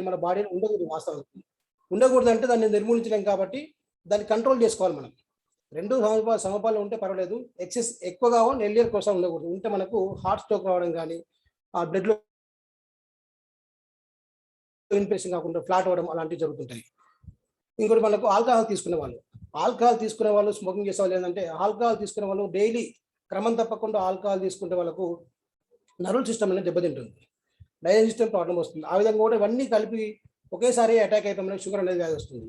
మన బాడీలో ఉండకూడదు. వాస్తవానికి ఉండకూడదు అంటే దాన్ని నిర్మూలించలేం కాబట్టి దాన్ని కంట్రోల్ చేసుకోవాలి మనం. రెండు సమపాలు ఉంటే పర్వాలేదు. ఎక్సెస్ ఎక్కువగా ఎల్డిఎల్ కొలెస్ట్రాల్ ఉండకూడదు. ఉంటే మనకు హార్ట్ స్ట్రోక్ రావడం కానీ, ఆ బ్లడ్లో ఇన్ఫెక్షన్ కాకుండా ఫ్లాట్ అవ్వడం అలాంటివి జరుగుతుంటాయి. ఇంకోటి మనకు ఆల్కహాల్ తీసుకునే వాళ్ళు స్మోకింగ్ చేసే వాళ్ళు ఏంటంటే, ఆల్కహాల్ తీసుకునే వాళ్ళు డైలీ క్రమం తప్పకుండా ఆల్కహాల్ తీసుకుంటే వాళ్ళకు నర్వల్ సిస్టమ్ అనేది దెబ్బతింటుంది, డైజెషన్ సిస్టమ్ ప్రాబ్లం వస్తుంది. ఆ విధంగా కూడా ఇవన్నీ కలిపి ఒకేసారి అటాక్ అయిపోయి మనకి షుగర్ అనేది వ్యాధి వస్తుంది.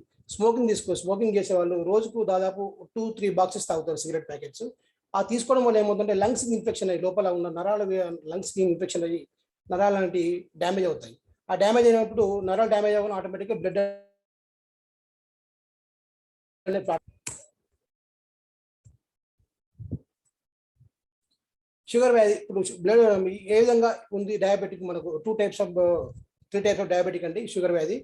స్మోకింగ్ చేసే వాళ్ళు రోజుకు దాదాపు 2-3 బాక్సెస్ తాగుతారు సిగరెట్ ప్యాకెట్స్. ఆ తీసుకోవడం వల్ల ఏమవుతుందంటే లంగ్స్ ఇన్ఫెక్షన్ అయ్యి లోపల ఉన్న లంగ్స్ ఇన్ఫెక్షన్ అయ్యి నరాలు లాంటి డ్యామేజ్ అవుతాయి. ఆ డ్యామేజ్ అయినప్పుడు నరాలు డ్యామేజ్ అవ్వడం ఆటోమేటిక్గా బ్లడ్ షుగర్ వ్యాధి. ఇప్పుడు బ్లడ్ ఏ విధంగా ఉంది డయాబెటిక్, మనకు 3 టైప్స్ ఆఫ్ డయాబెటిక్ అండి షుగర్ వ్యాధి.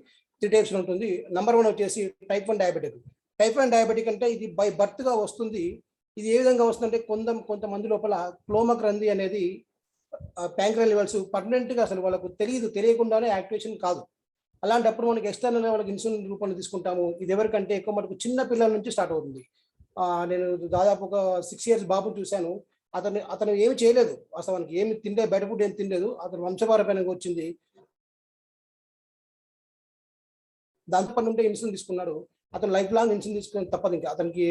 3 టైప్స్ ఉంటుంది. నంబర్ 1 వచ్చేసి టైప్ 1 డయాబెటిక్. టైప్ 1 డయాబెటిక్ అంటే ఇది బై బర్త్గా వస్తుంది. ఇది ఏ విధంగా వస్తుందంటే కొంతమంది లోపల క్లోమ గ్రంథి అనేది ప్యాంక్రియల్ లెవెల్స్ పర్మనెంట్గా అసలు వాళ్ళకు తెలియకుండానే యాక్టివేషన్ కాదు. అలాంటప్పుడు మనకి ఎక్స్టర్నల్ వాళ్ళకి ఇన్సులిన్ రూపంలో తీసుకుంటాము. ఇది ఎవరికంటే ఎక్కువ మనకు చిన్న పిల్లల నుంచి స్టార్ట్ అవుతుంది. నేను దాదాపు ఒక 6 years బాబుని చూశాను. అతను ఏమి చేయలేదు, వాస్తవానికి ఏమి బయట ఫుడ్ ఏం తినలేదు. అతను వంశపారపర్యంగా వచ్చింది. దాంతో నుండి ఇన్సులిన్ తీసుకున్నాడు. అతను లైఫ్ లాంగ్ ఇన్సులిన్ తీసుకుని తప్పదు, ఇంకా అతనికి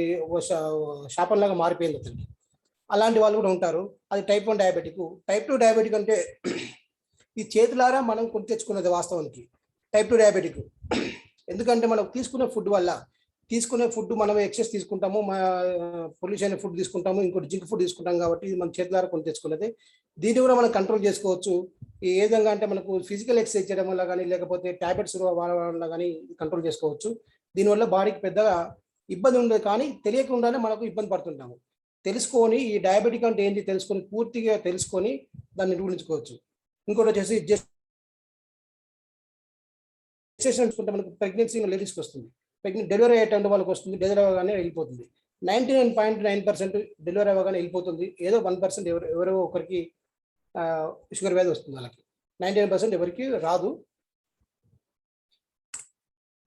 శాపంలాగా మారిపోయింది అతనికి. అలాంటి వాళ్ళు కూడా ఉంటారు. అది టైప్ 1 డయాబెటిక్. టైప్ 2 డయాబెటిక్ అంటే ఈ చేతులారా మనం కొని తెచ్చుకున్నది వాస్తవానికి టైప్ 2 డయాబెటిక్. ఎందుకంటే మనం తీసుకునే ఫుడ్ మనం ఎక్సెస్ తీసుకుంటాము, పొల్యూషన్ ఫుడ్ తీసుకుంటాము, ఇంకోటి జింక్ ఫుడ్ తీసుకుంటాం కాబట్టి ఇది మన చేతులారా కొని తెచ్చుకున్నది. దీన్ని కూడా మనం కంట్రోల్ చేసుకోవచ్చు. ఏ విధంగా అంటే మనకు ఫిజికల్ ఎక్సర్సైజ్ చేయడం వల్ల కానీ, లేకపోతే టాబ్లెట్స్ వాడడం వల్ల కానీ కంట్రోల్ చేసుకోవచ్చు. దీనివల్ల బాడీకి పెద్దగా ఇబ్బంది ఉండదు, కానీ తెలియకుండానే మనకు ఇబ్బంది పడుతుంటాము. తెలుసుకొని ఈ డయాబెటిక్ అంటే ఏంటి పూర్తిగా తెలుసుకొని దాన్ని నిర్వహించుకోవచ్చు. ఇంకోటి వచ్చేసి జెస్టేషన్ తీసుకుంటే మనకు ప్రెగ్నెన్సీ లేడీస్కి వస్తుంది, డెలివరీ అయ్యేటువంటి వాళ్ళకి వస్తుంది. డెలివరీ అవ్వగానే వెళ్ళిపోతుంది. 99.9% డెలివరీ అవ్వగానే వెళ్ళిపోతుంది. ఏదో 1% ఎవరో ఒకరికి షుగర్ వ్యాధి వస్తుంది. వాళ్ళకి 99% ఎవరికి రాదు.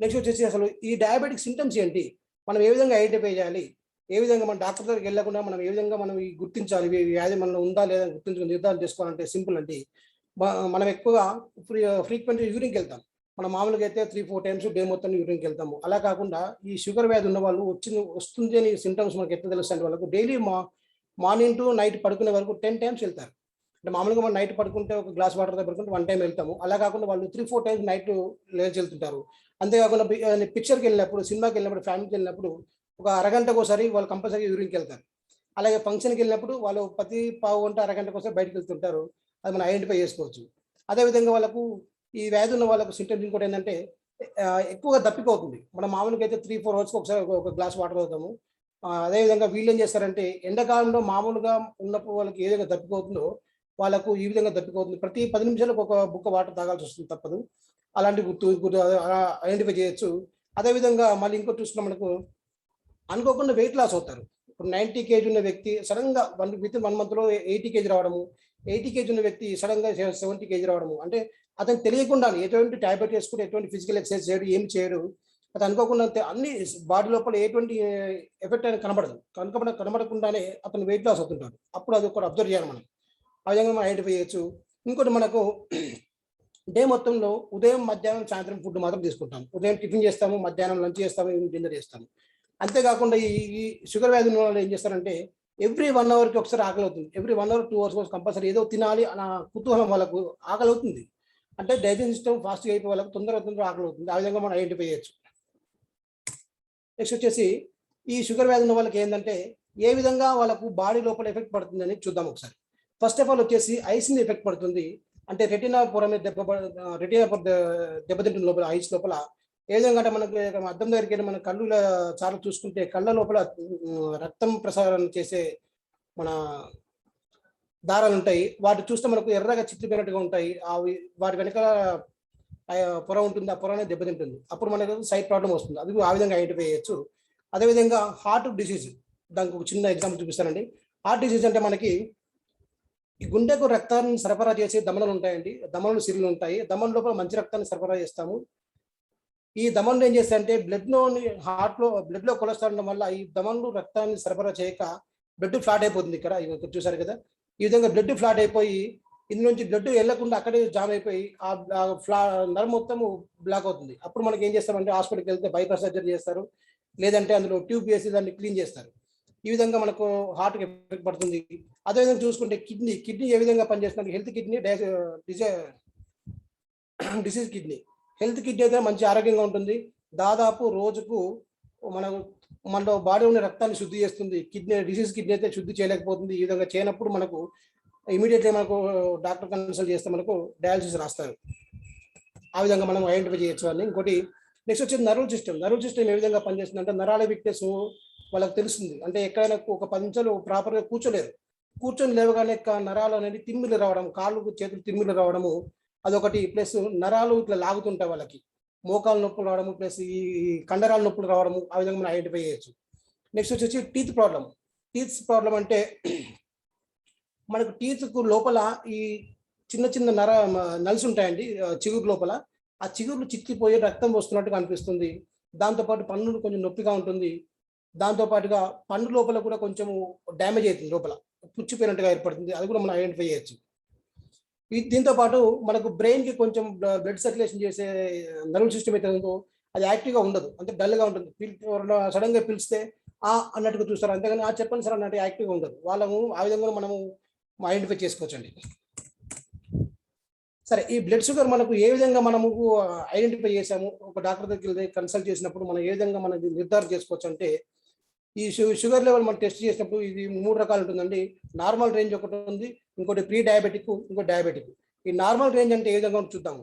నెక్స్ట్ వచ్చేసి అసలు ఈ డయాబెటిక్ సింటమ్స్ ఏంటి, మనం ఏ విధంగా ఐడెంటిఫై చేయాలి, ఏ విధంగా మన డాక్టర్ దగ్గరికి వెళ్ళకుండా మనం ఏ విధంగా మనం గుర్తించాలి, వ్యాధి మనలో ఉందా లేదా గుర్తించుకుని నిర్ధారణ చేసుకోవాలంటే సింపుల్ అండి. మనం ఎక్కువగా ఫ్రీక్వెంట్గా యూరిన్కి వెళ్తాం. మనం మామూలుగా అయితే 3-4 times డే మొత్తం యూరిన్కి వెళ్తాము. అలా కాకుండా ఈ షుగర్ వ్యాధి ఉన్న వాళ్ళు వస్తుంది అని సింటమ్స్ మనకి ఎట్లా తెలుస్తాయి, వాళ్ళకు డైలీ మార్నింగ్ టు నైట్ పడుకునే వరకు 10 times వెళ్తారు. అంటే మామూలుగా మనం నైట్ పడుకుంటే ఒక గ్లాస్ వాటర్తో పడుకుంటే 1 time వెళ్తాము. అలా కాకుండా వాళ్ళు 3-4 times నైట్ లేచి వెళ్తుంటారు. అంతేకాకుండా పిక్చర్కి వెళ్ళినప్పుడు, సినిమాకి వెళ్ళినప్పుడు, ఫ్యామిలీకి వెళ్ళినప్పుడు ఒక అరగంటకు ఒకసారి వాళ్ళు కంపల్సరీ యూరిన్కి వెళ్తారు. అలాగే ఫంక్షన్కి వెళ్ళినప్పుడు వాళ్ళు ప్రతి పావు గంట అరగంటకు ఒకసారి బయటకు వెళ్తుంటారు. అది మనం ఐడెంటిఫై చేసుకోవచ్చు. అదేవిధంగా వాళ్ళకు ఈ వ్యాధి ఉన్న వాళ్ళకు సింటమ్స్ ఇంకోటి ఏంటంటే ఎక్కువగా దప్పికవుతుంది. మనం మామూలుగా అయితే 3-4 hours ఒకసారి ఒక గ్లాస్ వాటర్ తాగుతాము. అదేవిధంగా వీళ్ళు ఏం చేస్తారంటే ఎండాకాలంలో మామూలుగా ఉన్నప్పుడు వాళ్ళకి ఏ విధంగా దప్పికవుతుందో వాళ్ళకు ఈ విధంగా దప్పికవుతుంది. ప్రతి 10 నిమిషాలకు ఒక బుక్క వాటర్ తాగాల్సి వస్తుంది, తప్పదు. అలాంటి గుర్తు ఐడెంటిఫై చేయొచ్చు. అదేవిధంగా మళ్ళీ ఇంకోటి చూసుకున్నా మనకు అనుకోకుండా వెయిట్ లాస్ అవుతారు. ఇప్పుడు 90 kg ఉన్న వ్యక్తి సడన్గా విత్ 1 month 80 kg రావడము, 80 kg ఉన్న వ్యక్తి సడన్గా 70 kg రావడము. అంటే అతను తెలియకుండా ఎటువంటి టాబ్లెట్ వేసుకుంటే, ఎటువంటి ఫిజికల్ ఎక్సర్సైజ్ చేయడు, ఏం చేయడు. అది అనుకోకుండా అన్ని బాడీ లోపల ఎటువంటి ఎఫెక్ట్ అనేది కనబడకుండానే అతను వెయిట్ లాస్ అవుతుంటాడు. అప్పుడు అది ఒకటి అబ్జర్వ్ చేయాలి మనం. ఆ విధంగా మనం ఐడెంటిఫై చేయొచ్చు. ఇంకోటి మనకు డే మొత్తంలో ఉదయం, మధ్యాహ్నం, సాయంత్రం ఫుడ్ మాత్రం తీసుకుంటాం. ఉదయం టిఫిన్ చేస్తాము, మధ్యాహ్నం లంచ్ చేస్తాము, డిన్నర్ చేస్తాము. అంతేకాకుండా ఈ షుగర్ వ్యాధి ఉన్న వాళ్ళు ఏం చేస్తారంటే ఎవ్రీ 1 hourకి ఒకసారి ఆకలి అవుతుంది. ఎవ్రీ 1 hour 2 hours కంపల్సరీ ఏదో తినాలి అన్న కుతూహలం వాళ్ళకు ఆకలి అవుతుంది. అంటే డైజెషన్ సిస్టమ్ ఫాస్ట్గా అయిపోయి వాళ్ళకు తొందర ఆకలి అవుతుంది. ఆ విధంగా మనం ఐడెంటిఫై చేయొచ్చు. నెక్స్ట్ వచ్చేసి ఈ షుగర్ వ్యాధి ఉన్న వాళ్ళకి ఏంటంటే ఏ విధంగా వాళ్ళకు బాడీ లోపల ఎఫెక్ట్ పడుతుందని చూద్దాం ఒకసారి. ఫస్ట్ ఆఫ్ ఆల్ వచ్చేసి ఐస్ని ఎఫెక్ట్ పడుతుంది. అంటే రెటీనా పొర మీద దెబ్బతింటుంది లోపల, ఐస్ లోపల. ఏ విధంగా అంటే మనకు అద్దం దగ్గరికి వెళ్ళి మన కళ్ళు చాలా చూసుకుంటే కళ్ళ లోపల రక్తం ప్రసారం చేసే మన దారాలు ఉంటాయి. వాటి చూస్తే మనకు ఎర్రగా చిట్లిపోయినట్టుగా ఉంటాయి. వాటి వెనక పొర ఉంటుంది, ఆ పొర అనేది దెబ్బతింటుంది. అప్పుడు మనకు సైట్ ప్రాబ్లం వస్తుంది. అది ఆ విధంగా ఐడెంటిఫై చేయొచ్చు. అదేవిధంగా హార్ట్ డిసీజ్, దానికి ఒక చిన్న ఎగ్జాంపుల్ చూపిస్తానండి. హార్ట్ డిసీజ్ అంటే మనకి ఈ గుండెకు రక్తాన్ని సరఫరా చేసే ధమనులు ఉంటాయండి, ధమనులు సిరులు ఉంటాయి. ధమను లోపల మంచి రక్తాన్ని సరఫరా చేస్తాము. ఈ ధమనులు ఏం చేస్తాయంటే బ్లడ్లోని హార్ట్లో బ్లడ్లో కొలెస్ట్రాల్ ఉండడం వల్ల ఈ ధమనులు రక్తాన్ని సరఫరా చేయక బ్లడ్ ఫ్లాట్ అయిపోతుంది. ఇక్కడ చూసారు కదా, ఈ విధంగా బ్లడ్ ఫ్లాట్ అయిపోయి ఇందు నుంచి బ్లడ్ వెళ్లకుండా అక్కడే జామ్ అయిపోయి ఆ నరం మొత్తము బ్లాక్ అవుతుంది. అప్పుడు మనకి ఏం చేస్తామంటే హాస్పిటల్కి వెళ్తే బైపాస్ సర్జరీ చేస్తారు, లేదంటే అందులో ట్యూబ్ వేసి దాన్ని క్లీన్ చేస్తారు. ఈ విధంగా మనకు హార్ట్కి ఎఫెక్ట్ పడుతుంది. అదేవిధంగా చూసుకుంటే కిడ్నీ ఏ విధంగా పనిచేస్తుంది, health kidney, disease kidney. Health kidney అయితే మంచి ఆరోగ్యంగా ఉంటుంది. దాదాపు రోజుకు మనలో బాడీ ఉన్న రక్తాన్ని శుద్ధి చేస్తుంది. డిసీజ్ కిడ్నీ అయితే శుద్ధి చేయలేకపోతుంది. ఈ విధంగా చేయనప్పుడు మనకు ఇమీడియట్లీ మనకు డాక్టర్ కన్సల్ట్ చేస్తే మనకు డయాలసిస్ రాస్తారు. ఆ విధంగా మనం ఐడెంటిఫై చేయొచ్చు అని. ఇంకోటి నెక్స్ట్ వచ్చేది నర్వ్ సిస్టమ్ ఏ విధంగా పనిచేస్తుంది అంటే నరాల వీక్నెస్ వాళ్ళకి తెలుస్తుంది. అంటే ఎక్కడైనా ఒక 10 నిమిషాలు ప్రాపర్గా కూర్చోలేరు, కూర్చొని లేవగానే నరాలు అనేది తిమ్మిలు రావడం, కాళ్ళు చేతులు తిమ్మిలు రావడము అదొకటి. ప్లస్ నరాలు ఇట్లా లాగుతుంటాయి వాళ్ళకి, మోకాలు నొప్పులు రావడము, ప్లస్ ఈ కండరాల నొప్పులు రావడము. ఆ విధంగా మనం ఐడెంటిఫై చేయొచ్చు. నెక్స్ట్ వచ్చేసి టీత్ ప్రాబ్లం అంటే మనకు టీత్కు లోపల ఈ చిన్న నల్స్ ఉంటాయండి చిగురు లోపల. ఆ చిగురులు చిక్కిపోయి రక్తం వస్తున్నట్టుగా అనిపిస్తుంది. దాంతోపాటు పన్నులు కొంచెం నొప్పిగా ఉంటుంది. దాంతోపాటుగా పన్ను లోపల కూడా కొంచెం డ్యామేజ్ అవుతుంది, లోపల పుచ్చిపోయినట్టుగా ఏర్పడుతుంది. అది కూడా మనం ఐడెంటిఫై చేయొచ్చు. దీంతో పాటు మనకు బ్రెయిన్కి కొంచెం బ్లడ్ సర్క్యులేషన్ చేసే నర్వ్ సిస్టమ్ అయితే ఉందో అది యాక్టివ్గా ఉండదు, అంటే డల్గా ఉంటుంది. సడన్గా పిలిస్తే అన్నట్టుగా చూస్తారు, అంతేగాని చెప్పండి సార్ అన్నట్టు యాక్టివ్గా ఉండదు. వాళ్ళము ఆ విధంగా మనము ఐడెంటిఫై చేసుకోవచ్చండి. సరే, ఈ బ్లడ్ షుగర్ మనకు ఏ విధంగా మనము ఐడెంటిఫై చేసాము, ఒక డాక్టర్ దగ్గర కన్సల్ట్ చేసినప్పుడు మనం ఏ విధంగా మనం నిర్ధారణ చేసుకోవచ్చు అంటే, ఈ షుగర్ లెవెల్ మనం టెస్ట్ చేసినప్పుడు ఇది 3 రకాలు ఉంటుందండి. నార్మల్ రేంజ్ ఒకటి ఉంది, ఇంకోటి ప్రీ డయాబెటిక్, ఇంకోటి డయాబెటిక్. ఈ నార్మల్ రేంజ్ అంటే ఏ విధంగా చూద్దాము.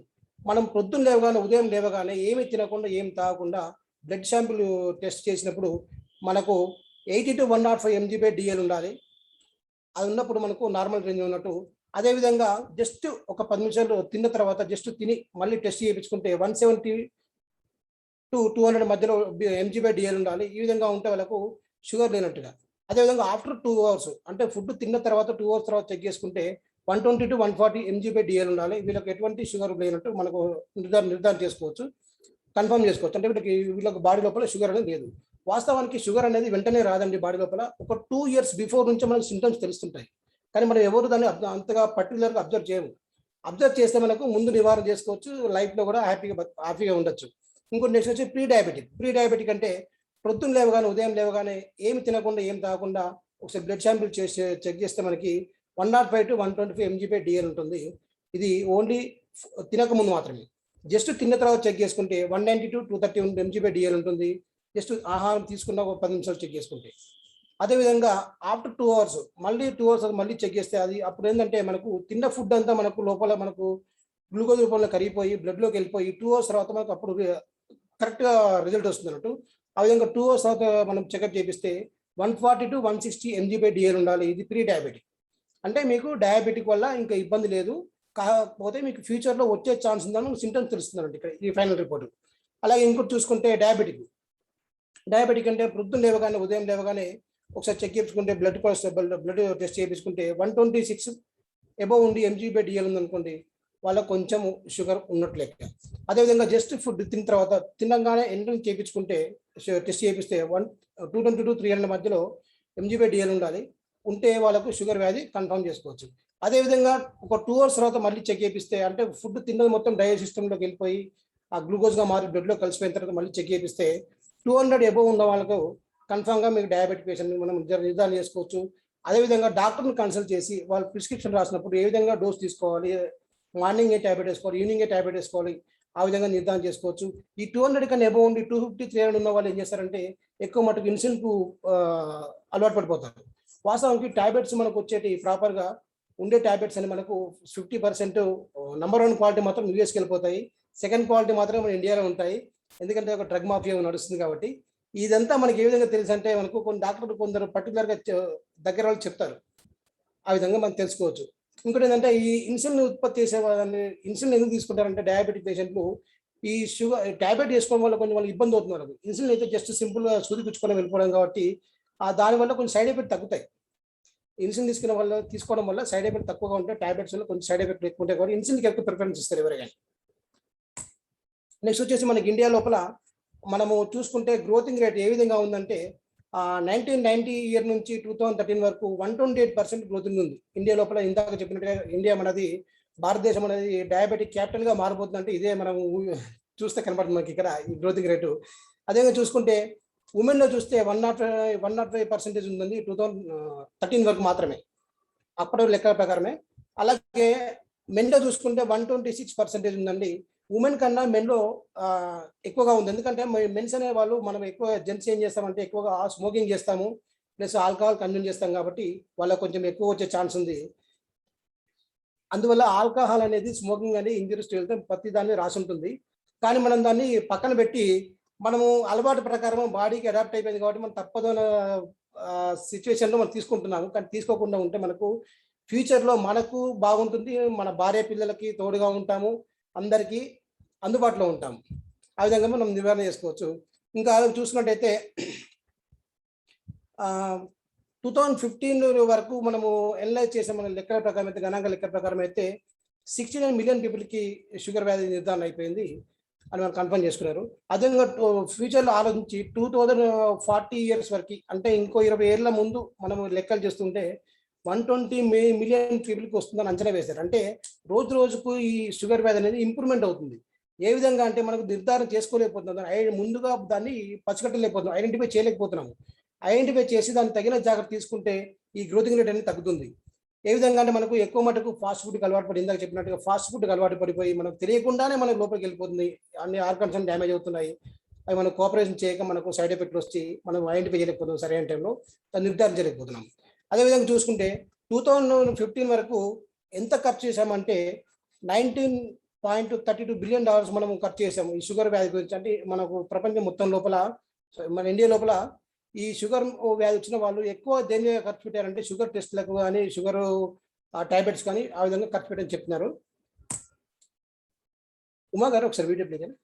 మనం పొద్దున్న లేవగానే, ఉదయం లేవగానే ఏమి తినకుండా ఏం తాగకుండా బ్లడ్ శాంపిల్ టెస్ట్ చేసినప్పుడు మనకు 80 to 105 mg/dl ఉండాలి. అది ఉన్నప్పుడు మనకు నార్మల్ రేంజ్ ఉన్నట్టు. అదేవిధంగా జస్ట్ ఒక 10 నిమిషాలు తిన్న తర్వాత జస్ట్ తిని మళ్ళీ టెస్ట్ చేయించుకుంటే 170 to 200 మధ్యలో mg/dl ఉండాలి. ఈ విధంగా ఉంటే వాళ్ళకు షుగర్ లేనట్టుగా. అదేవిధంగా ఆఫ్టర్ 2 అవర్స్ అంటే ఫుడ్ తిన్న తర్వాత 2 అవర్స్ తర్వాత చెక్ చేసుకుంటే 120 to 140 mg/dl ఉండాలి. వీళ్ళకి ఎటువంటి షుగర్ లేనట్టు మనకు నిర్ధారణ చేసుకోవచ్చు, కన్ఫర్మ్ చేసుకోవచ్చు. అంటే వీళ్ళకి బాడీ లోపల షుగర్ అనేది లేదు. వాస్తవానికి షుగర్ అనేది వెంటనే రాదండి బాడీ లోపల. ఒక 2 years బిఫోర్ నుంచి మనకు సింటమ్స్ తెలుస్తుంటాయి, కానీ మనం ఎవరు దాన్ని అంతగా పర్టికులర్గా అబ్జర్వ్ చేయము. అబ్జర్వ్ చేస్తే మనకు ముందు నివారణ చేసుకోవచ్చు, లైఫ్లో కూడా హ్యాపీగా ఉండొచ్చు. ఇంకోటి నెక్స్ట్ వచ్చి ప్రీ డయాబెటిక్ అంటే ప్రొద్దున లేవగానే, ఉదయం లేవగానే ఏమి తినకుండా ఏం తాగకుండా ఒకసారి బ్లడ్ శాంపిల్ చేసి చెక్ చేస్తే మనకి 105 to 125 mg/dl ఉంటుంది. ఇది ఓన్లీ తినకముందు మాత్రమే. జస్ట్ తిన్న తర్వాత చెక్ చేసుకుంటే 190 to 230 mg/dl ఉంటుంది. జస్ట్ ఆహారం తీసుకున్న ఒక 10 నిమిషాలు చెక్ చేసుకుంటే. అదేవిధంగా ఆఫ్టర్ 2 అవర్స్ మళ్ళీ 2 అవర్స్ మళ్ళీ చెక్ చేస్తే అది అప్పుడు ఏంటంటే మనకు తిన్న ఫుడ్ అంతా మనకు లోపల మనకు గ్లూకోజ్ రూపంలో కరిగిపోయి బ్లడ్లోకి వెళ్ళిపోయి 2 అవర్స్ తర్వాత మనకు అప్పుడు కరెక్ట్గా రిజల్ట్ వస్తుంది అన్నట్టు. ఆ విధంగా 2 అవర్స్ తర్వాత మనం చెకప్ చేపిస్తే 140 to 160 mg/dl ఉండాలి. ఇది ప్రీ డయాబెటిక్. అంటే మీకు డయాబెటిక్ వల్ల ఇంకా ఇబ్బంది లేదు, కాకపోతే మీకు ఫ్యూచర్లో వచ్చే ఛాన్స్ ఉందని సింటమ్స్ తెలుస్తుందండి ఇక్కడ ఈ ఫైనల్ రిపోర్ట్. అలాగే ఇంకోటి చూసుకుంటే డయాబెటిక్ అంటే ప్రొద్దున లేవగానే, ఉదయం లేవగానే ఒకసారి చెక్ చేయించుకుంటే బ్లడ్ టెస్ట్ చేయించుకుంటే 126 అబౌవ్ ఉండి mg/dl ఉందనుకోండి, వాళ్ళకు కొంచెం షుగర్ ఉన్నట్లు లెక్క. అదేవిధంగా జస్ట్ ఫుడ్ తిన్న తర్వాత తినగానే ఎంట్రన్స్ చేయించుకుంటే టెస్ట్ చేయిస్తే 220 to 300 మధ్యలో mg/dl ఉండాలి. ఉంటే వాళ్ళకు షుగర్ వ్యాధి కన్ఫర్మ్ చేసుకోవచ్చు. అదేవిధంగా ఒక 2 అవర్స్ తర్వాత మళ్ళీ చెక్ చేయిస్తే, అంటే ఫుడ్ తిన్నది మొత్తం డైజెస్ట్ సిస్టంలోకి వెళ్ళిపోయి ఆ గ్లూకోజ్గా మారి బ్లడ్లో కలిసిపోయిన తర్వాత మళ్ళీ చెక్ చేయిస్తే 200 అబౌవ్ ఉన్న వాళ్ళకు కన్ఫర్మ్గా మీకు డయాబెటిక్ పేషెంట్ మనం నిర్ధారణ చేసుకోవచ్చు. అదేవిధంగా డాక్టర్ని కన్సల్ట్ చేసి వాళ్ళు ప్రిస్క్రిప్షన్ రాసినప్పుడు ఏ విధంగా డోస్ తీసుకోవాలి, మార్నింగ్ ఏ ట్యాబ్లెట్ వేసుకోవాలి, ఈవినింగ్ ఏ ట్యాబ్లెట్ వేసుకోవాలి, ఆ విధంగా నిర్ధారణ చేసుకోవచ్చు. ఈ 200 కన్నా అబౌవ్ ఉండి 250, 300 ఉన్న వాళ్ళు ఏం చేస్తారంటే ఎక్కువ మటుకు ఇన్సులిన్కు అలవాటు పడిపోతారు. వాస్తవానికి ట్యాబ్లెట్స్ మనకు వచ్చేటి ప్రాపర్గా ఉండే ట్యాబ్లెట్స్ అని మనకు 50% నంబర్ 1 క్వాలిటీ మాత్రం యూఎస్కి వెళ్ళిపోతాయి, సెకండ్ క్వాలిటీ మాత్రం మన ఇండియాలో ఉంటాయి. ఎందుకంటే ఒక డ్రగ్ మాఫియా నడుస్తుంది కాబట్టి. ఇదంతా మనకి ఏ విధంగా తెలుసు అంటే మనకు కొన్ని డాక్టర్లు కొందరు పర్టికులర్గా దగ్గర వాళ్ళు చెప్తారు, ఆ విధంగా మనం తెలుసుకోవచ్చు. ఇంకోటి ఏంటంటే ఈ ఇన్సులిన్ ఉత్పత్తి చేసే వాళ్ళని ఇన్సులిన్ ఎందుకు తీసుకుంటారంటే డయాబెటిక్ పేషెంట్లు ఈ షుగర్ ట్యాబ్లెట్ వేసుకోవడం వల్ల కొంచెం వాళ్ళకి ఇబ్బంది అవుతున్నారు. ఇన్సులిన్ అయితే జస్ట్ సింపుల్గా సూది పుచ్చుకొని వెళ్ళిపోవడం కాబట్టి దానివల్ల కొంచెం సైడ్ ఎఫెక్ట్ తగ్గుతాయి. ఇన్సులిన్ తీసుకోవడం వల్ల సైడ్ ఎఫెక్ట్ తక్కువగా ఉంటాయి, టాబ్లెట్స్ వల్ల కొంచెం సైడ్ ఎఫెక్ట్ ఎక్కువ ఉంటాయి కాబట్టి ఇన్సులిన్కి ఎక్కువ ప్రిఫరెన్స్ ఇస్తారు ఎవరైనా. నెక్స్ట్ వచ్చేసి మనకి ఇండియా లోపల మనము చూసుకుంటే గ్రోతింగ్ రేట్ ఏ విధంగా ఉందంటే 1990 ఇయర్ నుంచి 2013 వరకు 128% గ్రోతింగ్ ఉంది ఇండియా లోపల. ఇందాక చెప్పినట్టుగా ఇండియా మనది, భారతదేశం అనేది డయాబెటిక్ క్యాపిటల్ గా మారిపోతుందంటే ఇదే మనం చూస్తే కనబడుతుంది మనకి ఇక్కడ ఈ గ్రోతింగ్ రేటు. అదేవిధంగా చూసుకుంటే ఉమెన్ లో చూస్తే 105% ఉందండి 2013 వరకు మాత్రమే, అప్పటి లెక్కల ప్రకారమే. అలాగే మెన్ లో చూసుకుంటే 126% ఉందండి. ఉమెన్ కన్నా మెన్లో ఎక్కువగా ఉంది. ఎందుకంటే మెన్స్ అనే వాళ్ళు మనం ఎక్కువ జెంట్స్ ఏం చేస్తామంటే ఎక్కువగా స్మోకింగ్ చేస్తాము, ప్లస్ ఆల్కహాల్ కన్జ్యూమ్ చేస్తాం కాబట్టి వాళ్ళకి కొంచెం ఎక్కువ వచ్చే ఛాన్స్ ఉంది. అందువల్ల ఆల్కహాల్ అనేది, స్మోకింగ్ అనేది ఇంజరీస్ వెళ్తే ప్రతి దాన్ని రాసి ఉంటుంది. కానీ మనం దాన్ని పక్కన పెట్టి మనము అలవాటు ప్రకారం బాడీకి అడాప్ట్ అయిపోయింది కాబట్టి మనం తప్పదన్న సిచ్యువేషన్లో మనం తీసుకుంటున్నాము. కానీ తీసుకోకుండా ఉంటే మనకు ఫ్యూచర్లో మనకు బాగుంటుంది, మన భార్య పిల్లలకి తోడుగా ఉంటాము, అందరికీ అందుబాటులో ఉంటాము. ఆ విధంగా మనం నివారణ చేసుకోవచ్చు. ఇంకా చూసుకున్నట్టయితే 2015 వరకు మనము ఎనలైజ్ చేసే మన లెక్కల ప్రకారం అయితే, గణాంక లెక్కల ప్రకారం అయితే 69 మిలియన్ పీపుల్కి షుగర్ వ్యాధి నిర్ధారణ అయిపోయింది అని మనం కన్ఫర్మ్ చేసుకున్నారు. అదేవిధంగా ఫ్యూచర్లో ఆలోచించి 2040 ఇయర్స్ వరకు, అంటే ఇంకో 20 ఏళ్ళ ముందు మనము లెక్కలు చేస్తుంటే 120 మిలియన్ పీపుల్కి వస్తుందని అంచనా వేశారు. అంటే రోజు రోజుకు ఈ షుగర్ వ్యాధి అనేది ఇంప్రూవ్మెంట్ అవుతుంది. ఏ విధంగా అంటే మనకు నిర్ధారణ చేసుకోలేకపోతున్నాం, ముందుగా దాన్ని పచ్చికట్టలేకపోతున్నాం, ఐడెంటిఫై చేయలేకపోతున్నాము. ఐడెంటిఫై చేసి దాన్ని తగిన జాగ్రత్త తీసుకుంటే ఈ గ్రోతింగ్ రేట్ అనేది తగ్గుతుంది. ఏ విధంగా అంటే మనకు ఎక్కువ మటుకు ఫాస్ట్ ఫుడ్కి అలవాటు పడి, ఇందాక చెప్పినట్టుగా ఫాస్ట్ ఫుడ్కి అలవాటు పడిపోయి మనకు తెలియకుండానే మనకు లోపలికి వెళ్ళిపోతుంది, అన్ని ఆర్గన్స్ డ్యామేజ్ అవుతున్నాయి. అవి మనం కోఆపరేషన్ చేయక మనకు సైడ్ ఎఫెక్ట్లు వచ్చి మనం ఐడెంటిఫై చేయలేకపోతున్నాం, సరైన టైంలో దాన్ని నిర్ధారణ చేయలేకపోతున్నాం. అదేవిధంగా చూసుకుంటే 2015 వరకు ఎంత ఖర్చు చేశామంటే $19.32 బిలియన్ మనం ఖర్చు చేసాము ఈ షుగర్ వ్యాధి గురించి. అంటే మనకు ప్రపంచం మొత్తం లోపల, మన ఇండియా లోపల ఈ షుగర్ వ్యాధి వచ్చిన వాళ్ళు ఎక్కువ దేని ఖర్చు పెట్టారంటే షుగర్ టెస్ట్లకు కానీ, షుగర్ టాబ్లెట్స్ కానీ ఆ విధంగా ఖర్చు పెట్టని చెప్తున్నారు. ఉమా గారు ఒకసారి వీడియో ప్లే చేయండి.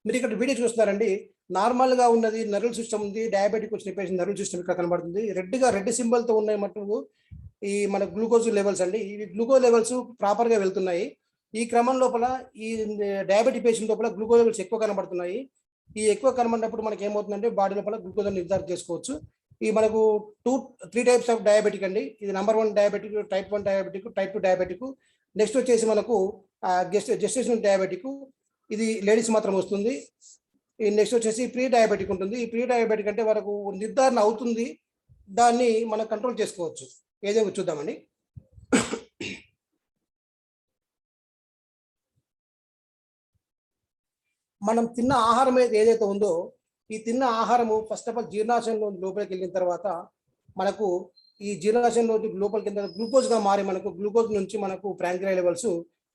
మీరు ఇక్కడ వీడియో చూస్తున్నారండి. నార్మల్గా ఉన్నది నర్వల్ సిస్టమ్ ఉంది, డయాబెటిక్ వచ్చిన పేషెంట్ నర్వల్ సిస్టమ్ ఇక్కడ కనబడుతుంది. రెడ్ సింబల్తో ఉన్నాయి మటుకు ఈ మన గ్లూకోజ్ లెవెల్స్ అండి. ఇవి గ్లూకోజ్ లెవెల్స్ ప్రాపర్గా వెళ్తున్నాయి. ఈ క్రమం లోపల ఈ డయాబెటిక్ పేషెంట్ లోపల గ్లూకోజ్ లెవెల్స్ ఎక్కువ కనబడుతున్నాయి. ఈ ఎక్కువ కనబడినప్పుడు మనకి ఏమవుతుందంటే బాడీ లోపల గ్లూకోజ్ నిర్ధారణ చేసుకోవచ్చు. ఈ మనకు 3 టైప్స్ ఆఫ్ డయాబెటిక్ అండి. ఇది number 1 diabetic, type 1 diabetic, type 2 diabetic. Next వచ్చేసి మనకు జెస్టేషనల్ డయాబెటిక్, ఇది లేడీస్ మాత్రం వస్తుంది. ఈ నెక్స్ట్ వచ్చేసి ప్రీ డయాబెటిక్ ఉంటుంది. ఈ ప్రీ డయాబెటిక్ అంటే వరకు నిర్ధారణ అవుతుంది, దాన్ని మనం కంట్రోల్ చేసుకోవచ్చు. ఏదో చూద్దామండి. మనం తిన్న ఆహారం ఏదైతే ఉందో, ఈ తిన్న ఆహారము ఫస్ట్ ఆఫ్ ఆల్ జీర్ణాశయంలో లోపలికి వెళ్ళిన తర్వాత మనకు ఈ జీర్ణాశయంలో లోపలికి కింద గ్లూకోజ్గా మారి మనకు గ్లూకోజ్ నుంచి మనకు ప్యాంక్రియాస్ లెవెల్స్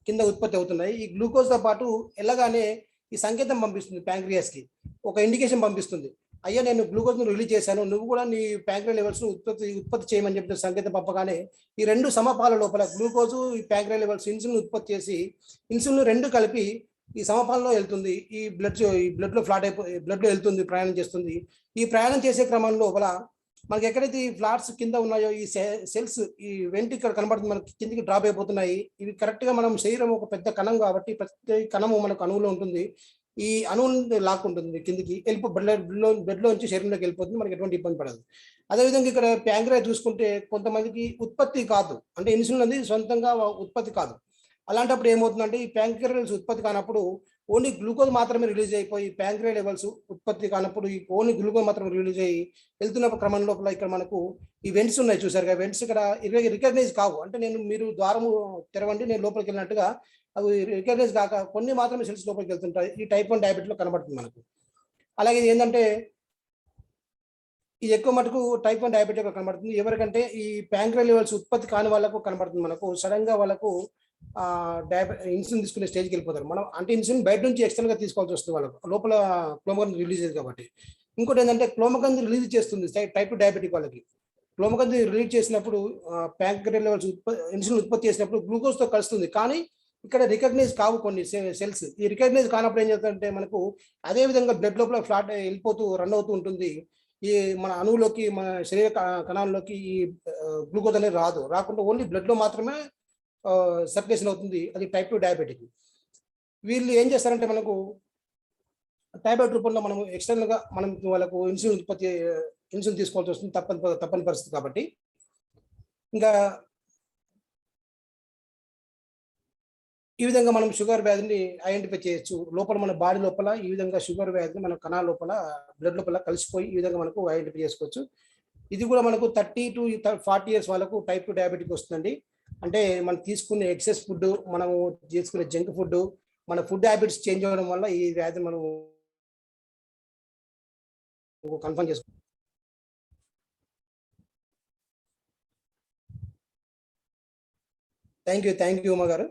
కింద ఉత్పత్తి అవుతున్నాయి. ఈ గ్లూకోజ్తో పాటు వెళ్ళగానే ఈ సంకేతం పంపిస్తుంది ప్యాంక్రియాస్కి, ఒక ఇండికేషన్ పంపిస్తుంది. అయ్యా నేను గ్లూకోజ్ను రిలీజ్ చేశాను, నువ్వు కూడా నీ ప్యాంక్రియాస్ లెవెల్స్ ఉత్పత్తి చేయమని చెప్పిన సంకేతం పంపగానే ఈ రెండు సమపాల లోపల గ్లూకోజు, ఈ ప్యాంక్రియాస్ లెవెల్స్ ఇన్సులిన్ ఉత్పత్తి చేసి ఇన్సులిన్ రెండు కలిపి ఈ సమపాలలో వెళ్తుంది. ఈ బ్లడ్లో బ్లడ్లో వెళ్తుంది, ప్రయాణం చేస్తుంది. ఈ ప్రయాణం చేసే క్రమంలో లోపల మనకి ఎక్కడైతే ఈ ఫ్లాట్స్ కింద ఉన్నాయో ఈ సెల్స్, ఈ వెంట ఇక్కడ కనబడుతుంది, మనకి కిందికి డ్రాప్ అయిపోతున్నాయి. ఇవి కరెక్ట్గా మనం శరీరం ఒక పెద్ద కణం కాబట్టి ప్రతి కణము మనకు అణువులో ఉంటుంది. ఈ అణువుని లాక్కుంటుంది కిందికి బ్లడ్లో నుంచి శరీరంలోకి వెళ్ళిపోతుంది, మనకి ఎటువంటి ఇబ్బంది పడదు. అదేవిధంగా ఇక్కడ ప్యాంక్రియాస్ చూసుకుంటే కొంతమందికి ఉత్పత్తి కాదు, అంటే ఇన్సులిన్ అనేది సొంతంగా ఉత్పత్తి కాదు. అలాంటప్పుడు ఏమవుతుందంటే ఈ ప్యాంక్రియాస్ ఉత్పత్తి కానప్పుడు ఓన్లీ గ్లూకోజ్ మాత్రమే రిలీజ్ అయిపోయి ప్యాంక్రియాస్ లెవెల్స్ ఉత్పత్తి కానప్పుడు ఈ ఓన్లీ గ్లూకోజ్ మాత్రమే రిలీజ్ అయ్యి వెళ్తున్న క్రమం లోపల ఇక్కడ మనకు ఈ వెంట్స్ ఉన్నాయి చూసారుగా, వెంట్స్ ఇక్కడ రికగ్నైజ్ కావు. అంటే మీరు ద్వారము తెరవండి నేను లోపలికి వెళ్ళినట్టుగా అవి రికగ్నైజ్ కాక కొన్ని మాత్రమే సెల్స్ లోపలికి వెళ్తుంటాయి. ఈ టైప్ 1 డయాబెటిక్లో కనబడుతుంది మనకు. అలాగే ఇది ఏంటంటే ఇది ఎక్కువ మటుకు టైప్ 1 డయాబెటిక్ కనబడుతుంది. ఎవరికంటే ఈ ప్యాంక్రియాస్ లెవెల్స్ ఉత్పత్తి కాని వాళ్ళకు కనబడుతుంది. మనకు సడన్ గా వాళ్ళకు ఇన్సులిన్ తీసుకునే స్టేజ్కి వెళ్ళిపోతారు. మనం అంటే ఇన్సులిన్ బయట నుంచి ఎక్స్టర్నల్ గా తీసుకోవాల్సి వస్తుంది, వాళ్ళకు లోపల క్లోమగన్ రిలీజ్ అయ్యింది కాబట్టి. ఇంకోటి ఏంటంటే క్లోమగన్ రిలీజ్ చేస్తుంది టైప్ 2 డయాబెటిక్ వాళ్ళకి. గ్లూకోజ్ రిలీజ్ చేసినప్పుడు ప్యాంక్రియాస్ లెవెల్స్ ఇన్సులిన్ ఉత్పత్తి చేసినప్పుడు గ్లూకోజ్తో కలుస్తుంది. కానీ ఇక్కడ రికగ్నైజ్ కావు కొన్ని సెల్స్. ఈ రికగ్నైజ్ కానప్పుడు ఏం చేస్తుందంటే మనకు అదే విధంగా బ్లడ్ లోపల ఫ్లాట్ వెళ్ళిపోతూ రన్ అవుతూ ఉంటుంది. ఈ మన అణువులోకి మన శరీర కణాల్లోకి ఈ గ్లూకోజ్ అనేది రాకుండా ఓన్లీ బ్లడ్ లో మాత్రమే సర్క్యులేషన్ అవుతుంది. అది టైప్ 2 డయాబెటిక్. వీళ్ళు ఏం చేస్తారంటే మనకు థైరాయిడ్ రూపంలో మనం ఎక్స్టర్నల్ గా మనం వాళ్ళకు ఇన్సులిన్ తీసుకోవాల్సి వస్తుంది, తప్పని పరిస్థితి. కాబట్టి ఇంకా ఈ విధంగా మనం షుగర్ వ్యాధిని ఐడెంటిఫై చేయొచ్చు. లోపల మన బాడీ లోపల ఈ విధంగా షుగర్ వ్యాధిని మన కణాల లోపల బ్లడ్ లోపల కలిసిపోయి ఈ విధంగా మనకు ఐడెంటిఫై చేసుకోవచ్చు. ఇది కూడా మనకు 30 to 40 ఇయర్స్ వాళ్ళకు టైప్ 2 డయాబెటిక్ వస్తుందండి. అంటే మనం తీసుకునే ఎక్సెస్ ఫుడ్, మనము చేసుకునే జంక్ ఫుడ్, మన ఫుడ్ హ్యాబిట్స్ చేంజ్ అవ్వడం వల్ల ఈ వ్యాధి మనం కన్ఫర్మ్ చేసుకో. థ్యాంక్ యూ ఉమా గారు.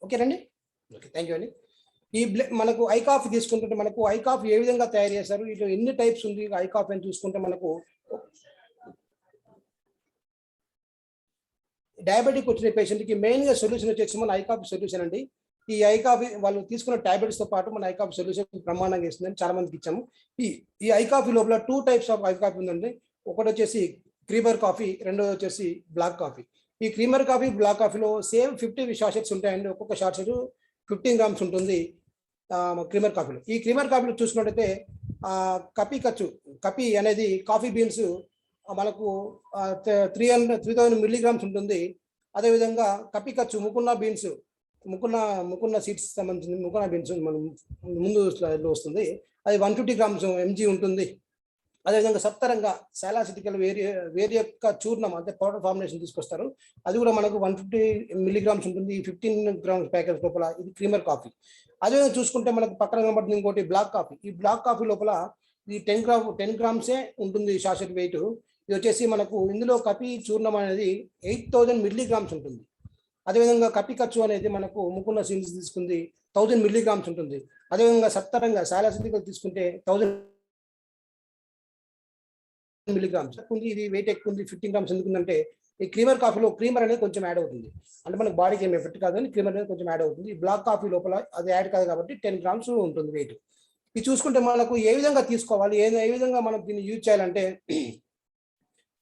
ఓకేనండి. ఓకే, థ్యాంక్ యూ అండి. ఈ మనకు ఐ కాఫీ తీసుకుంటుంటే మనకు ఐ కాఫీ ఏ విధంగా తయారు చేశారు, ఇటు ఎన్ని టైప్స్ ఉంది ఐ కాఫీ అని చూసుకుంటే మనకు డయాబెటిక్ వచ్చిన పేషెంట్కి మెయిన్గా సొల్యూషన్ వచ్చేసి మన ఐ కాఫీ సొల్యూషన్ అండి. ఈ ఐ కాఫీ వాళ్ళు తీసుకున్న టాబ్లెట్స్తో పాటు మన ఐ కాఫీ సొల్యూషన్ బ్రహ్మాండంగా ఇస్తుందని చాలా మందికి ఇచ్చాము. ఈ ఐ కాఫీ లోపల 2 టైప్స్ ఆఫ్ ఐ కాఫీ ఉందండి. ఒకటి వచ్చేసి క్రీమర్ కాఫీ, రెండోది వచ్చేసి బ్లాక్ కాఫీ. ఈ క్రీమర్ కాఫీ, బ్లాక్ కాఫీలో సేమ్ 50 షార్ట్స్ ఉంటాయండి. ఒక్కొక్క షార్ట్స్ 15 grams ఉంటుంది క్రీమర్ కాఫీలో. ఈ క్రీమర్ కాఫీలో చూసుకున్నట్టయితే కపి అనేది కాఫీ బీన్స్ మనకు 3000 milligrams ఉంటుంది. అదేవిధంగా కపి కచ్చు ముకున్న సీడ్స్ సంబంధించిన ముకున్న బీన్స్ మనం ముందు స్లైడ్లో వస్తుంది, అది 150 grams mg ఉంటుంది. అదేవిధంగా సప్తరంగా సాలాసిటికల్ వేరి యొక్క చూర్ణం అంటే పౌడర్ ఫార్ములేషన్ తీసుకొస్తారు, అది కూడా మనకు 150 milligrams ఉంటుంది. 15 grams ప్యాకెట్ లోపల ఇది క్రీమర్ కాఫీ. అదేవిధంగా చూసుకుంటే మనకు పక్కన కనబడుతుంది ఇంకోటి బ్లాక్ కాఫీ. ఈ బ్లాక్ కాఫీ లోపల ఇది 10 grams ఉంటుంది షార్ట్ వెయిట్. ఇది వచ్చేసి మనకు ఇందులో కపి చూర్ణం అనేది 8000 milligrams ఉంటుంది. అదేవిధంగా కపి ఖర్చు అనేది మనకు ముకున్న సీడ్స్ తీసుకుంది 1000 milligrams ఉంటుంది. అదేవిధంగా సప్తరంగా సాలాసిటికల్ తీసుకుంటే 1000 milligrams ఉంది. ఇది వెయిట్ ఎక్కువ ఉంది, 15 grams ఎందుకుందంటే ఈ క్రీమర్ కాఫీలో క్రీమర్ అనేది కొంచెం యాడ్ అవుతుంది. అంటే మనకు బాడీకి ఏం ఎఫెక్ట్ కాదు, కానీ క్రీమర్ అనేది కొంచెం యాడ్ అవుతుంది. బ్లాక్ కాఫీ లోపల అది యాడ్ కాదు కాబట్టి 10 grams ఉంటుంది వెయిట్. ఇది చూసుకుంటే మనకు ఏ విధంగా తీసుకోవాలి, ఏ విధంగా మనం దీన్ని యూజ్ చేయాలంటే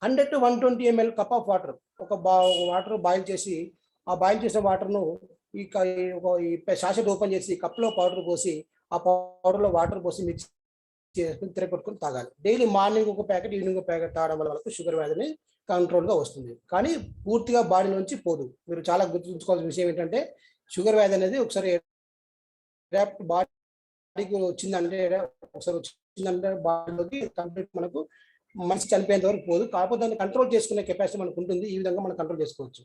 100 to 120 ml cup of water, ఒక వాటర్ బాయిల్ చేసి ఆ బాయిల్ చేసిన వాటర్ను ఈ షాషెట్ ఓపెన్ చేసి కప్లో పౌడర్ పోసి ఆ పౌడర్లో వాటర్ పోసి మిక్స్ చేసుకుని తిరగొట్టుకుని తాగాలి. డైలీ మార్నింగ్ ఒక ప్యాకెట్, ఈవినింగ్ ఒక ప్యాకెట్ తాగడం వల్ల వాళ్ళకు షుగర్ వ్యాధిని కంట్రోల్గా వస్తుంది. కానీ పూర్తిగా బాడీ నుంచి పోదు. మీరు చాలా గుర్తుంచుకోవాల్సిన విషయం ఏంటంటే షుగర్ వ్యాధి అనేది ఒకసారి బాడీకి వచ్చిందంటే బాడీలోకి కంప్లీట్ మనకు మనిషి చనిపోయేంత వరకు పోదు. కాకపోతే దాన్ని కంట్రోల్ చేసుకునే కెపాసిటీ మనకు ఉంటుంది. ఈ విధంగా మనం కంట్రోల్ చేసుకోవచ్చు.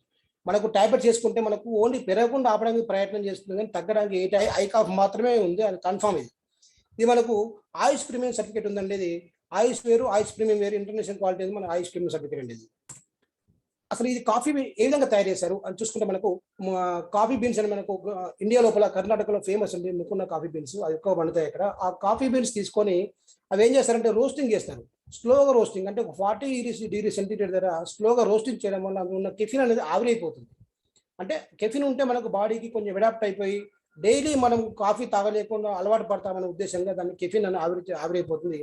మనకు టాబ్లెట్ చేసుకుంటే మనకు ఓన్లీ పెరగకుండా ఆపడానికి ప్రయత్నం చేస్తుంది, కానీ తగ్గడానికి ఐ కాఫ్ మాత్రమే ఉంది, అది కన్ఫామ్. ఇది మనకు ఆయుష్ ప్రీమియం సర్టిఫికేట్ ఉందండి. ఇది ఆయుష్ వేరు, ఆయుష్ ప్రీమియం వేరు, ఇంటర్నేషనల్ క్వాలిటీ మన ఆయుష్ ప్రీమియం సర్టిఫికేట్ అండి. ఇది అసలు ఇది కాఫీ ఏ విధంగా తయారు చేశారు అని చూసుకుంటే మనకు కాఫీ బీన్స్ అని మనకు ఇండియా లోపల కర్ణాటకలో ఫేమస్ అండి ముకున్న కాఫీ బీన్స్, అవి ఎక్కువ పండుతాయి ఇక్కడ. ఆ కాఫీ బీన్స్ తీసుకొని అవి ఏం చేస్తారంటే రోస్టింగ్ చేస్తారు, స్లోగా రోస్టింగ్. అంటే 40 degrees సెంటీగ్రేడ్ దగ్గర స్లోగా రోస్టింగ్ చేయడం వల్ల ఉన్న కెఫిన్ అనేది ఆవిరైపోతుంది. అంటే కెఫిన్ ఉంటే మనకు బాడీకి కొంచెం అడాప్ట్ అయిపోయి డైలీ మనం కాఫీ తాగలేకుండా అలవాటు పడతామనే ఉద్దేశంగా దాన్ని కెఫిన్ అని ఆవిరైపోతుంది.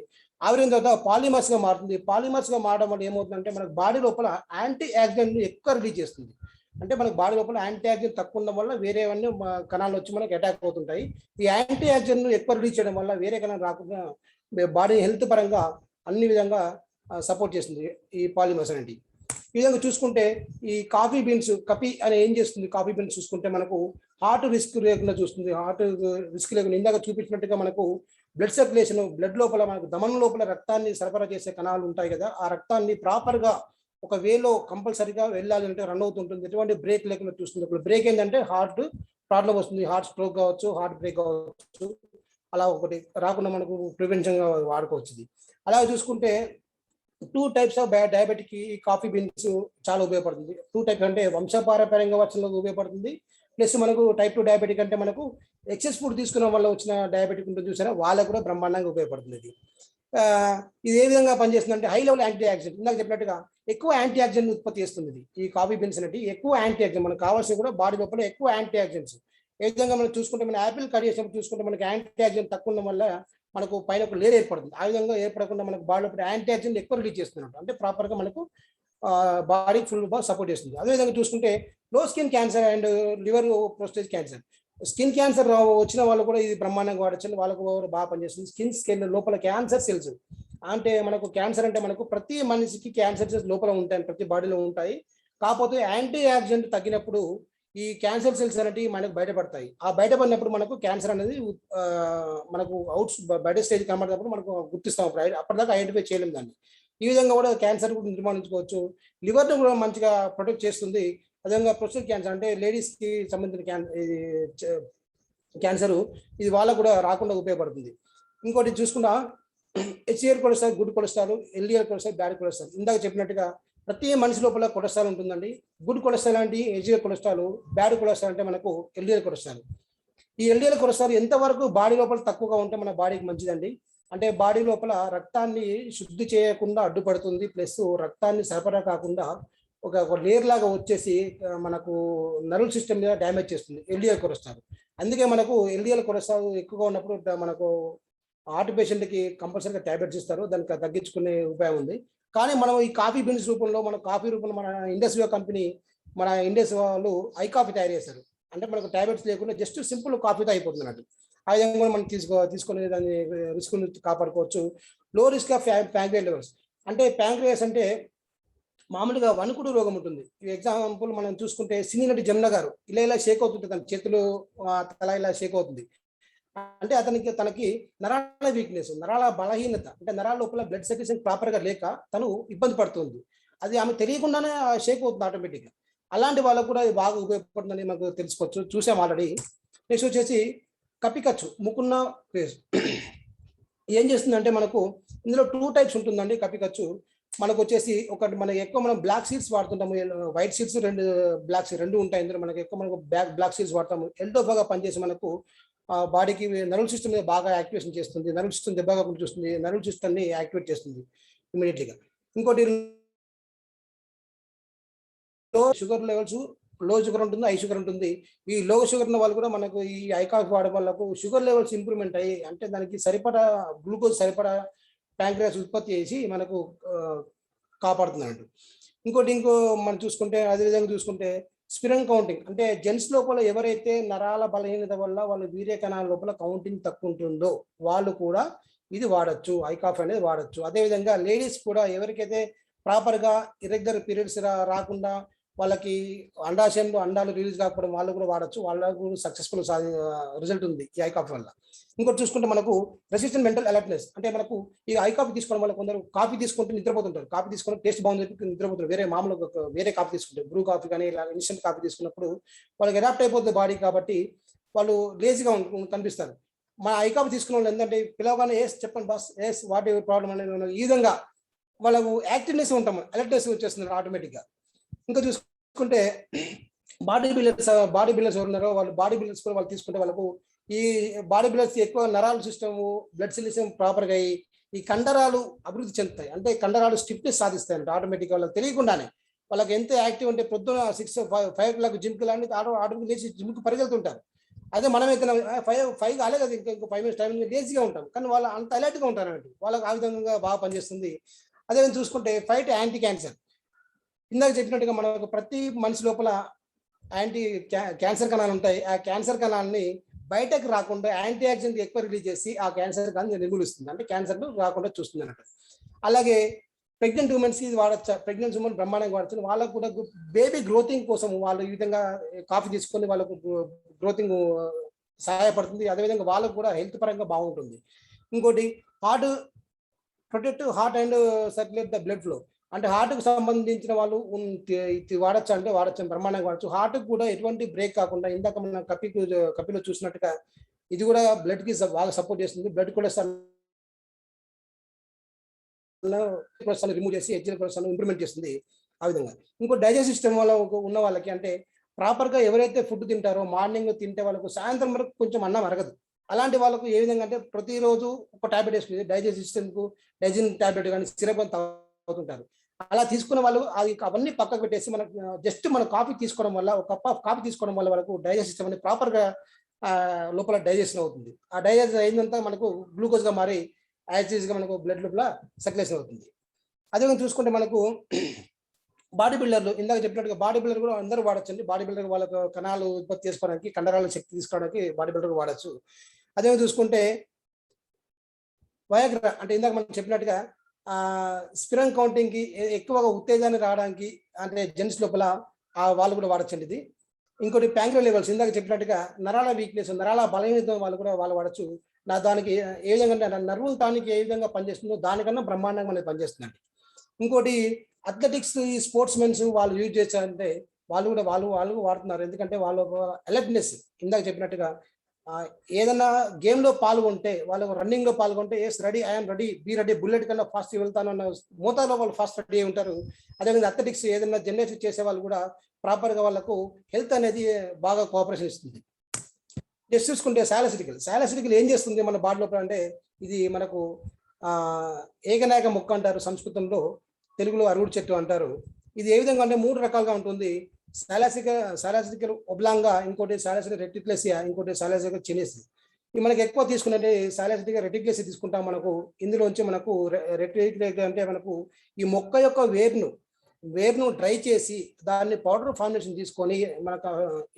ఆవిరైన తర్వాత పాలిమర్స్గా మారుతుంది. పాలిమర్స్గా మారడం వల్ల ఏమవుతుందంటే మనకు బాడీ లోపల యాంటీ ఆక్సిడెంట్ ఎక్కువ రిలీజ్ చేస్తుంది. అంటే మనకు బాడీ లోపల యాంటీ ఆక్సిడెంట్ తక్కువ ఉండడం వల్ల వేరేవన్నీ కణాలు వచ్చి మనకు అటాక్ అవుతుంటాయి. ఈ యాంటీ ఆక్సిడెంట్ ఎక్కువ రిలీజ్ చేయడం వల్ల వేరే కణాలు రాకుండా బాడీ హెల్త్ పరంగా అన్ని విధంగా సపోర్ట్ చేస్తుంది ఈ పాలిమర్స్ అనేది. ఈ విధంగా చూసుకుంటే ఈ కాఫీ బీన్స్ కపి అని ఏం చేస్తుంది, కాఫీ బీన్స్ చూసుకుంటే మనకు హార్ట్ రిస్క్ లేకుండా చూస్తుంది. హార్ట్ రిస్క్ లేకుండా ఇందాక చూపించినట్టుగా మనకు బ్లడ్ సర్క్యులేషన్, బ్లడ్ లోపల మనకు దమనం లోపల రక్తాన్ని సరఫరా చేసే కణాలు ఉంటాయి కదా, ఆ రక్తాన్ని ప్రాపర్గా ఒక వేలో కంపల్సరీగా వెళ్ళాలి అంటే రన్ అవుతుంటుంది. ఎటువంటి బ్రేక్ లేకుండా చూస్తుంది. ఇప్పుడు బ్రేక్ ఏంటంటే హార్ట్ ప్రాబ్లం వస్తుంది, హార్ట్ స్ట్రోక్ కావచ్చు, హార్ట్ బ్రేక్ కావచ్చు. అలా ఒకటి రాకుండా మనకు ప్రివెన్షన్గా వాడుకోవచ్చు ఇది. అలాగే చూసుకుంటే 2 టైప్స్ ఆఫ్ డయాబెటిక్ ఈ కాఫీ బీన్స్ చాలా ఉపయోగపడుతుంది. 2 టైప్స్ అంటే వంశపారంపర్యంగా వచ్చిన ఉపయోగపడుతుంది. ప్లస్ మనకు టైప్ 2 డయాబెటిక్ అంటే మనకు ఎక్సెస్ ఫుడ్ తీసుకున్న వల్ల వచ్చిన డయాబెటిక్ ఉంటుంది చూసారా, వాళ్ళకు కూడా బ్రహ్మాండంగా ఉపయోగపడుతుంది ఇది. ఇది ఏ విధంగా పనిచేస్తుందంటే హై లెవెల్ యాంటీ ఆక్సిడెంట్, ఇందాక చెప్పినట్టుగా ఎక్కువ యాంటీ ఆక్సిడెంట్ ఉత్పత్తి చేస్తుంది ఇది. ఈ కాఫీ బీన్స్ అనేది ఎక్కువ యాంటీ ఆక్సిడెంట్, మనకు కావాల్సిన కూడా బాడీ లోపల ఎక్కువ యాంటీ ఆక్సిడెంట్స్. ఏ విధంగా మనం చూసుకుంటే మన యాపిల్ కట్ చేసినప్పుడు చూసుకుంటే మనకి యాంటీ ఆక్సిడెంట్ తక్కువ ఉండడం వల్ల మనకు పైన ఒక లేయర్ ఏర్పడుతుంది. ఆ విధంగా ఏర్పడకుండా మనకు బాడీ లోపల యాంటీ ఆక్సిడెంట్ ఎక్కువ రిలీజ్ చేస్తున్నట్టు, అంటే ప్రాపర్గా మనకు బాడీకి ఫుల్ బాగా సపోర్ట్ చేస్తుంది. అదేవిధంగా చూసుకుంటే లో skin cancer and liver ప్రోస్టేజ్ cancer, skin cancer వచ్చిన వాళ్ళు కూడా ఇది బ్రహ్మాండంగా వాడచ్చు, వాళ్ళకు బాగా పనిచేస్తుంది. స్కిన్ లోపల క్యాన్సర్ సెల్స్, అంటే మనకు క్యాన్సర్ అంటే మనకు ప్రతి మనిషికి క్యాన్సర్ సెల్స్ లోపల ఉంటాయి, ప్రతి బాడీలో ఉంటాయి. కాకపోతే యాంటీ ఆక్సిడెంట్ తగ్గినప్పుడు ఈ క్యాన్సర్ సెల్స్ అనేవి మనకు బయటపడతాయి. ఆ బయటపడినప్పుడు మనకు క్యాన్సర్ అనేది మనకు బయట స్టేజ్ కనబడినప్పుడు మనకు గుర్తిస్తాం. అప్పటిదాకా ఐడెంటిఫై చేయలేము దాన్ని. ఈ విధంగా కూడా క్యాన్సర్ కూడా నిర్మాణించుకోవచ్చు. లివర్ను కూడా మంచిగా ప్రొటెక్ట్ చేస్తుంది. అదేవిధంగా ప్రొస్టేట్ క్యాన్సర్ అంటే లేడీస్కి సంబంధించిన క్యాన్సర్, ఇది వాళ్ళకు కూడా రాకుండా ఉపయోగపడుతుంది. ఇంకోటి చూసుకున్నా HDL cholesterol, good cholesterol, LDL cholesterol, bad cholesterol. ఇందాక చెప్పినట్టుగా ప్రతి మనిషి లోపల కొలెస్ట్రాల్ ఉంటుందండి. గుడ్ కొలెస్ట్రాల్ అంటే హెచ్డిఎల్ కొలెస్ట్రాల్, బ్యాడ్ కొలెస్ట్రాల్ అంటే మనకు ఎల్డిఎల్ కొలెస్ట్రాల్. ఈ ఎల్డిఎల్ కొలెస్ట్రాల్ ఎంతవరకు బాడీ లోపల తక్కువగా ఉంటే మన బాడీకి మంచిదండి. అంటే బాడీ లోపల రక్తాన్ని శుద్ధి చేయకుండా అడ్డుపడుతుంది, ప్లస్ రక్తాన్ని సరఫరా కాకుండా ఒక లేయర్ లాగా వచ్చేసి మనకు నర్వ్ సిస్టమ్ మీద డ్యామేజ్ చేస్తుంది ఎల్డిఎల్ కొలెస్ట్రాల్. అందుకే మనకు ఎల్డిఎల్ కొలెస్ట్రాల్ ఎక్కువగా ఉన్నప్పుడు మనకు హార్ట్ పేషెంట్కి కంపల్సరీగా ట్యాబ్లెట్స్ ఇస్తారు, దానికి తగ్గించుకునే ఉపాయం ఉంది. కానీ మనం ఈ కాఫీ బీన్స్ రూపంలో, మన కాఫీ రూపంలో మన ఇండస్ కంపెనీ, మన ఇండస్ వాళ్ళు ఐ కాఫీ తయారు చేస్తారు. అంటే మనకు ట్యాబ్లెట్స్ లేకుండా జస్ట్ సింపుల్ కాఫీతో అయిపోతుంది అన్నట్టు. ఆ విధంగా కూడా మనం తీసుకునే దాన్ని రిస్క్ నుంచి కాపాడుకోవచ్చు. లో రిస్క్ ఆఫ్ ప్యాంక్రియాస్ లెవెల్స్, అంటే ప్యాంక్రియాస్ అంటే మామూలుగా వణుకుడు రోగం ఉంటుంది. ఎగ్జాంపుల్ మనం చూసుకుంటే సినీ నటి జమున గారు ఇలా షేక్ అవుతుంటుంది, తన చేతులు తల ఇలా షేక్ అవుతుంది. అంటే తనకి నరాల వీక్నెస్, నరాల బలహీనత, అంటే నరాల లోపల బ్లడ్ సర్క్యులేషన్ ప్రాపర్గా లేక తను ఇబ్బంది పడుతుంది. అది ఆమె తెలియకుండానే షేక్ అవుతుంది ఆటోమేటిక్గా. అలాంటి వాళ్ళకు కూడా ఇది బాగా ఉపయోగపడుతుందని మనకు తెలుసుకోవచ్చు, చూసాం ఆల్రెడీ. నెక్స్ట్ వచ్చేసి కపికచ్చు, ముకున్న ఫేస్. ఏం చేస్తుందంటే మనకు ఇందులో 2 టైప్స్ ఉంటుందండి కపికచ్చు. మనకు వచ్చేసి ఒకటి మనకి ఎక్కువ మనం బ్లాక్ సీడ్స్ వాడుతుంటాము, వైట్ సీడ్స్, బ్లాక్ సీడ్స్ 2 ఉంటాయి ఇందులో. మనకి ఎక్కువ మనకు బ్లాక్ సీడ్స్ వాడతాము. ఎల్డోఫాగా పనిచేసి మనకు బాడీకి నర్వ్ సిస్టమ్ మీద బాగా యాక్టివేషన్ చేస్తుంది, నర్వ్ సిస్టమ్ దెబ్బగా చూస్తుంది, నర్వ్ సిస్టమ్ని యాక్టివేట్ చేస్తుంది ఇమీడియట్లీగా. ఇంకోటి లో షుగర్ లెవెల్స్, లో షుగర్ ఉంటుంది, హై షుగర్ ఉంటుంది. ఈ లో షుగర్ ఉన్న వాళ్ళు కూడా మనకు ఈ ఐ కాఫీ వాడే వాళ్ళకు షుగర్ లెవెల్స్ ఇంప్రూవ్మెంట్ అయ్యి, అంటే దానికి సరిపడా గ్లూకోజ్ సరిపడా ప్యాంక్రియాస్ ఉత్పత్తి చేసి మనకు కాపాడుతున్నట్టు. ఇంకో మనం చూసుకుంటే, అదేవిధంగా చూసుకుంటే స్పిరమ్ కౌంటింగ్, అంటే జెంట్స్ లోపల ఎవరైతే నరాల బలహీనత వల్ల వాళ్ళ వీర్య కణాల లోపల కౌంటింగ్ తక్కువ ఉంటుందో వాళ్ళు కూడా ఇది వాడచ్చు, ఐ కాఫీ అనేది వాడచ్చు. అదేవిధంగా లేడీస్ కూడా ఎవరికైతే ప్రాపర్గా ఇర్రెగ్యులర్ పీరియడ్స్ రాకుండా, వాళ్ళకి అండాశయంలో అండాలు రిలీజ్ కాకపోవడం, వాళ్ళు కూడా వాడచ్చు. వాళ్ళకు సక్సెస్ఫుల్ రిజల్ట్ ఉంది ఈ ఐ కాఫీ వల్ల. ఇంకోటి చూసుకుంటే మనకు రెసిస్టెంట్ మెంటల్ అలర్ట్నెస్, అంటే మనకు ఈ ఐ కాఫీ తీసుకోవడం వల్ల కొందరు కాఫీ తీసుకుంటే నిద్రపోతుంటారు, కాఫీ తీసుకుంటే టేస్ట్ బాగుంది చెప్పి నిద్రపోతారు, వేరే కాఫీ తీసుకుంటారు, బ్రూ కాఫీ కానీ ఇలా ఇన్స్టెంట్ కాఫీ తీసుకున్నప్పుడు వాళ్ళకి అడాప్ట్ అయిపోతుంది బాడీ, కాబట్టి వాళ్ళు లేజీగా కనిపిస్తారు. మా ఐ కాఫీ తీసుకున్న వాళ్ళు ఏంటంటే పిలవగానే చెప్పండి బాస్, వాట్ ఎవర్ ప్రాబ్లం అనేది ఈ విధంగా వాళ్ళకు యాక్టివ్నెస్ ఉంటాం, అలర్ట్నెస్ వచ్చేస్తున్నారు ఆటోమేటిక్గా. ఇంకా చూసుకుంటే బాడీ బిల్డర్స్ ఉన్నారో వాళ్ళు బాడీ బిల్డర్స్ కూడా వాళ్ళు తీసుకుంటే వాళ్ళకు ఈ బాడీ బిల్డర్స్ ఎక్కువ నరాల సిస్టమ్, బ్లడ్ సర్క్యులేషన్ ప్రాపర్గా అయ్యి ఈ కండరాలు అభివృద్ధి చెందుతాయి, అంటే కండరాలు స్టిఫ్నెస్ సాధిస్తాయి అంటే ఆటోమేటిక్గా. వాళ్ళకి తెలియకుండానే వాళ్ళకి ఎంత యాక్టివ్ అంటే పొద్దున 6-5 జిమ్కి లాంటి ఆటోమేటిక్ లేచి జిమ్కి పరిగెళ్తుంటారు. అదే మనమైతే 5 కాలే కదా, ఇంకో 5 minutes టైం లేజీగా ఉంటాం, కానీ వాళ్ళు అంత అలర్ట్గా ఉంటారు అన్నట్టు. వాళ్ళకి ఆ విధంగా బాగా పనిచేస్తుంది. అదేవిధంగా చూసుకుంటే ఫైట్ యాంటీ క్యాన్సర్, ఇందాక చెప్పినట్టుగా మనకు ప్రతి మనిషి లోపల క్యాన్సర్ కణాలు ఉంటాయి. ఆ క్యాన్సర్ కణాలని బయటకు రాకుండా యాంటీ ఆక్సిడెంట్ ఎక్కువ రిలీజ్ చేసి ఆ క్యాన్సర్ కణాన్ని నిర్మూలిస్తుంది, అంటే క్యాన్సర్ రాకుండా చూస్తుంది అన్నట్టు. అలాగే ప్రెగ్నెంట్ ఉమెన్స్కి ఇది వాడచ్చు, ప్రెగ్నెంట్ ఉమెన్ బ్రహ్మాండంగా వాడచ్చు. వాళ్ళకు కూడా బేబీ గ్రోతింగ్ కోసం వాళ్ళు ఈ విధంగా కాఫీ తీసుకొని వాళ్ళకు గ్రోతింగ్ సహాయపడుతుంది. అదేవిధంగా వాళ్ళకు కూడా హెల్త్ పరంగా బాగుంటుంది. ఇంకోటి protect heart and circulate the blood flow, అంటే హార్ట్కు సంబంధించిన వాళ్ళు వాడచ్చు, అంటే వాడచ్చు, బ్రహ్మాండంగా వాడచ్చు. హార్ట్కి కూడా ఎటువంటి బ్రేక్ కాకుండా, ఇందాక మనం కపిలో చూసినట్టుగా ఇది కూడా బ్లడ్కి బాగా సపోర్ట్ చేస్తుంది. బ్లడ్ కొలెస్ట్రాల్ రిమూవ్ చేసి హెచ్డిఎల్ కొలెస్ట్రాల్ ఇంప్రూవ్మెంట్ చేస్తుంది. ఆ విధంగా ఇంకో డైజెస్ట్ సిస్టమ్ వల్ల ఉన్న వాళ్ళకి అంటే ప్రాపర్గా ఎవరైతే ఫుడ్ తింటారో మార్నింగ్ తింటే వాళ్ళకు సాయంత్రం వరకు కొంచెం అన్నం అరగదు. అలాంటి వాళ్ళకు ఏ విధంగా అంటే ప్రతిరోజు ఒక టాబ్లెట్ వేసుకుని డైజెస్ట్ సిస్టమ్కు డైజిన్ టాబ్లెట్ కానీ సిరప్ కానీ తాగుతుంటారు. అలా తీసుకున్న వాళ్ళు అది అవన్నీ పక్కకు పెట్టేసి మనకు జస్ట్ మన కాఫీ తీసుకోవడం వల్ల ఒక కప్ ఆఫ్ కాఫీ తీసుకోవడం వల్ల వాళ్ళకు డైజెస్ట్ సిస్టమ్ అనేది ప్రాపర్గా లోపల డైజెషన్ అవుతుంది. ఆ డైజెషన్ అయిందంతా మనకు గ్లూకోజ్గా మారి యాసిడ్గా మనకు బ్లడ్ లోపల సర్క్యులేషన్ అవుతుంది. అదేవిధంగా చూసుకుంటే మనకు బాడీ బిల్డర్లు ఇందాక చెప్పినట్టుగా బాడీ బిల్డర్ కూడా అందరూ వాడచ్చండి. బాడీ బిల్డర్ వాళ్ళకు కణాలు ఉత్పత్తి చేసుకోవడానికి కండరాల శక్తి తీసుకోవడానికి బాడీ బిల్డర్ వాడచ్చు. అదేవిధంగా చూసుకుంటే వయాగ్రా అంటే ఇందాక మనం చెప్పినట్టుగా స్పిరమ్ కౌంటింగ్కి ఎక్కువగా ఉత్తేజాన్ని రావడానికి అంటే జెంట్స్ లోపల వాళ్ళు కూడా వాడచ్చండి ఇది. ఇంకోటి ప్యాంక్రియా లెవెల్స్ ఇందాక చెప్పినట్టుగా నరాల వీక్నెస్ నరాల బలహీనత వాళ్ళు వాడచ్చు. దానికి ఏ విధంగా నర్వులు దానికి ఏ విధంగా పనిచేస్తుందో దానికన్నా బ్రహ్మాండంగా అనేది పనిచేస్తుందండి. ఇంకోటి అథ్లెటిక్స్ ఈ స్పోర్ట్స్ మెన్స్ వాళ్ళు యూజ్ చేస్తారంటే వాళ్ళు వాడుతున్నారు. ఎందుకంటే వాళ్ళ అలర్ట్నెస్ ఇందాక చెప్పినట్టుగా ఏదైనా గేమ్లో పాల్గొంటే వాళ్ళకు రన్నింగ్లో పాల్గొంటే yes ready I'm ready be ready bullet కన్నా ఫాస్ట్ వెళ్తాను అన్న మోతాదులో వాళ్ళు ఫాస్ట్ రెడీ అయి ఉంటారు. అదేవిధంగా అథ్లెటిక్స్ ఏదైనా జనరేషన్ చేసే వాళ్ళు కూడా ప్రాపర్గా వాళ్ళకు హెల్త్ అనేది బాగా కోఆపరేషన్ ఇస్తుంది. నెక్స్ట్ చూసుకుంటే సాలసిటికల్ ఏం చేస్తుంది మన బాడీ లోపల అంటే ఇది మనకు ఏకనాయక మొక్క అంటారు సంస్కృతంలో, తెలుగులో అరుగుడు చెట్టు అంటారు. ఇది ఏ విధంగా అంటే 3 రకాలుగా ఉంటుంది. సాలాసిటికల్ ఒబ్లాంగా, ఇంకోటి సాలాసిటికల్ రెటిక్యులేసియా, ఇంకోటి సాలాసిటికల్ చినేసి. ఇది మనకి ఎక్కువ తీసుకున్నట్టే సాలాసిటికల్ రెటిక్యులేసియా తీసుకుంటాం. మనకు ఇందులోంచి మనకు రెటిక్యులేసియా అంటే మనకు ఈ మొక్క యొక్క వేర్ను డ్రై చేసి దాన్ని పౌడర్ ఫార్మేషన్ తీసుకొని మనకు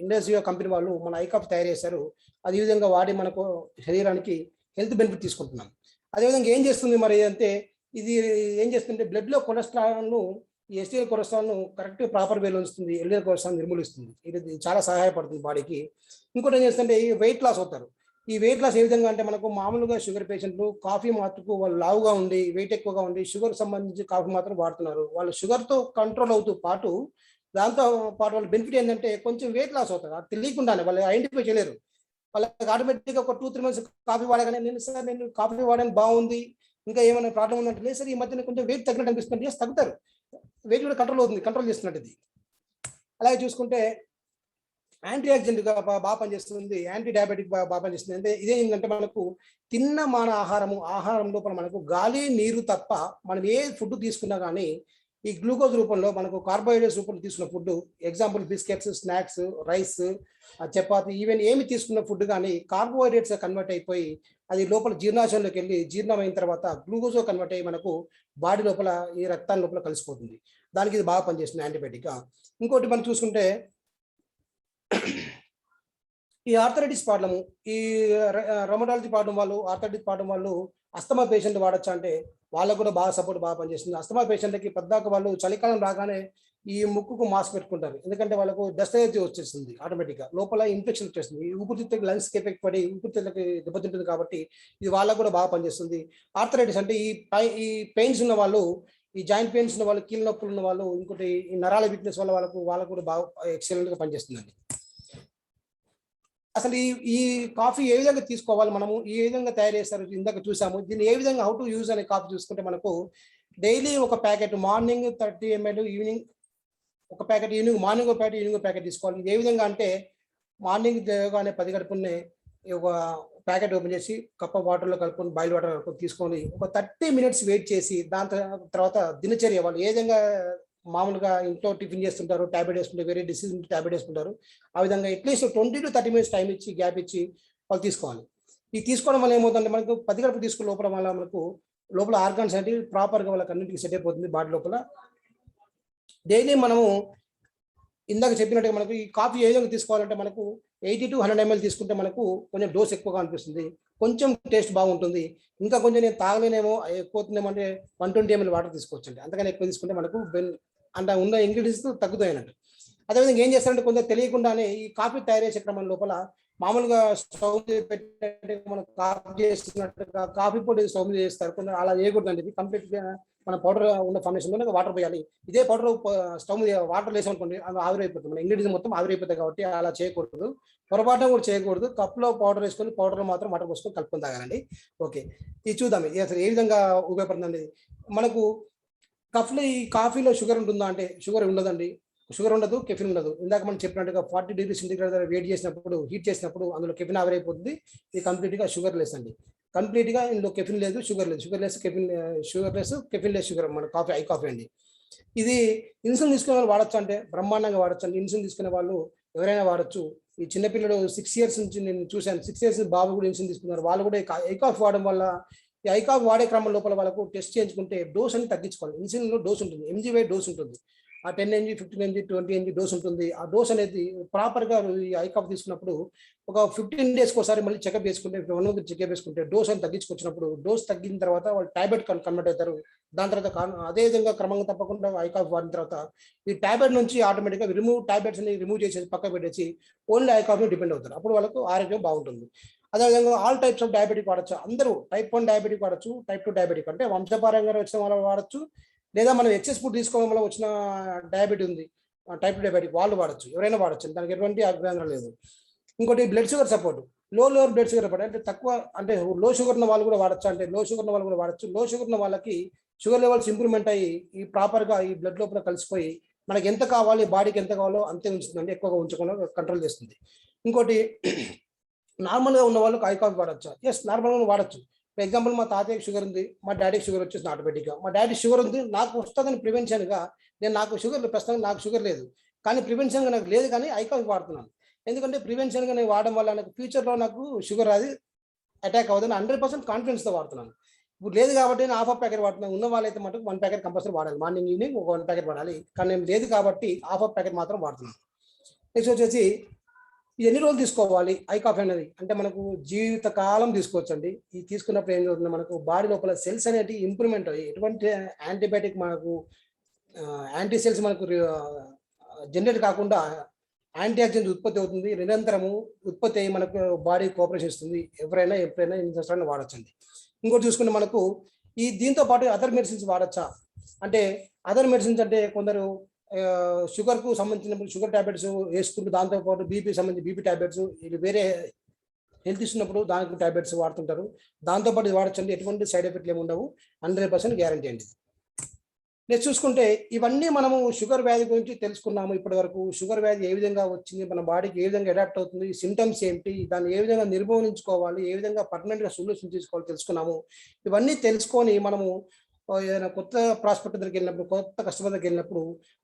ఇండస్ట్రియా కంపెనీ వాళ్ళు మన ఐకాప్ తయారు చేశారు. అది ఈ విధంగా వాడి మనకు శరీరానికి హెల్త్ బెనిఫిట్ తీసుకుంటున్నాం. అదేవిధంగా ఏం చేస్తుంది మరి అంటే ఇది ఏం చేస్తుంటే బ్లడ్లో కొలెస్ట్రాల్ను ఈ ఎస్టీఎల్ కొలెస్ట్రాల్ను కరెక్ట్ ప్రాపర్ వేలో ఉంచుతుంది, ఎల్డిఎల్ కొలెస్ట్రాల్ నిర్మూలిస్తుంది. ఇది చాలా సహాయపడుతుంది బాడీకి. ఇంకోటి ఏం చేస్తుంటే ఈ వెయిట్ లాస్ అవుతారు. ఈ వెయిట్ లాస్ ఏ విధంగా అంటే మనకు మామూలుగా షుగర్ పేషెంట్లు కాఫీ మాత్రకు వాళ్ళు లావుగా ఉండి వెయిట్ ఎక్కువగా ఉండి షుగర్ సంబంధించి కాఫీ మాత్రం వాడుతున్నారు. వాళ్ళు షుగర్తో కంట్రోల్ అవుతూ పాటు దాంతో పాటు వాళ్ళ బెనిఫిట్ ఏంటంటే కొంచెం వెయిట్ లాస్ అవుతారు. అది తెలియకుండానే వాళ్ళు ఐడెంటిఫై చేయలేరు. వాళ్ళకి ఆటోమేటిక్గా ఒక 2-3 మంత్స్ కాఫీ వాడగానే నేను కాఫీ వాడని బాగుంది, ఇంకా ఏమైనా ప్రాబ్లం ఉందంటే లేదు సార్ ఈ మధ్యన కొంచెం వెయిట్ తగ్గినట్టు అనిపిస్తుంది, చేసి తగ్గుతారు. వెయిట్ కూడా కంట్రోల్ చేస్తున్నట్టు ఇది. అలాగే చూసుకుంటే యాంటీ ఆక్సిడెంట్గా బాగా పనిచేస్తుంది, యాంటీ డయాబెటిక్ బాగా పనిచేస్తుంది. అంటే ఇదే ఏంటంటే మనకు తిన్న మన ఆహారం లోపల మనకు గాలి నీరు తప్ప మనం ఏ ఫుడ్ తీసుకున్నా కానీ ఈ గ్లూకోజ్ రూపంలో మనకు కార్బోహైడ్రేట్స్ రూపంలో తీసుకున్న food, example biscuits, snacks, rice, chapati, even ఏమి తీసుకున్న ఫుడ్ కానీ కార్బోహైడ్రేట్స్ కన్వర్ట్ అయిపోయి అది లోపల జీర్ణాశయంలోకి వెళ్ళి జీర్ణమైన తర్వాత గ్లూకోజ్ కన్వర్ట్ అయ్యి మనకు బాడీ లోపల ఈ రక్తాన్ని లోపల కలిసిపోతుంది. దానికి ఇది బాగా పనిచేస్తుంది యాంటీబయాటిక్గా. ఇంకోటి మనం చూసుకుంటే ఈ ఆర్థరైటిస్ ప్రాబ్లము, ఈ రొమటాలజీ ప్రాబ్లం వాళ్ళు, ఆర్థరైటిస్ ప్రాబ్లం వాళ్ళు అస్తమా పేషెంట్ వాడచ్చా అంటే వాళ్ళకు కూడా బాగా పనిచేస్తుంది. అస్తమా పేషెంట్కి పెద్దాక వాళ్ళు చలికాలం రాగానే ఈ ముక్కుకు మాస్క్ పెట్టుకుంటారు. ఎందుకంటే వాళ్ళకు డస్ట్ ఎలర్జీ వచ్చేస్తుంది, ఆటోమేటిక్గా లోపల ఇన్ఫెక్షన్ వచ్చేస్తుంది. ఈ ఊపిరితిత్తులకి లంగ్స్కి ఎఫెక్ట్ పడి ఊపిరితిత్తులకి దెబ్బతింటుంది. కాబట్టి ఇది వాళ్ళకు కూడా బాగా పనిచేస్తుంది. ఆర్థరైటిస్ అంటే ఈ పెయిన్స్ ఉన్న వాళ్ళు, ఈ జాయింట్ పెయిన్స్ ఉన్న వాళ్ళు, కీళ్ళ నొప్పులు ఉన్న వాళ్ళు, ఇంకోటి ఈ నరాల వీక్నెస్ వల్ల వాళ్ళకు కూడా బాగా ఎక్సలెంట్గా పనిచేస్తుందండి. అసలు ఈ కాఫీ ఏ విధంగా తీసుకోవాలి, మనము ఏ విధంగా తయారు చేస్తారు ఇందాక చూసాము. దీన్ని ఏ విధంగా హౌ టు యూజ్ అనే కాఫీ చూసుకుంటే మనకు డైలీ ఒక ప్యాకెట్, మార్నింగ్ 30 ml, ఈవినింగ్ ఒక ప్యాకెట్, మార్నింగ్ ఒక ప్యాకెట్, ఈవినింగ్ ఒక ప్యాకెట్ తీసుకోవాలి. ఏ విధంగా అంటే మార్నింగ్ లేవగానే 10 గడుపునే ఒక ప్యాకెట్ ఓపెన్ చేసి కప్ ఆఫ్ వాటర్లో కలుపుకొని, బాయిల్ వాటర్ కలుపుకొని తీసుకొని ఒక 30 minutes వెయిట్ చేసి దాని తర్వాత దినచర్య వాళ్ళు ఏ విధంగా మామూలుగా ఇంట్లో టిఫిన్ చేస్తుంటారు, ట్యాబ్లెట్ వేసుకుంటారు, వేరే డిసీజ్ ఉంటే ట్యాబ్లెట్ వేసుకుంటారు. ఆ విధంగా అట్లీస్ట్ 20 to 30 minutes టైం ఇచ్చి గ్యాప్ ఇచ్చి వాళ్ళు తీసుకోవాలి. ఈ తీసుకోవడం వల్ల ఏమవుతుందంటే మనకు 10 గడుపు తీసుకున్న లోపల వల్ల మనకు లోపల ఆర్గాన్స్ అనేవి ప్రాపర్గా వాళ్ళకి అన్నింటికి సెట్ అయిపోతుంది బాడీ లోపల. డైలీ మనము ఇందాక చెప్పినట్టుగా మనకు ఈ కాఫీ ఏ విధంగా తీసుకోవాలంటే మనకు 80 to 100 ml తీసుకుంటే మనకు కొంచెం డోస్ ఎక్కువగా అనిపిస్తుంది, కొంచెం టేస్ట్ బాగుంటుంది. ఇంకా కొంచెం నేను తాగలేనేమో ఎక్కువతుందేమో అంటే 120 ml వాటర్ తీసుకోవచ్చండి. అంతకని ఎక్కువ తీసుకుంటే మనకు అంటే ఉన్న ఇంగ్రీడియంట్స్ తగ్గుతాయి అన్నట్టు. అదేవిధంగా ఏం చేస్తారంటే కొంచెం తెలియకుండానే ఈ కాఫీ తయారు చేసే క్రమం లోపల మామూలుగా స్టవ్ పెట్టినట్టుగా మనం కాఫీ చేస్తున్నట్టుగా కాఫీ పొడి స్టవ్ మీద చేస్తారు. కొంచెం అలా చేయకూడదండి. ఇది కంప్లీట్గా మన పౌడర్ ఉన్న ఫార్మేషన్ వాటర్ పోయాలి. ఇదే పౌడర్ స్టవ్ మీద వాటర్ వేసామనుకోండి అది ఆవిరైపోతుంది, మన ఇంగ్రీడియంట్స్ మొత్తం ఆవిరైపోతాయి. కాబట్టి అలా చేయకూడదు, పొరపాటున కూడా చేయకూడదు. కప్లో పౌడర్ వేసుకొని పౌడర్ మాత్రం వాటర్ పోసుకొని కలుపుకొని తాగాలండి. ఓకే, ఇది చూద్దాం ఇది అసలు ఏ విధంగా ఉపయోగపడుతుంది. మనకు కఫ్లో ఈ కాఫీలో షుగర్ ఉంటుందా అంటే షుగర్ ఉండదండి, షుగర్ ఉండదు, కెఫిన్ ఉండదు. ఇందాక మనం చెప్పినట్టుగా 40 డిగ్రీ సెంటీగ్రేడ్ వేడి చేసినప్పుడు, హీట్ చేసినప్పుడు అందులో కెఫిన్ ఆవిరైపోతుంది. ఇది కంప్లీట్గా షుగర్ లెస్ అండి, కంప్లీట్గా ఇందులో కెఫిన్ లేదు, షుగర్ లేదు. Sugar less caffeine, sugar less caffeine less sugar మన కాఫీ, ఐ కాఫీ అండి. ఇది ఇన్సులిన్ తీసుకునే వాళ్ళు వాడచ్చు అంటే బ్రహ్మాండంగా వాడచ్చు అండి. ఇన్సులిన్ తీసుకునే వాళ్ళు ఎవరైనా వాడచ్చు. ఈ చిన్నపిల్లలు 6 years నుంచి నేను చూశాను, 6 years బాబు కూడా ఇన్సులిన్ తీసుకున్నారు. వాళ్ళు కూడా ఐ కాఫీ వాడడం వల్ల, ఈ ఐ కాఫీ వాడే క్రమం లోపల వాళ్ళకు టెస్ట్ చేయించుకుంటే డోస్ అని తగ్గించుకోవాలి. ఇన్సులిన్లో డోస్ ఉంటుంది, ఎంజీ వై డోస్ ఉంటుంది. ఆ 10 mg, 15 mg, 20 mg డోస్ ఉంటుంది. ఆ డోస్ అనేది ప్రాపర్గా ఈ ఐ కాఫీ తీసుకున్నప్పుడు ఒక 15 days ఒకసారి మళ్ళీ చెకప్ చేసుకుంటే, 1 month చెకప్ చేసుకుంటే డోస్ అని తగ్గించుకొచ్చినప్పుడు, డోస్ తగ్గిన తర్వాత వాళ్ళు టాబ్లెట్ కన్వర్ట్ అవుతారు. దాని తర్వాత అదే విధంగా క్రమంగా తప్పకుండా ఐ కాఫీ వాడిన తర్వాత ఈ టాబ్లెట్ నుంచి ఆటోమేటిక్గా టాబ్లెట్స్ ని రిమూవ్ చేసేసి పక్క పెట్టేసి ఓన్లీ ఐ కాఫీ డిపెండ్ అవుతారు. అప్పుడు వాళ్ళకు ఆరోగ్యం బాగుంటుంది. అదేవిధంగా ఆల్ టైప్స్ ఆఫ్ డయాబెటిక్ వాడచ్చు. అందరూ టైప్ 1 డయాబెటిక్ వాడచ్చు, టైప్ 2 డయాబెటిక్ అంటే వంశపారంగా వచ్చిన వాళ్ళు వాడచ్చు, లేదా మనం ఎక్సెస్ ఫుడ్ తీసుకోవడం వల్ల వచ్చిన డయాబెటీ ఉంది, టైప్ 2 డయాబెటిక్ వాళ్ళు వాడచ్చు, ఎవరైనా వాడచ్చు, దానికి ఎటువంటి అభ్యంతరం లేదు. ఇంకోటి blood sugar support, lower blood sugar support అంటే తక్కువ, అంటే లో షుగర్ ఉన్న వాళ్ళు కూడా వాడచ్చు, అంటే లో షుగర్ ఉన్న వాళ్ళు కూడా వాడచ్చు. లో షుగర్ ఉన్న వాళ్ళకి షుగర్ లెవెల్స్ ఇంప్రూవ్మెంట్ అయ్యి ఈ ప్రాపర్గా ఈ బ్లడ్ లోపల కలిసిపోయి మనకి ఎంత కావాలి, బాడీకి ఎంత కావాలో అంతే ఉంచుతుందండి, ఎక్కువగా ఉంచకుండా కంట్రోల్ చేస్తుంది. ఇంకోటి నార్మల్గా ఉన్న వాళ్ళకి ఐ కాఫీ వాడచ్చు. ఎస్, నార్మల్గా వాడచ్చు. ఫర్ ఎగ్జాంపుల్ మా తాతయ్యకి షుగర్ ఉంది, మా డాడీకి షుగర్ వచ్చేసి ఆటోమేటిక్గా. మా డాడీ షుగర్ ఉంది, నాకు వస్తుందని ప్రివెన్షన్గా నాకు షుగర్ ప్రస్తుతం నాకు షుగర్ లేదు, కానీ ప్రివెన్షన్గా నాకు లేదు, కానీ ఐ కాఫీ వాడుతున్నాను. ఎందుకంటే ప్రివెన్షన్గా నేను వాడడం వల్ల నాకు ఫ్యూచర్లో నాకు షుగర్ అది అటాక్ అవుతుంది 100% కాన్ఫిడెన్స్తో వాడుతున్నాను. ఇప్పుడు లేదు కాబట్టి నేను హాఫ్ ప్యాకెట్ వాడుతున్నాను. ఉన్న వాళ్ళైతే మటుకు 1 ప్యాకెట్ కంపల్సరీ వాడాలి, మార్నింగ్ ఈవినింగ్ ఒక 1 ప్యాకెట్ వాడాలి. కానీ నేను లేదు కాబట్టి హాఫ్ ప్యాకెట్ మాత్రం వాడుతున్నాను. నెక్స్ట్ వచ్చేసి ఇది ఎన్ని రోజులు తీసుకోవాలి ఐ కాఫీ అనేది అంటే మనకు జీవితకాలం తీసుకోవచ్చండి. ఇది తీసుకున్నప్పుడు ఏం జరుగుతుంది, మనకు బాడీ లోపల సెల్స్ అనేవి ఇంప్రూవ్మెంట్ అయ్యి ఎటువంటి యాంటీబయాటిక్ మనకు యాంటీ సెల్స్ మనకు జనరేట్ కాకుండా యాంటీ ఆక్సిడెంట్ ఉత్పత్తి అవుతుంది, నిరంతరము ఉత్పత్తి అయ్యి మనకు బాడీ కోఆపరేషన్ ఇస్తుంది. ఎవరైనా ఎప్పుడైనా ఇన్సెస్ట్రాన్ని వాడచ్చండి. ఇంకోటి చూసుకుంటే మనకు ఈ దీంతో పాటు అదర్ మెడిసిన్స్ వాడచ్చా అంటే, అదర్ మెడిసిన్స్ అంటే కొందరు షుగర్కు సంబంధించిన షుగర్ ట్యాబ్లెట్స్ వేసుకుంటూ దాంతోపాటు బీపీ సంబంధించి బీపీ ట్యాబ్లెట్స్, ఇది వేరే హెల్త్ ఇస్తున్నప్పుడు దానికి ట్యాబ్లెట్స్ వాడుతుంటారు. దాంతోపాటు ఇది వాడచ్చండి, ఎటువంటి సైడ్ ఎఫెక్ట్లు ఏమి ఉండవు, 100% గ్యారంటీ అండి. నెక్స్ట్ చూసుకుంటే ఇవన్నీ మనము షుగర్ వ్యాధి గురించి తెలుసుకున్నాము ఇప్పటి వరకు. షుగర్ వ్యాధి ఏ విధంగా వచ్చింది, మన బాడీకి ఏ విధంగా అడాప్ట్ అవుతుంది, సిమ్టమ్స్ ఏంటి, దాన్ని ఏ విధంగా నిర్మూలించుకోవాలి, ఏ విధంగా పర్మనెంట్గా సొల్యూషన్ తీసుకోవాలి తెలుసుకున్నాము. ఇవన్నీ తెలుసుకొని మనము ఏదైనా కొత్త ప్రాస్పెక్ట్ దగ్గరికి వెళ్ళినప్పుడు, కొత్త కస్టమర్ దగ్గరికి వెళ్ళినప్పుడు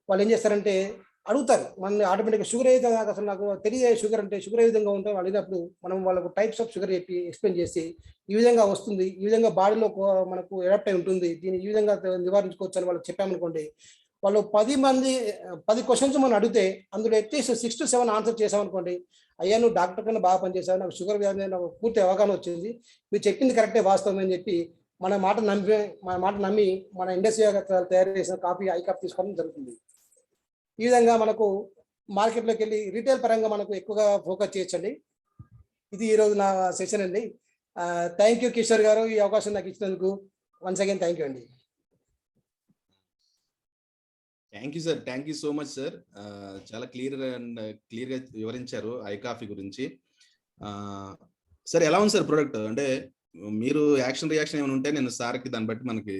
వాళ్ళు ఏం చేస్తారంటే అడుగుతారు మనల్ని ఆటోమేటిక్గా, షుగర్ ఏ విధంగా, అసలు నాకు తెలియదు షుగర్ అంటే షుగర్ ఏ విధంగా ఉంటే అడిగినప్పుడు మనం వాళ్ళకు టైప్స్ ఆఫ్ షుగర్ చెప్పి ఎక్స్ప్లెయిన్ చేసి ఈ విధంగా వస్తుంది, ఈ విధంగా బాడీలో మనకు ఎడాప్ట్ అయి ఉంటుంది, దీన్ని ఈ విధంగా నివారించుకోవచ్చు అని వాళ్ళకి చెప్పామనుకోండి, వాళ్ళు 10 క్వశ్చన్స్ మనం అడిగితే అందులో అట్లీస్ట్ 6 to 7 ఆన్సర్ చేసామనుకోండి, అయ్యా నువ్వు డాక్టర్ కన్నా బాగా పనిచేసావు, నాకు షుగర్ వ్యాధి నాకు పూర్తి అవగాహన వచ్చింది, మీరు చెప్పింది కరెక్టే వాస్తవం అని చెప్పి మన మాట నమ్మి మన ఇండస్ట్రీ తయారు చేసిన కాఫీ ఐ కాఫీ తీసుకోవడం జరుగుతుంది. ఈ విధంగా మనకు మార్కెట్లోకి వెళ్ళి రీటైల్ పరంగా మనకు ఎక్కువగా ఫోకస్ చేయొచ్చండి. ఇది ఈరోజు నా సెషన్ అండి. థ్యాంక్ యూ కిషోర్ గారు, ఈ అవకాశం నాకు ఇచ్చినందుకు వన్స్ అగైన్ థ్యాంక్ యూ అండి. Thank you sir, thank you so much sir. చాలా క్లియర్గా వివరించారు ఐ కాఫీ గురించి. సార్ ఎలా ఉంది సార్ ప్రోడక్ట్? అంటే మీరు యాక్షన్ రియాక్షన్ ఏమైనా ఉంటే నేను సార్కి దాన్ని బట్టి మనకి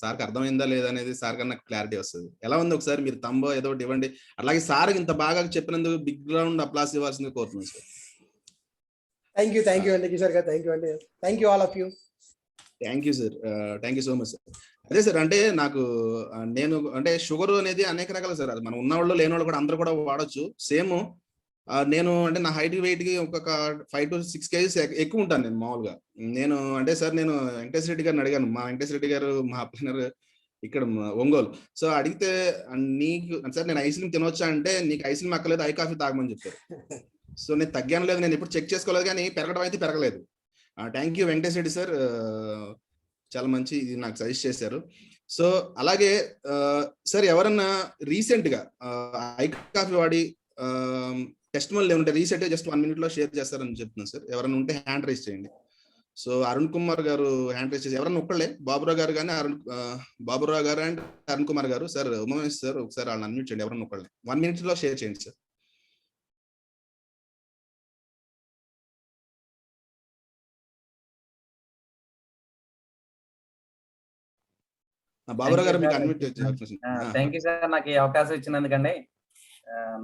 సార్కి అర్థమైందా లేదా అనేది సార్ కన్నా క్లారిటీ వస్తుంది. ఎలా ఉంది ఒకసారి మీరు తంబో ఏదో ఒకటి ఇవ్వండి. అలాగే సార్ ఇంత బాగా చెప్పినందుకు బిగ్ గ్రౌండ్ అప్లాస్ ఇవ్వాల్సింది కోరుతున్నాను సార్. థ్యాంక్ యూ అండి కిషోర్ గారు, థ్యాంక్ యూ అండి, thank you all of you. Thank you sir, thank you so much sir. అదే సార్, అంటే నేను అంటే షుగర్ అనేది అనేక రకాలు సార్, అది మనం ఉన్నవాళ్ళు లేని వాళ్ళు కూడా అందరూ కూడా వాడచ్చు. సేమ్ నేను అంటే నా హైట్ వెయిట్ కి ఒక 5 to 6 kgs ఎక్కువ ఉంటాను నేను మామూలుగా. నేను అంటే సార్ నేను వెంకటేశ్వర రెడ్డి గారిని అడిగాను, మా వెంకటేశ్వర రెడ్డి గారు మా ప్లానర్ ఇక్కడ ఒంగోలు. సో అడిగితే నీకు సార్ నేను ఐస్ క్రీమ్ తినవచ్చా అంటే, నీకు ఐస్ క్రీమ్ అక్కర్లేదు ఐ కాఫీ తాగమని చెప్పారు. సో నేను తగ్గాను లేదు, నేను ఎప్పుడు చెక్ చేసుకోలేదు, కానీ పెరగడం అయితే పెరగలేదు. Thank you Venkateswara Reddy sir, చాలా మంచి ఇది నాకు సజెస్ట్ చేశారు. సో అలాగే సార్ ఎవరన్నా రీసెంట్ గా ఐ కాఫీ వాడి టెస్ట్ మళ్ళీ ఉంటే రీసెంట్ గా జస్ట్ 1 minute లో షేర్ చేస్తారని చెప్తున్నాను సార్. ఎవరైనా ఉంటే హ్యాండ్ రైజ్ చేయండి. సో అరుణ్ కుమార్ గారు హ్యాండ్ రైజ్ చేసి ఎవరన్నా ఒక్కళ్ళే, బాబురావు గారు కానీ బాబురావు గారు అండ్ అరుణ్ కుమార్ గారు. సార్ ఉమామేష్ సార్ ఒకసారి వాళ్ళని అన్మ్యూట్ చేయండి, ఎవరన్నా ఒక్కళ్ళే 1 minute లో షేర్ చేయండి సార్. బాబురావు గారు మీకు అన్మ్యూట్ చేయాల్సి. థ్యాంక్ యూ సార్, నాకు ఈ అవకాశం ఇచ్చినందుకండి.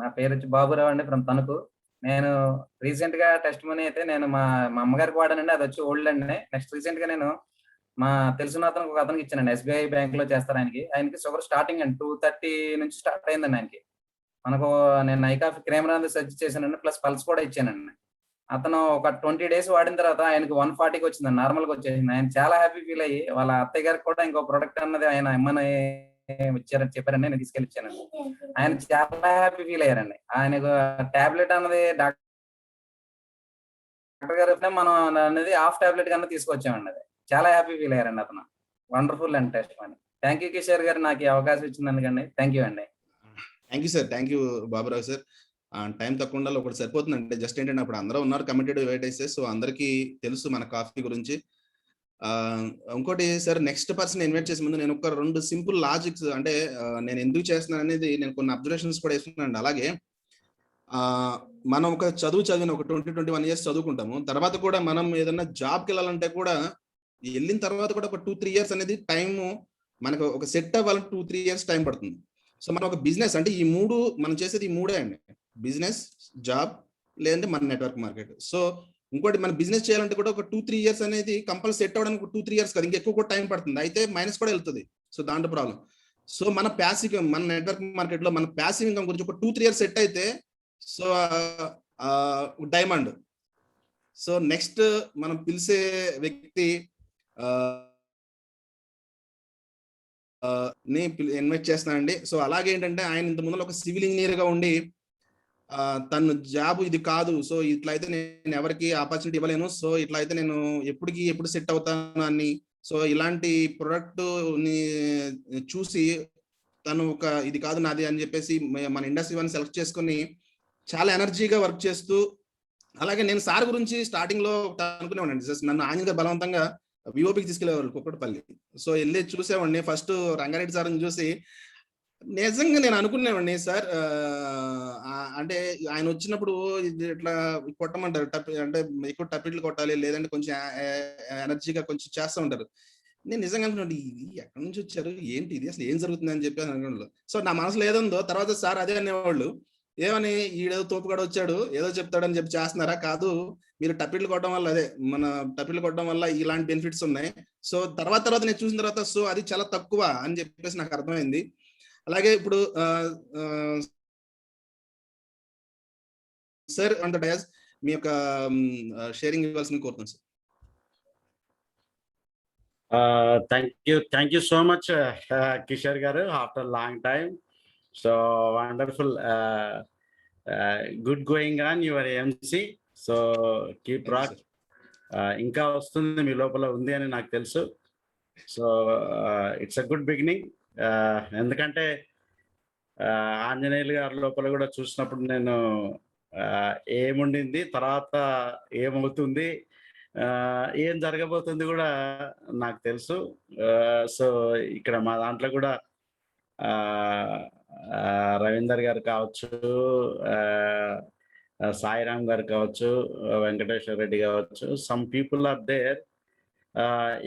నా పేరు వచ్చి బాబురావు అండి, ఫ్రమ్ తణుకు. నేను రీసెంట్ గా టెస్ట్ మనీ అయితే నేను మా అమ్మగారికి వాడానండి, అది వచ్చి ఓల్డ్ అండి. నెక్స్ట్ రీసెంట్ గా నేను మా తెలిసిన అతనికి ఒక అతనికి ఇచ్చానండి, SBI బ్యాంక్ లో చేస్తారు ఆయనకి షుగర్ స్టార్టింగ్ అండి 230 నుంచి స్టార్ట్ అయిందండి ఆయనకి. మనకు నేను నైకాఫ్ క్రేమరాంది సజెస్ట్ చేశానండి, ప్లస్ పల్స్ కూడా ఇచ్చానండి. అతను ఒక 20 days వాడిన తర్వాత ఆయనకి 140కి వచ్చిందండి, నార్మల్ గా వచ్చేసింది. ఆయన చాలా హ్యాపీ ఫీల్ అయ్యి వాళ్ళ అత్తయ్య గారికి కూడా ఇంకో ప్రొడక్ట్ అన్నది ఆయన ఇమ్మని ఇచ్చారని చెప్పారండి, నేను తీసుకెళ్ళి ఇచ్చానండి. ఆయన చాలా హ్యాపీ ఫీల్ అయ్యారండి. ఆయనకు టాబ్లెట్ అన్నది డాక్టర్ గారు మనం అనేది హాఫ్ టాబ్లెట్ కన్నా తీసుకొచ్చామండి. అది చాలా హ్యాపీ ఫీల్ అయ్యారండి అతను. Wonderful and test money. Thank you Kishore గారు నాకు ఈ అవకాశం ఇచ్చినందుకండి. థ్యాంక్ యూ అండి. Thank you sir, thank you Baburao sir. Time తక్కువ ఉండాలి, ఒకటి సరిపోతుందంటే జస్ట్ ఏంటంటే అప్పుడు అందరూ ఉన్నారు కమిటెడ్ వెయిటేసెస్, సో అందరికీ తెలుసు మన కాఫీ గురించి. ఇంకోటి సార్, నెక్స్ట్ పర్సన్ ఇన్వైట్ చేసే ముందు నేను ఒక 2 సింపుల్ లాజిక్స్, అంటే నేను ఎందుకు చేస్తున్నాను అనేది నేను కొన్ని అబ్జర్వేషన్స్ కూడా వేసుకున్నాను. అలాగే మనం ఒక చదువు చదివిన ఒక 20-21 years చదువుకుంటాము, తర్వాత కూడా మనం ఏదైనా జాబ్కి వెళ్ళాలంటే కూడా వెళ్ళిన తర్వాత కూడా ఒక 2-3 years అనేది టైము మనకు ఒక సెట్ అవ్వాలంటే 2-3 years టైం పడుతుంది. సో మనం ఒక బిజినెస్ అంటే ఈ 3 మనం చేసేది ఈ 3 అండి, బిజినెస్, జాబ్, లేదంటే మన నెట్వర్క్ మార్కెట్. సో ఇంకోటి మన బిజినెస్ చేయాలంటే కూడా ఒక 2-3 years అనేది కంపల్సరీ సెట్ అవ్వడానికి 2-3 years కాదు, ఇంకా ఎక్కువ కూడా టైం పడుతుంది, అయితే మైనస్ కూడా వెళ్తుంది. సో దాంట్లో ప్రాబ్లం. సో మన ప్యాసివ్, మన నెట్వర్క్ మార్కెట్ లో మన ప్యాసివ్ ఇన్కమ్ గురించి ఒక 2-3 years సెట్ అయితే సో డైమండ్. సో నెక్స్ట్ మనం పిలిచే వ్యక్తి ని ఇన్వైట్ చేస్తున్నానండి. సో అలాగే ఏంటంటే ఆయన ఇంత ముందు ఒక సివిల్ ఇంజనీర్ గా ఉండి తను జాబ్ ఇది కాదు, సో ఇట్లా అయితే నేను ఎవరికి ఆపర్చునిటీ ఇవ్వలేను, సో ఇట్లా అయితే నేను ఎప్పుడు సెట్ అవుతాను అని, సో ఇలాంటి ప్రొడక్ట్ ని చూసి తను ఒక ఇది కాదు నాది అని చెప్పేసి మన ఇండస్ట్రీ వన్ సెలెక్ట్ చేసుకుని చాలా ఎనర్జీగా వర్క్ చేస్తూ, అలాగే నేను సార్ గురించి స్టార్టింగ్ లో అనుకునేవాడిని, జస్ట్ నన్ను ఆంజనేయ గారు బలవంతంగా విఓపికి తీసుకెళ్లేవాళ్ళు కుక్కటపల్లి. సో వెళ్ళి చూసేవాడిని, ఫస్ట్ రంగారెడ్డి సార్ని చూసి నిజంగా నేను అనుకునేవాడిని, సార్ అంటే ఆయన వచ్చినప్పుడు ఇది ఇట్లా కొట్టమంటారు, అంటే ఎక్కువ టప్పిట్లు కొట్టాలి, లేదంటే కొంచెం ఎనర్జీగా కొంచెం చేస్తూ ఉంటారు. నేను నిజంగా అనుకున్నాను, ఇది ఎక్కడి నుంచి వచ్చారు, ఏంటి ఇది, అసలు ఏం జరుగుతుంది అని చెప్పి అనుకున్నాను. సో నా మనసులో ఏదుందో తర్వాత సార్ అదే అనేవాళ్ళు, ఏమని ఈడేదో తోపుగాడు వచ్చాడు ఏదో చెప్తాడని చెప్పి చేస్తున్నారా, కాదు మీరు టప్పిట్లు కొట్టడం వల్ల, అదే మన టప్పిట్లు కొట్టడం వల్ల ఇలాంటి బెనిఫిట్స్ ఉన్నాయి. సో తర్వాత నేను చూసిన తర్వాత సో అది చాలా తక్కువ అని చెప్పేసి నాకు అర్థమైంది. అలాగే ఇప్పుడు సార్ ఆన్ ద డయాస్ మీ యొక్క షేరింగ్ ఇవ్వాల్సింది కోరుతున్నాను sir. Thank you so much, Kishore garu, after long time. So wonderful, good going on your MC. So keep rock. ఇంకా వస్తుంది మీ లోపల ఉంది అని నాకు తెలుసు. So it's a good beginning. ఎందుకంటే ఆంజనేయులు గారి లోపల కూడా చూసినప్పుడు నేను ఏముండింది, తర్వాత ఏమవుతుంది, ఏం జరగబోతుంది కూడా నాకు తెలుసు. సో ఇక్కడ మా దాంట్లో కూడా రవీందర్ గారు కావచ్చు, సాయిరామ్ గారు కావచ్చు, వెంకటేశ్వర రెడ్డి కావచ్చు, సమ్ పీపుల్ ఆర్ దేర్.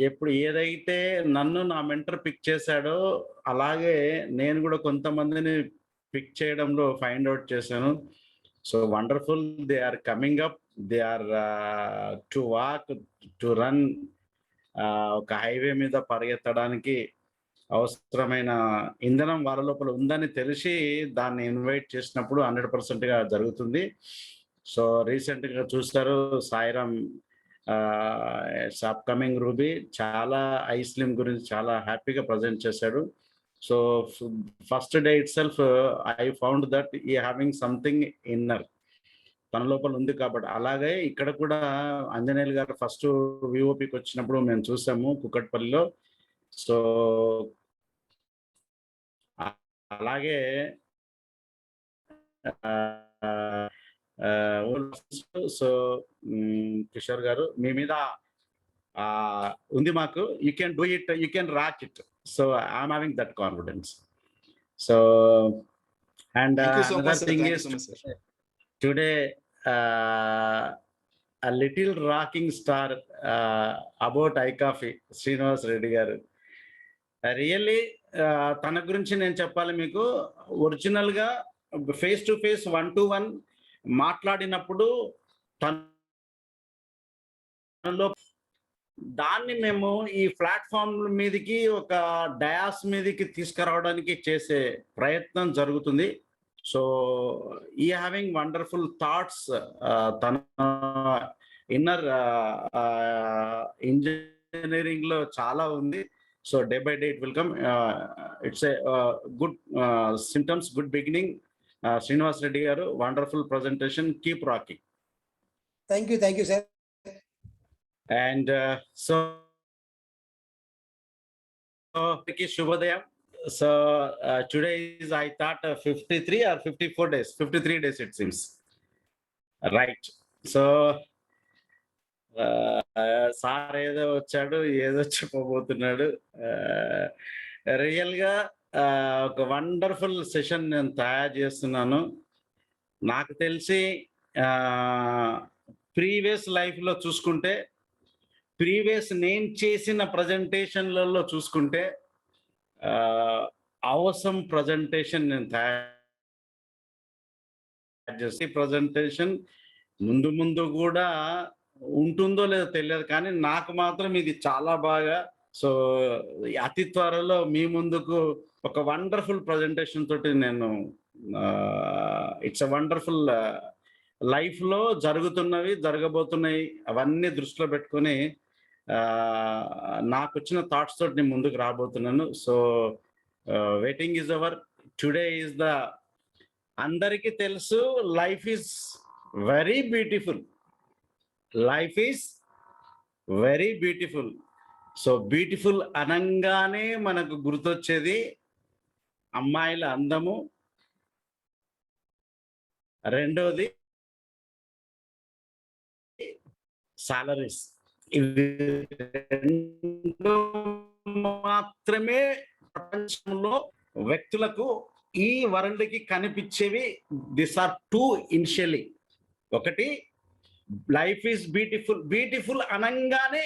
ఎప్పుడు ఏదైతే నన్ను నా మెంటర్ పిక్ చేశాడో అలాగే నేను కూడా కొంతమందిని పిక్ చేయడంలో ఫైండ్ అవుట్ చేశాను. So wonderful, they are coming up, they are to walk, to run. ఒక హైవే మీద పరిగెత్తడానికి అవసరమైన ఇంధనం వాళ్ళ లోపల ఉందని తెలిసి దాన్ని ఇన్వైట్ చేసినప్పుడు 100%గా జరుగుతుంది. సో రీసెంట్గా చూస్తారు సాయిరామ్ అప్కమింగ్ రూబీ చాలా ఐస్లిమ్ గురించి చాలా హ్యాపీగా ప్రజెంట్ చేశాడు. So first day it self I found that ఈ హ్యావింగ్ సంథింగ్ ఇన్నర్ తన లోపల ఉంది కాబట్టి. అలాగే ఇక్కడ కూడా ఆంజనేయులు గారు ఫస్ట్ విఓపికి వచ్చినప్పుడు మేము చూసాము కుక్కట్పల్లిలో. సో అలాగే సో కిషోర్ గారు మీ మీద ఉంది మాకు. You can do it, you can rock it. So I'm having that confidence. So and thank you so another much sir, thing thank you is so much sir. Today a little rocking star about iCoffee, Srinivas Reddy garu. Really తన గురించి నేను చెప్పాలి మీకు. Original గా face to face 1-to-1 మాట్లాడినప్పుడు తనలో దాన్ని మేము ఈ ప్లాట్ఫామ్ మీదకి ఒక డయాస్ మీదకి తీసుకురావడానికి చేసే ప్రయత్నం జరుగుతుంది. సో ఈ హ్యావింగ్ వండర్ఫుల్ థాట్స్, తన ఇన్నర్ ఇంజనీరింగ్ లో చాలా ఉంది. So day by day it will come. It's a good symptoms, good beginning. Srinivas Reddy garu, wonderful presentation, keep rocking. Thank you sir. And so Shubhodayam. So today is, I thought, 53 or 54 days, 53 days it seems, right? So sir ఏదో వచ్చాడు, ఏదో చెప్పబోతున్నాడు. Real గా ఒక wonderful session నేను తయారు చేస్తున్నాను. నాకు తెలిసి ప్రీవియస్ లైఫ్ లో చూసుకుంటే, ప్రీవియస్ నేను చేసిన ప్రజెంటేషన్లలో చూసుకుంటే అవసరం ప్రజెంటేషన్ నేను తయారు చేసి, ప్రజెంటేషన్ ముందు ముందు కూడా ఉంటుందో లేదో తెలియదు, కానీ నాకు మాత్రం ఇది చాలా బాగా. సో అతి త్వరలో మీ ముందుకు ఒక వండర్ఫుల్ ప్రజెంటేషన్ తోటి నేను, ఇట్స్ అ వండర్ఫుల్ లైఫ్ లో జరుగుతున్నవి, జరగబోతున్నాయి, అవన్నీ దృష్టిలో పెట్టుకొని నాకు వచ్చిన థాట్స్ తోటి నేను ముందుకు రాబోతున్నాను. So waiting is over. Today is the, అందరికీ తెలుసు, life is very beautiful. Life is very beautiful. So beautiful అనంగానే మనకు గుర్తొచ్చేది అమ్మాయిల అందము, రెండోది సాలరీస్. ఇవి రెండు మాత్రమే ప్రపంచంలో వ్యక్తులకు, ఈ వరల్డ్ కి కనిపించేవి. This are two initially. ఒకటి, లైఫ్ ఈజ్ బ్యూటిఫుల్. బ్యూటిఫుల్ అనంగానే,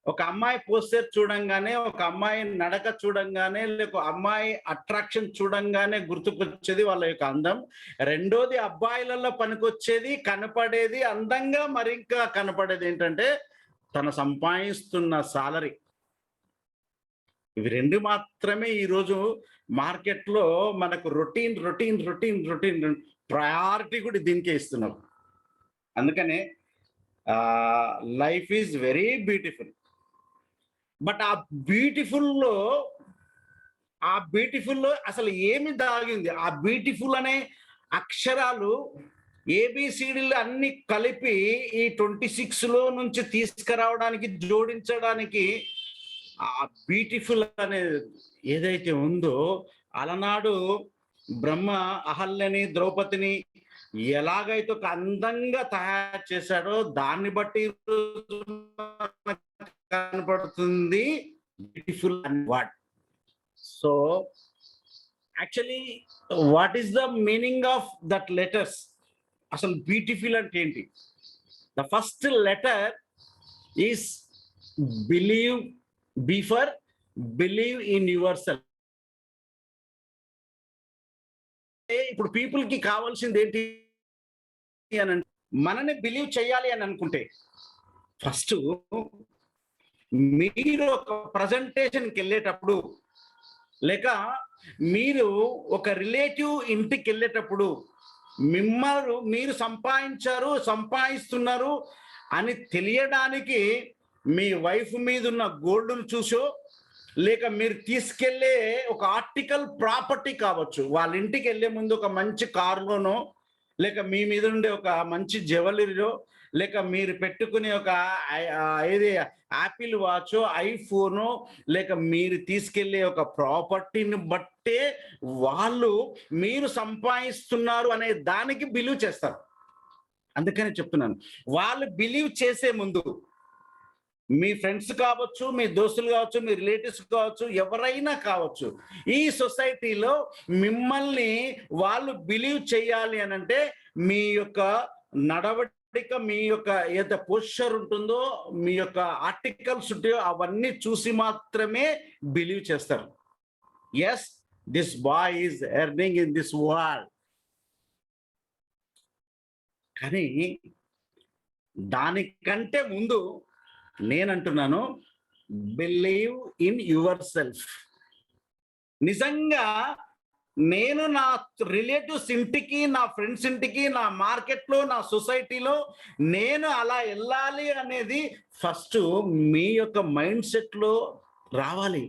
ఒక అమ్మాయి పోస్టర్ చూడంగానే, ఒక అమ్మాయి నడక చూడంగానే, లేక అమ్మాయి అట్రాక్షన్ చూడంగానే గుర్తుకొచ్చేది వాళ్ళ యొక్క అందం. రెండోది, అబ్బాయిలలో పనికొచ్చేది, కనపడేది, అందంగా మరింకా కనపడేది ఏంటంటే తన సంపాదిస్తున్న సాలరీ. ఇవి రెండు మాత్రమే ఈరోజు మార్కెట్లో మనకు routine routine routine routine priority కూడా దీనికే ఇస్తున్నారు. అందుకనే life is very beautiful. But ఆ బ్యూటిఫుల్లో అసలు ఏమి దాగింది? ఆ బ్యూటిఫుల్ అనే అక్షరాలు ఏబిసిడీలు అన్ని కలిపి ఈ 26లో నుంచి తీసుకురావడానికి, జోడించడానికి, ఆ బ్యూటిఫుల్ అనే ఏదైతే ఉందో, అలనాడు బ్రహ్మ అహల్యని, ద్రౌపదిని ఎలాగైతే ఒక అందంగా తయారు చేశాడో దాన్ని బట్టి కనపడుతుంది beautiful and what. So actually what is the meaning of that letters? అసలు బ్యూటిఫుల్ అంటే ఏంటి? The first letter is believe. B for believe in yourself. ఇప్పుడు పీపుల్ కి కావాల్సింది ఏంటి అని అంటే, మనని బిలీవ్ చేయాలి అని అనుకుంటే, ఫస్ట్ మీరు ఒక ప్రజెంటేషన్కి వెళ్ళేటప్పుడు, లేక మీరు ఒక రిలేటివ్ ఇంటికి వెళ్ళేటప్పుడు, మీరు సంపాదిస్తున్నారు అని తెలియడానికి మీ వైఫ్ మీద ఉన్న గోల్డ్ను చూసో, లేక మీరు తీసుకెళ్లే ఒక ఆర్టికల్ ప్రాపర్టీ కావచ్చు, వాళ్ళ ఇంటికి వెళ్ళే ముందు ఒక మంచి కారులోనో, లేక మీ మీద ఉండే ఒక మంచి జ్యువెలరీలో, లేక మీరు పెట్టుకునే ఒక ఏది యాపిల్ వాచో, ఐఫోనో, లేక మీరు తీసుకెళ్లే ఒక ప్రాపర్టీని బట్టే వాళ్ళు మీరు సంపాదిస్తున్నారు అనే దానికి బిలీవ్ చేస్తారు. అందుకని చెప్తున్నాను, వాళ్ళు బిలీవ్ చేసే ముందు మీ ఫ్రెండ్స్ కావచ్చు, మీ దోస్తులు కావచ్చు, మీ రిలేటివ్స్ కావచ్చు, ఎవరైనా కావచ్చు, ఈ సొసైటీలో మిమ్మల్ని వాళ్ళు బిలీవ్ చేయాలి అని అంటే మీ యొక్క నడవడిక, మీ యొక్క ఏదైతే పోస్చర్ ఉంటుందో, మీ యొక్క ఆర్టికల్స్ ఉంటాయో అవన్నీ చూసి మాత్రమే బిలీవ్ చేస్తారు. Yes, this boy is earning in this world. కానీ దానికంటే ముందు నేనంటున్నాను, బిలీవ్ ఇన్ యువర్ సెల్ఫ్. నిజంగా నేను నా రిలేటివ్స్ ఇంటికి, నా ఫ్రెండ్స్ ఇంటికి, నా మార్కెట్లో, నా సొసైటీలో నేను అలా వెళ్ళాలి అనేది ఫస్ట్ మీ యొక్క మైండ్ సెట్లో రావాలి.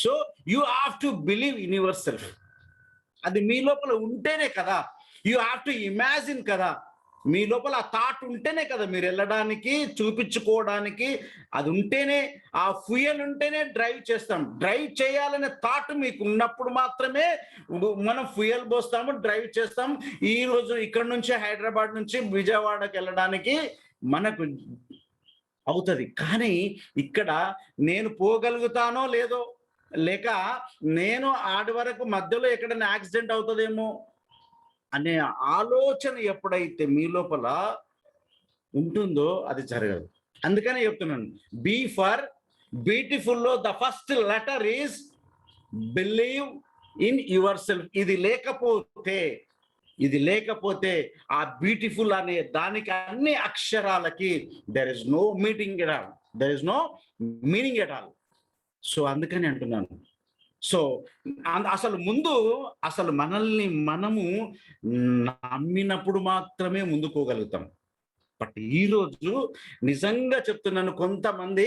So you have to believe in your self. అది మీ లోపల ఉంటేనే కదా, యూ హ్యావ్ టు ఇమాజిన్ కదా, మీ లోపల ఆ థాట్ ఉంటేనే కదా మీరు వెళ్ళడానికి, చూపించుకోవడానికి. అది ఉంటేనే, ఆ ఫ్యూయల్ ఉంటేనే డ్రైవ్ చేస్తాం. డ్రైవ్ చేయాలనే థాట్ మీకు ఉన్నప్పుడు మాత్రమే మనం ఫ్యూయల్ పోస్తాము, డ్రైవ్ చేస్తాం. ఈ రోజు ఇక్కడ నుంచి, హైదరాబాద్ నుంచి విజయవాడకి వెళ్ళడానికి మనకు అవుతుంది. కానీ ఇక్కడ నేను పోగలుగుతానో లేదో, లేక నేను ఆడి వరకు మధ్యలో ఎక్కడైనా యాక్సిడెంట్ అవుతుందేమో అనే ఆలోచన ఎప్పుడైతే మీ లోపల ఉంటుందో అది జరగదు. అందుకనే చెప్తున్నాను, బీ ఫర్ బ్యూటిఫుల్ లో the first letter is believe in yourself. ఇది లేకపోతే ఆ బ్యూటిఫుల్ అనే దానికి అన్ని అక్షరాలకి there is no meaning at all. So అందుకని అంటున్నాను. సో అసలు మనల్ని మనము నమ్మినప్పుడు మాత్రమే ముందుకోగలుగుతాం. బట్ ఈరోజు నిజంగా చెప్తున్నాను, కొంతమంది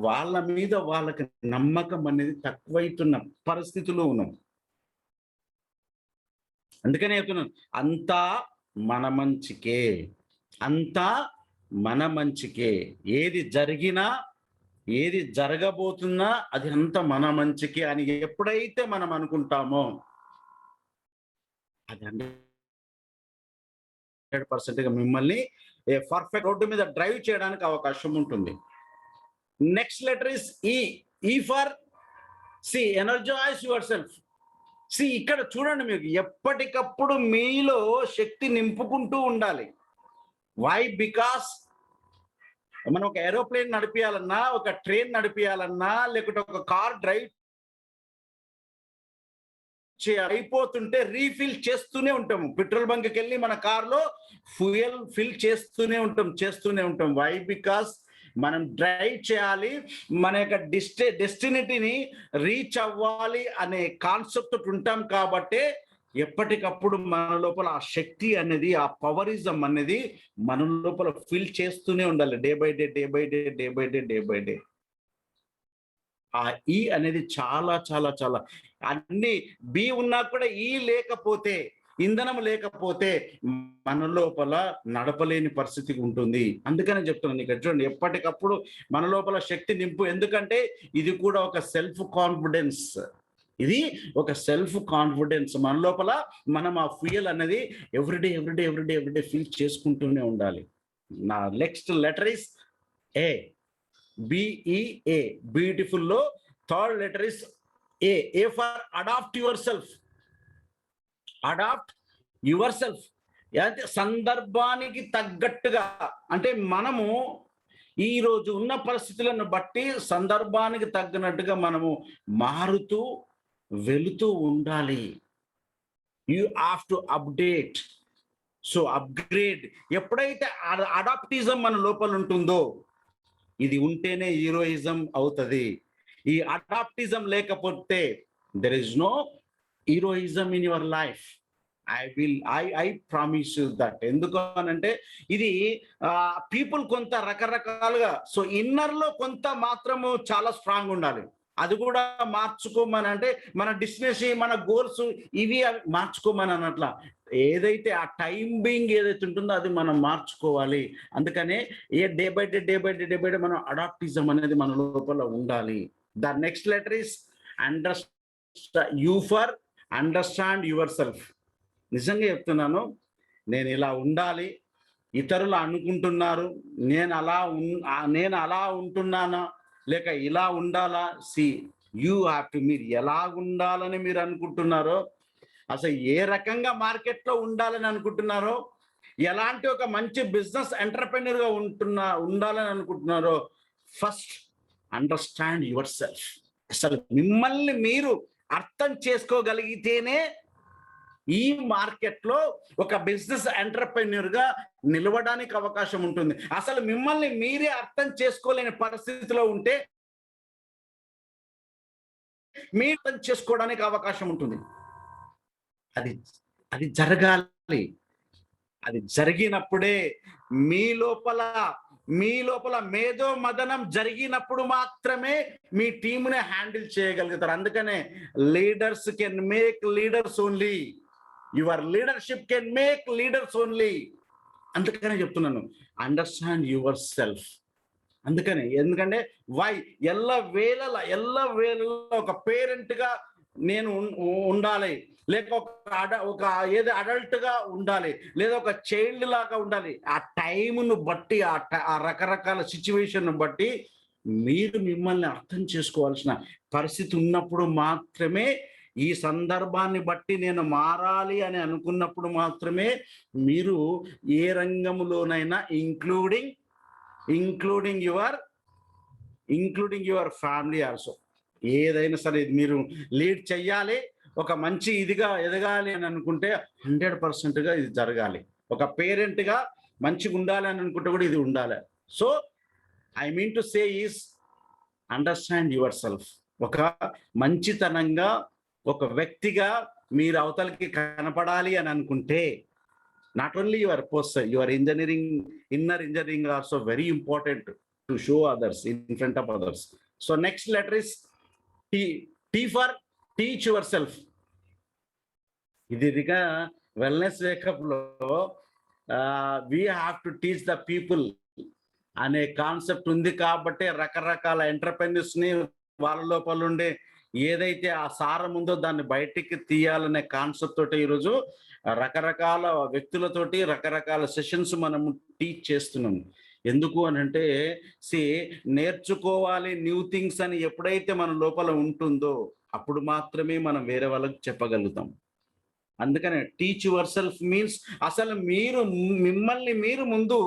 వాళ్ళ మీద వాళ్ళకి నమ్మకం అనేది తక్కువైతున్న పరిస్థితిలో ఉన్నాం. అందుకనే చెప్తున్నాను, అంతా మన మంచికే. ఏది జరిగినా, ఏది జరగబోతున్నా అది అంత మన మంచికి అని ఎప్పుడైతే మనం అనుకుంటామో అది 100% మిమ్మల్ని పర్ఫెక్ట్ రోడ్డు మీద డ్రైవ్ చేయడానికి అవకాశం ఉంటుంది. Next letter is E for C energize yourself. C ఇక్కడ చూడండి, మీకు ఎప్పటికప్పుడు మీలో శక్తి నింపుకుంటూ ఉండాలి. వై? బికాస్ మనం ఒక ఏరోప్లేన్ నడిపియాలన్నా, ఒక ట్రైన్ నడిపియాలన్నా, లేకుంటే ఒక కార్ డ్రైవ్ అయిపోతుంటే రీఫిల్ చేస్తూనే ఉంటాము. పెట్రోల్ బంక్కి వెళ్ళి మన కార్లో ఫ్యూయల్ ఫిల్ చేస్తూనే ఉంటాం. వై? బికాస్ మనం డ్రైవ్ చేయాలి, మన యొక్క డెస్టినీని రీచ్ అవ్వాలి అనే కాన్సెప్ట్ ఉంటాం. కాబట్టి ఎప్పటికప్పుడు మన లోపల ఆ శక్తి అనేది, ఆ పవరిజం అనేది మన లోపల ఫిల్ చేస్తూనే ఉండాలి. Day by day. ఆ ఈ అనేది చాలా చాలా చాలా అన్ని బి ఉన్నా కూడా ఈ లేకపోతే, ఇంధనం లేకపోతే మన లోపల నడపలేని పరిస్థితి ఉంటుంది. అందుకనే చెప్తున్నాను ఇక్కడ చూడండి, ఎప్పటికప్పుడు మన లోపల శక్తి నింపు. ఎందుకంటే ఇది కూడా ఒక సెల్ఫ్ కాన్ఫిడెన్స్. మన లోపల మనం ఆ ఫ్యూయల్ అనేది ఎవ్రీడే ఫీల్ చేసుకుంటూనే ఉండాలి. నా next letter is E, B E A, beautiful లో third letter is A for adapt yourself. అంటే సందర్భానికి తగ్గట్టుగా, అంటే మనము ఈ రోజు ఉన్న పరిస్థితులను బట్టి సందర్భానికి తగ్గినట్టుగా మనము మారుతూ వెళుతూ ఉండాలి. You have to update. So upgrade. ఎప్పుడైతే అడాప్టిజం మన లోపల ఉంటుందో, ఇది ఉంటేనే హీరోయిజం అవుతుంది. ఈ అడాప్టిజం లేకపోతే there is no heroism in your life. I promise you that. ఎందుకు అనంటే ఇది పీపుల్ కొంత రకరకాలుగా, సో ఇన్నర్ లో కొంత మాత్రము చాలా స్ట్రాంగ్ ఉండాలి. అది కూడా మార్చుకోమని, అంటే మన డెస్టినేషన్, మన గోల్స్ ఇవి మార్చుకోమని అన్నట్ల. ఏదైతే ఆ టైం బీయింగ్ ఏదైతే ఉంటుందో అది మనం మార్చుకోవాలి. అందుకనే డే బై డే మనం అడాప్టిజం అనేది మన లోపల ఉండాలి. The next letter is understand your self. నిజంగా చెప్తున్నాను, నేను ఇలా ఉండాలి, ఇతరులు అనుకుంటున్నారు నేను అలా ఉంటున్నానా లేక ఇలా ఉండాలా? యూ హ్యావ్ టు, మీరు ఎలా ఉండాలని మీరు అనుకుంటున్నారో, అసలు ఏ రకంగా మార్కెట్లో ఉండాలని అనుకుంటున్నారో, ఎలాంటి ఒక మంచి బిజినెస్ ఎంటర్‌ప్రెన్యూర్‌గా ఉండాలని అనుకుంటున్నారో, ఫస్ట్ అండర్స్టాండ్ యువర్ సెల్ఫ్. అసలు మిమ్మల్ని మీరు అర్థం చేసుకోగలిగితేనే ఈ మార్కెట్లో ఒక బిజినెస్ ఎంటర్‌ప్రెన్యూర్‌గా నిలవడానికి అవకాశం ఉంటుంది. అసలు మిమ్మల్ని మీరే అర్థం చేసుకోలేని పరిస్థితిలో ఉంటే మీరు అర్థం చేసుకోవడానికి అవకాశం ఉంటుంది. అది జరగాలి. అది జరిగినప్పుడే మీ లోపల మేధో మదనం జరిగినప్పుడు మాత్రమే మీ టీంని హ్యాండిల్ చేయగలుగుతారు. అందుకనే leaders can make leaders only, your leadership can make leaders only. అందుకనే చెప్తున్నాను, అండర్స్టాండ్ యువర్ సెల్ఫ్. ఎందుకంటే ఎల్ల వేళలో ఒక పేరెంట్ గా నేను ఉండాలి, లేక ఒక ఏదో అడల్ట్ గా ఉండాలి, లేదా ఒక చైల్డ్ లాగా ఉండాలి. ఆ టైంను బట్టి, ఆ రకరకాల సిచ్యువేషన్ బట్టి మీరు మిమ్మల్ని అర్థం చేసుకోవాల్సిన పరిస్థితి ఉన్నప్పుడు మాత్రమే, ఈ సందర్భాన్ని బట్టి నేను మారాలి అని అనుకున్నప్పుడు మాత్రమే మీరు ఏ రంగంలోనైనా ఇంక్లూడింగ్ యువర్ ఫ్యామిలీ ఆల్సో, ఏదైనా సరే మీరు లీడ్ చెయ్యాలి, ఒక మంచి ఇదిగా ఎదగాలి అని అనుకుంటే 100%గా ఇది జరగాలి. ఒక పేరెంట్గా మంచిగా ఉండాలి అని అనుకుంటే కూడా ఇది ఉండాలి. So I mean to say is understand your self. ఒక మంచితనంగా ఒక వ్యక్తిగా మీరు అవతలకి కనపడాలి అని అనుకుంటే, not only your your inner engineering also very important to show others in front of others. So next letter is T for teach yourself. ఇదిగా wellness wake up లో we have to teach the people అనే concept ఉంది. కాబట్టి రకరకాల entrepreneurs ని వాళ్ళ లోపల ఉండే ఏదైతే ఆ సారం ఉందో దాన్ని బయటికి తీయాలనే కాన్సెప్ట్ తోటి ఈరోజు రకరకాల వ్యక్తులతోటి రకరకాల సెషన్స్ మనము టీచ్ చేస్తున్నాము. ఎందుకు అని అంటే నేర్చుకోవాలి న్యూ థింగ్స్ అని ఎప్పుడైతే మన లోపల ఉంటుందో అప్పుడు మాత్రమే మనం వేరే వాళ్ళకి చెప్పగలుగుతాం. అందుకనే టీచ్ యువర్ సెల్ఫ్ మీన్స్ అసలు మిమ్మల్ని మీరు ముందు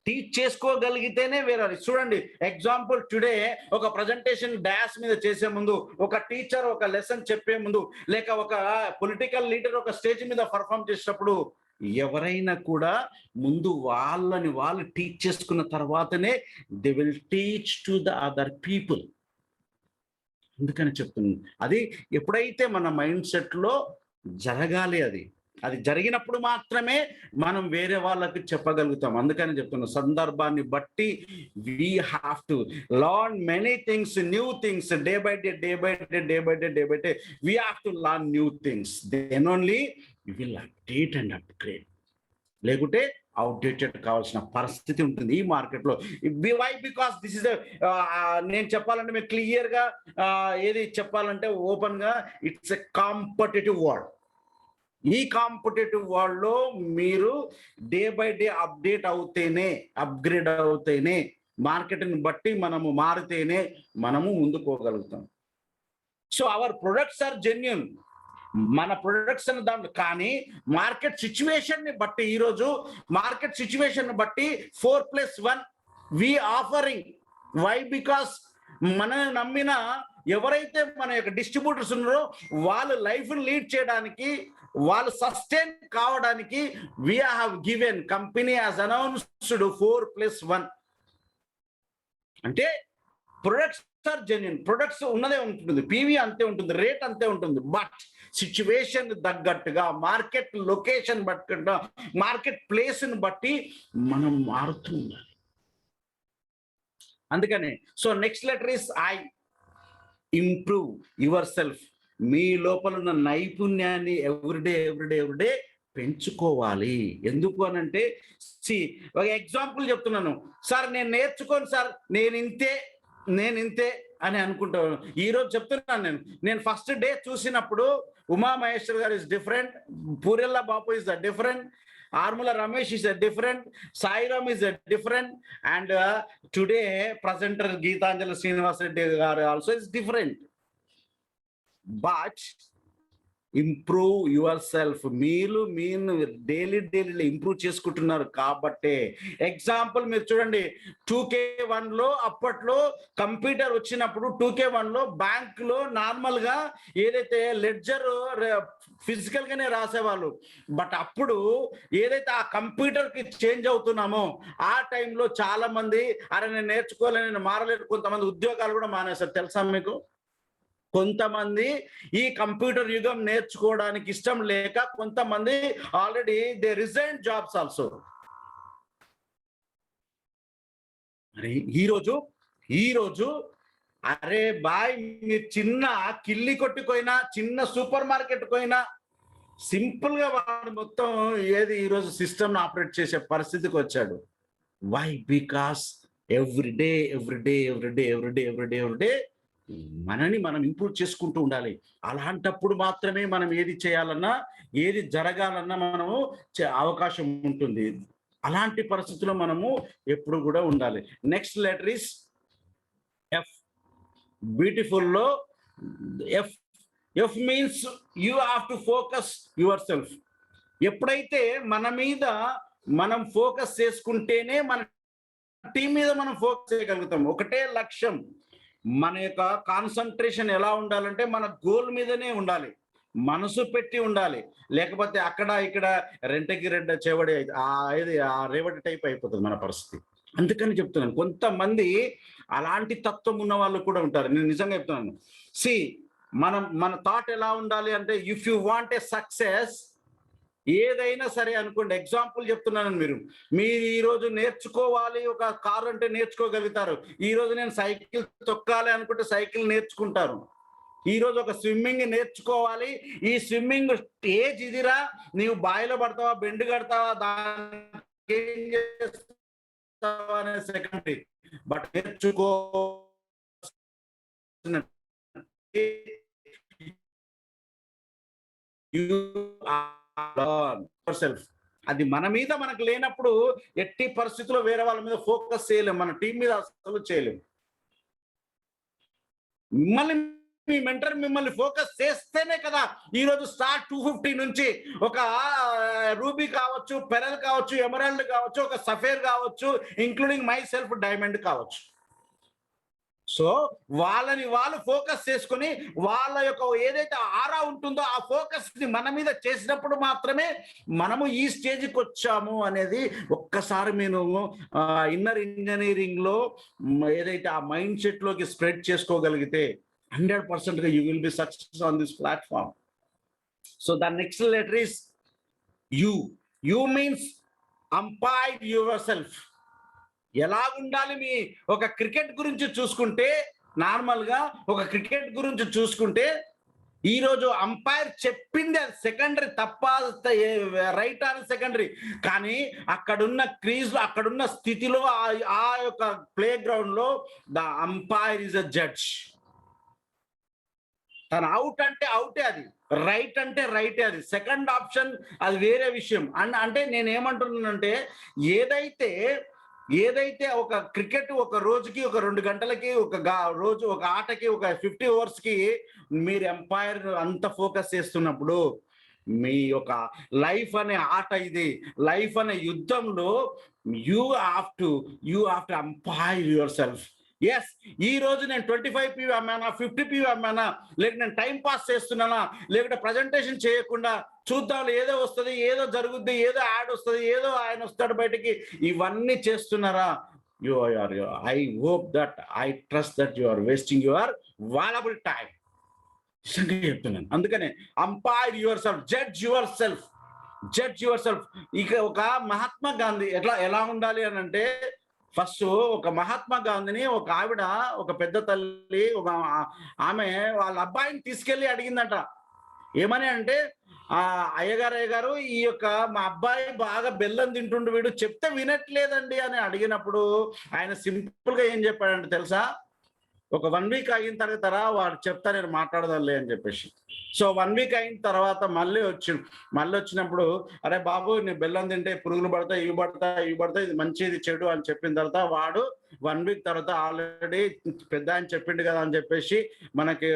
టీచ్ చేసుకోగలిగితేనే వేరే. చూడండి, ఎగ్జాంపుల్ టుడే ఒక ప్రజెంటేషన్ డాష్ మీద చేసే ముందు, ఒక టీచర్ ఒక లెసన్ చెప్పే ముందు, లేక ఒక పొలిటికల్ లీడర్ ఒక స్టేజ్ మీద పర్ఫామ్ చేసేటప్పుడు ఎవరైనా కూడా ముందు వాళ్ళు టీచ్ చేసుకున్న తర్వాతనే they will teach to the other people. అందుకని చెప్తున్నాను, అది ఎప్పుడైతే మన మైండ్ సెట్ లో జరగాలి, అది జరిగినప్పుడు మాత్రమే మనం వేరే వాళ్ళకి చెప్పగలుగుతాం. అందుకని చెప్తున్నాను, సందర్భాన్ని బట్టి we have to learn many things, new things, day by day we have to learn new things. Then only we will update and upgrade. లేకుంటే అవుట్డేటెడ్ కావాల్సిన పరిస్థితి ఉంటుంది ఈ మార్కెట్లో. వై? బికాస్ దిస్ ఇస్ నేను చెప్పాలంటే మీకు క్లియర్ గా ఏది చెప్పాలంటే ఓపెన్ గా, ఇట్స్ ఎ కాంపిటేటివ్ వరల్డ్. ఈ కాంపిటేటివ్ వరల్డ్ లో మీరు డే బై డే అప్డేట్ అవుతేనే, అప్గ్రేడ్ అవుతేనే, మార్కెట్ని బట్టి మనము మారితేనే మనము ముందుకోగలుగుతాం. So our products are genuine, మన ప్రొడక్ట్స్ అని దాంట్లో, కానీ మార్కెట్ సిచ్యువేషన్ ని బట్టి, ఈరోజు మార్కెట్ సిచ్యువేషన్ బట్టి 4+1 వి ఆఫరింగ్. వై? బికాస్ మనల్ని నమ్మిన ఎవరైతే మన యొక్క డిస్ట్రిబ్యూటర్స్ ఉన్నారో వాళ్ళు లైఫ్ లీడ్ చేయడానికి, వాళ్ళు సస్టైన్ కావడానికి we have given, company has announced 4+1. అంటే ప్రొడక్ట్స్ ఆర్ జెన్యూన్, ప్రొడక్ట్స్ ఉన్నదే ఉంటుంది, పీవీ అంతే ఉంటుంది, రేట్ అంతే ఉంటుంది. బట్ సిచ్యువేషన్ తగ్గట్టుగా, మార్కెట్ లొకేషన్ బట్టి, మార్కెట్ ప్లేస్ ని బట్టి మనం మారుతూ ఉండాలి. అందుకనే so next letter is I. Improve yourself. మీ లోపల ఉన్న నైపుణ్యాన్ని ఎవ్రీడే పెంచుకోవాలి. ఎందుకు అనంటే, ఒక ఎగ్జాంపుల్ చెప్తున్నాను సార్, నేను నేర్చుకోను సార్, నేను ఇంతే అని అనుకుంటాను. ఈరోజు చెప్తున్నాను, నేను ఫస్ట్ డే చూసినప్పుడు Uma Maheshwar garu is different, Purella Bapu is different, Armula Ramesh is a different, Sai Ram is a different, and today presenter Geetanjali Srinivas Reddy garu also is different. But improve your self. మీరు daily improve చేసుకుంటున్నారు కాబట్టి. Example మీరు చూడండి, 2K1లో అప్పట్లో computer వచ్చినప్పుడు 2K1లో బ్యాంకులో normal గా ఏదైతే లెడ్జర్ ఫిజికల్ గానే రాసేవాళ్ళు. బట్ అప్పుడు ఏదైతే ఆ కంప్యూటర్ కి చేంజ్ అవుతున్నామో ఆ టైంలో చాలా మంది అరే నేను నేర్చుకోలేను, నేను మారలేదు, కొంతమంది ఉద్యోగాలు కూడా మానేశారు. తెలుసా మీకు? కొంతమంది ఈ కంప్యూటర్ యుగం నేర్చుకోవడానికి ఇష్టం లేక కొంతమంది already they resign jobs also. మరి ఈరోజు అరే బాయ్, మీరు చిన్న కిల్లి కొట్టుకోయినా, చిన్న సూపర్ మార్కెట్ పోయినా సింపుల్ గా వాడు మొత్తం ఏది ఈరోజు సిస్టమ్ ఆపరేట్ చేసే పరిస్థితికి వచ్చాడు. వై? బికాస్ ఎవ్రీడే మనని మనం ఇంప్రూవ్ చేసుకుంటూ ఉండాలి. అలాంటప్పుడు మాత్రమే మనం ఏది చేయాలన్నా, ఏది జరగాలన్నా మనము అవకాశం ఉంటుంది. అలాంటి పరిస్థితుల్లో మనము ఎప్పుడు కూడా ఉండాలి. Next letter is F. Beautiful లో F. F means you have to focus yourself. ఎప్పుడైతే మన మీద మనం ఫోకస్ చేసుకుంటేనే మన టీం మీద మనం ఫోకస్ చేయగలుగుతాం. ఒకటే లక్ష్యం. మన యొక్క కాన్సన్ట్రేషన్ ఎలా ఉండాలంటే మన గోల్ మీదనే ఉండాలి, మనసు పెట్టి ఉండాలి. లేకపోతే అక్కడ ఇక్కడ రెంటకి రెంట చెవడి ఆ రేవటి టైప్ అయిపోతుంది మన పరిస్థితి. అందుకని చెప్తున్నాను, కొంతమంది అలాంటి తత్వం ఉన్న వాళ్ళు కూడా ఉంటారు. నేను నిజంగా చెప్తున్నాను. మన థాట్ ఎలా ఉండాలి అంటే, if you want a success, ఏదైనా సరే అనుకోండి. ఎగ్జాంపుల్ చెప్తున్నాను, మీరు ఈరోజు నేర్చుకోవాలి, ఒక కారు అంటే నేర్చుకోగలుగుతారు. ఈరోజు నేను సైకిల్ తొక్కాలి అనుకుంటే సైకిల్ నేర్చుకుంటారు. ఈరోజు ఒక స్విమ్మింగ్ నేర్చుకోవాలి, ఈ స్విమ్మింగ్ ఏజ్ ఇదిరా, నీవు బావిలో పడతావా, బెండ్ కడతావా, దానికి ఏం చేస్తావా అనే సెకండరీ. బట్ నేర్చుకో అది మన మీద మనకు లేనప్పుడు ఎట్టి పరిస్థితుల్లో వేరే వాళ్ళ మీద ఫోకస్ చేయలేము, మన టీం మీద అసలు చేయలేము. మీ మెంటర్ మిమ్మల్ని ఫోకస్ చేస్తేనే కదా ఈరోజు స్టార్ 250 నుంచి ఒక రూబీ కావచ్చు, పెరల్ కావచ్చు, ఎమరాల్డ్ కావచ్చు, ఒక సఫేర్ కావచ్చు, ఇంక్లూడింగ్ మై సెల్ఫ్ డైమండ్ కావచ్చు. సో వాళ్ళని వాళ్ళు ఫోకస్ చేసుకొని వాళ్ళ యొక్క ఏదైతే ఆరా ఉంటుందో ఆ ఫోకస్ ని మన మీద చేసినప్పుడు మాత్రమే మనము ఈ స్టేజ్కి వచ్చాము అనేది ఒక్కసారి నేను ఇన్నర్ ఇంజనీరింగ్ లో ఏదైతే ఆ మైండ్ సెట్ లోకి స్ప్రెడ్ చేసుకోగలిగితే 100% you will be success on this platform. So the next letter is U. U means umpire yourself. ఎలా ఉండాలి? మీ ఒక క్రికెట్ గురించి చూసుకుంటే, నార్మల్ గా ఒక క్రికెట్ గురించి చూసుకుంటే, ఈరోజు అంపైర్ చెప్పింది అది సెకండరీ, తప్ప రైట్ అని సెకండరీ. కానీ అక్కడున్న క్రీజ్ లో, అక్కడున్న స్థితిలో, ఆ యొక్క ప్లే గ్రౌండ్ లో the umpire is a judge. తను అవుట్ అంటే అవుటే, అది రైట్ అంటే రైటే, అది సెకండ్ ఆప్షన్ అది వేరే విషయం. అంటే నేను ఏమంటున్నానంటే, ఏదైతే ఒక క్రికెట్ ఒక రోజుకి ఒక 2 గంటలకి రోజు ఒక ఆటకి ఒక 50 ఓవర్స్ కి మీరు ఎంపైర్ అంత ఫోకస్ చేస్తున్నప్పుడు, మీ యొక్క లైఫ్ అనే ఆట ఇది, లైఫ్ అనే యుద్ధంలో you have to empire yourself. Yes, ఈ రోజు నేను 25 PV అమ్మానా, 50 PV అమ్మానా, లేక నేను టైం పాస్ చేస్తున్నానా, లేకుంటే ప్రజెంటేషన్ చేయకుండా చూద్దాం ఏదో వస్తుంది, ఏదో జరుగుద్ది, ఏదో యాడ్ వస్తుంది, ఏదో ఆయన వస్తాడు బయటికి, ఇవన్నీ చేస్తున్నారా? I hope that, I trust that you are wasting your valuable time. చెప్తున్నాను. అందుకనే umpire yourself, judge yourself. ఇక ఒక మహాత్మా గాంధీ ఎలా ఉండాలి అని అంటే, ఫస్ట్ ఒక మహాత్మా గాంధీని ఒక ఆవిడ, ఒక పెద్ద తల్లి, ఒక ఆమె వాళ్ళ అబ్బాయిని తీసుకెళ్లి అడిగిందట. ఏమని అంటే, అయ్యగారు ఈ యొక్క మా అబ్బాయి బాగా బెల్లం తింటుండు, వీడు చెప్తే వినట్లేదండి అని అడిగినప్పుడు ఆయన సింపుల్ గా ఏం చెప్పాడంటే తెలుసా? ఒక 1 వీక్ అయిన తర్వాత వాడు చెప్తా నేను మాట్లాడదాంలే అని చెప్పేసి. సో 1 వీక్ అయిన తర్వాత మళ్ళీ వచ్చినప్పుడు అరే బాబు నీ బెల్లం తింటే పురుగులు పడతాయి, ఇవి పడతాయి, ఇది మంచిది చెడు అని చెప్పిన తర్వాత వాడు 1 వీక్ తర్వాత ఆల్రెడీ పెద్ద అని చెప్పిండు కదా అని చెప్పేసి మనకి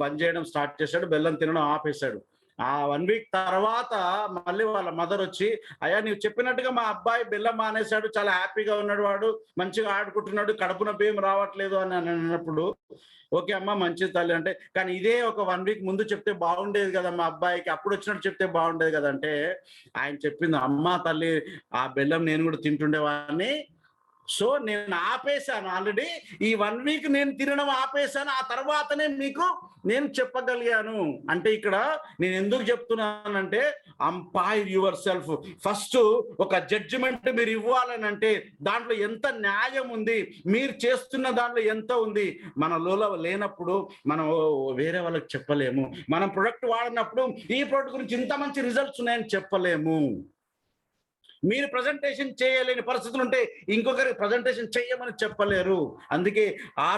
బంద్ చేయడం స్టార్ట్ చేశాడు, బెల్లం తినడం ఆపేశాడు. ఆ 1 వీక్ తర్వాత మళ్ళీ వాళ్ళ మదర్ వచ్చి, అయ్యా నీవు చెప్పినట్టుగా మా అబ్బాయి బెల్లం మానేశాడు, చాలా హ్యాపీగా ఉన్నాడు, వాడు మంచిగా ఆడుకుంటున్నాడు, కడుపున బియ్యం రావట్లేదు అని అన్నప్పుడు, ఓకే అమ్మ మంచిది తల్లి అంటే, కానీ ఇదే ఒక 1 వీక్ ముందు చెప్తే బాగుండేది కదా మా అబ్బాయికి, అప్పుడు వచ్చినట్టు చెప్తే బాగుండేది కదా అంటే ఆయన చెప్పింది, అమ్మ తల్లి ఆ బెల్లం నేను కూడా తింటుండేవాడిని, సో నేను ఆపేశాను ఆల్రెడీ, ఈ 1 వీక్ నేను తినడం ఆపేశాను, ఆ తర్వాతనే మీకు నేను చెప్పగలిగాను. అంటే ఇక్కడ నేను ఎందుకు చెప్తున్నానంటే అంపైర్ యువర్ సెల్ఫ్. ఫస్ట్ ఒక జడ్జిమెంట్ మీరు ఇవ్వాలని అంటే దాంట్లో ఎంత న్యాయం ఉంది, మీరు చేస్తున్న దాంట్లో ఎంత ఉంది. మన లోలో లేనప్పుడు మనం వేరే వాళ్ళకి చెప్పలేము, మనం ప్రొడక్ట్ వాడినప్పుడు ఈ ప్రొడక్ట్ గురించి ఇంత మంచి రిజల్ట్స్ ఉన్నాయని చెప్పలేము. మీరు ప్రజెంటేషన్ చేయలేని పరిస్థితులు ఉంటే ఇంకొకరికి ప్రజెంటేషన్ చేయమని చెప్పలేరు. అందుకే ఆ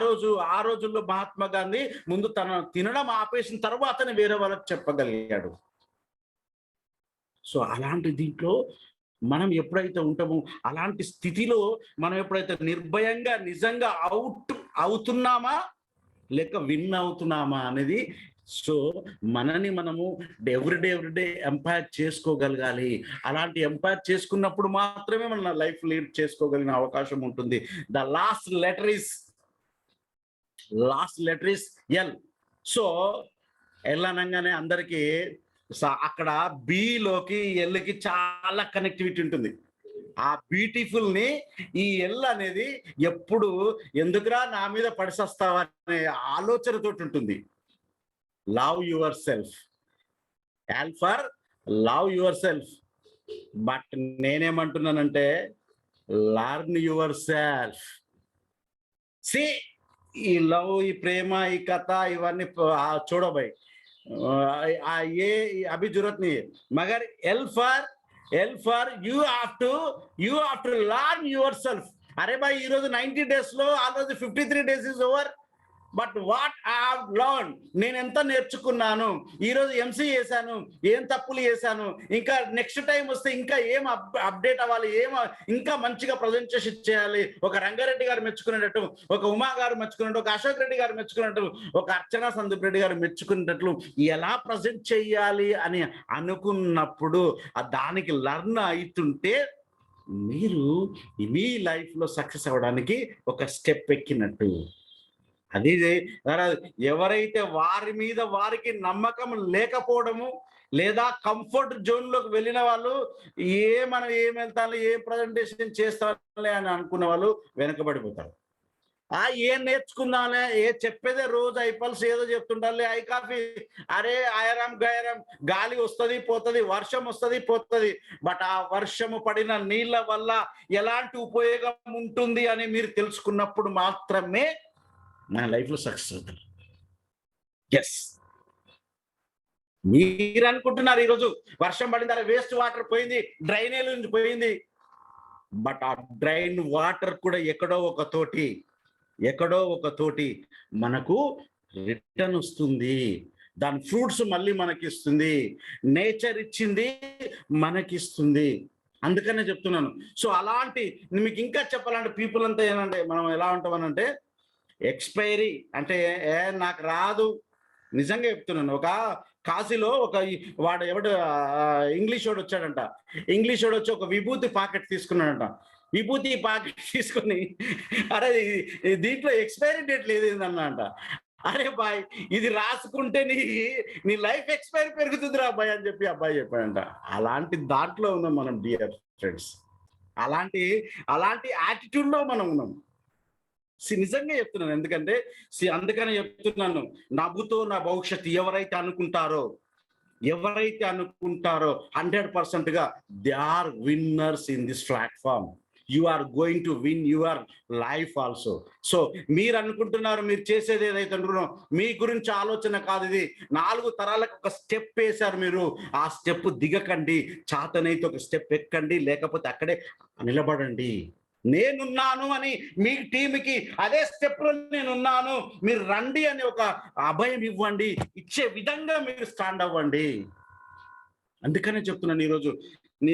రోజుల్లో మహాత్మా గాంధీ ముందు తన తినడం ఆపేసిన తర్వాతనే వేరే వాళ్ళకి చెప్పగలిగాడు. సో అలాంటి దీంట్లో మనం ఎప్పుడైతే ఉంటామో, అలాంటి స్థితిలో మనం ఎప్పుడైతే నిర్భయంగా నిజంగా అవుతున్నామా లేక విన్ అవుతున్నామా అనేది, సో మనని మనము ఎవ్రీడే ఎంపైర్ చేసుకోగలగాలి. అలాంటి ఎంపైర్ చేసుకున్నప్పుడు మాత్రమే మన లైఫ్ లీడ్ చేసుకోగలిగిన అవకాశం ఉంటుంది. The last letter is L. So L అనగానే అందరికీ అక్కడ బిలోకి ఎల్కి చాలా కనెక్టివిటీ ఉంటుంది. ఆ బ్యూటిఫుల్ ని ఈ ఎల్ అనేది ఎప్పుడు ఎందుకురా నా మీద పడిసొస్తావా అనే ఆలోచనతో ఉంటుంది. Love your self, L for love your self. But నేనేమంటున్నానంటే లర్న్ యువర్ సెల్ఫ్. సి ఈ లవ్, ఈ ప్రేమ, ఈ కథ ఇవన్నీ छोड़ो भाई, ये अभी जरूरत नहीं है, मगर L for you have to learn yourself. अरे भाई ఈ రోజు 90 డేస్ లో ఆ రోజు 53 days is over, but what I have learn, నేను ఎంత నేర్చుకున్నాను. ఈ రోజు ఎంసీ చేశాను, ఏం తప్పులు చేశాను, ఇంకా నెక్స్ట్ టైం వస్తే ఇంకా ఏం అప్డేట్ అవ్వాలి, ఇంకా మంచిగా ప్రజెంటేషన్ చేయాలి. ఒక రంగారెడ్డి గారు మెచ్చుకునేటట్టు, ఒక ఉమా గారు మెచ్చుకున్నట్టు, ఒక అశోక్ రెడ్డి గారు మెచ్చుకున్నట్టు, ఒక అర్చనా సందీప్ రెడ్డి గారు మెచ్చుకునేటట్లు ఎలా ప్రజెంట్ చేయాలి అని అనుకున్నప్పుడు దానికి లర్న్ అవుతుంటే మీరు మీ లైఫ్ లో సక్సెస్ అవ్వడానికి ఒక స్టెప్ ఎక్కినట్టు. అది ఎవరైతే వారి మీద వారికి నమ్మకం లేకపోవడము, లేదా కంఫర్ట్ జోన్ లోకి వెళ్ళిన వాళ్ళు, మనం ఏం వెళ్తాను, ఏం ప్రజెంటేషన్ చేస్తానులే అని అనుకున్న వాళ్ళు వెనకబడిపోతారు. ఏం నేర్చుకుందాంలే, చెప్పేదే రోజు ఐపల్స్ ఏదో చెప్తుంటారులే, ఐ కాఫీ, అరే ఆయరాం గయరాం, గాలి వస్తుంది పోతుంది, వర్షం వస్తుంది పోతుంది, బట్ ఆ వర్షము పడిన నీళ్ళ వల్ల ఎలాంటి ఉపయోగం ఉంటుంది అని మీరు తెలుసుకున్నప్పుడు మాత్రమే మన లైఫ్ లో సక్సెస్ అవుతారు. ఎస్, మీరు అనుకుంటున్నారు ఈరోజు వర్షం పడింది, అలా వేస్ట్ వాటర్ పోయింది, డ్రైనేజ్ నుంచి పోయింది, బట్ ఆ డ్రైన్ వాటర్ కూడా ఎక్కడో ఒక తోటి మనకు రిటర్న్ వస్తుంది. దాని ఫ్రూట్స్ మళ్ళీ మనకి ఇస్తుంది, నేచర్ ఇచ్చింది మనకిస్తుంది. అందుకనే చెప్తున్నాను. సో అలాంటి మీకు ఇంకా చెప్పాలంటే పీపుల్ అంతా ఏంటంటే మనం ఎలా ఉంటామనంటే ఎక్స్పైరీ అంటే నాకు రాదు. నిజంగా చెప్తున్నాను, ఒక కాశీలో వాడు ఇంగ్లీష్ వాడు వచ్చాడంట. ఇంగ్లీష్ వాడు వచ్చి ఒక విభూతి ప్యాకెట్ తీసుకున్నాడంట. విభూతి ప్యాకెట్ తీసుకొని అరే దీంట్లో ఎక్స్పైరీ డేట్ లేదేందన్నా అంట. అరే బాయ్ ఇది రాసుకుంటే నీ లైఫ్ ఎక్స్పైరీ పెరుగుతుందిరా అబ్బాయి అని చెప్పి అబ్బాయి చెప్పాడంట. అలాంటి దాంట్లో ఉన్నాం మనం డియర్ ఫ్రెండ్స్, అలాంటి యాటిట్యూడ్ లో మనం ఉన్నాం. నిజంగా చెప్తున్నాను, ఎందుకంటే అందుకనే చెప్తున్నాను, నవ్వుతో నా భవిష్యత్తు ఎవరైతే అనుకుంటారో 100% గా they are winners in this platform. You are going to win your life also. So మీరు అనుకుంటున్నారు, మీరు చేసేది ఏదైతే అనుకున్నారో మీ గురించి ఆలోచన కాదు ఇది. 4 తరాలకు ఒక స్టెప్ వేశారు మీరు, ఆ స్టెప్ దిగకండి. చాతనైతే ఒక స్టెప్ ఎక్కండి, లేకపోతే అక్కడే నిలబడండి. నేనున్నాను అని మీ టీంకి అదే స్టెప్ లో నేనున్నాను, మీరు రండి అని ఒక అభయం ఇవ్వండి. ఇచ్చే విధంగా మీరు స్టాండ్ అవ్వండి. అందుకనే చెప్తున్నాను ఈరోజు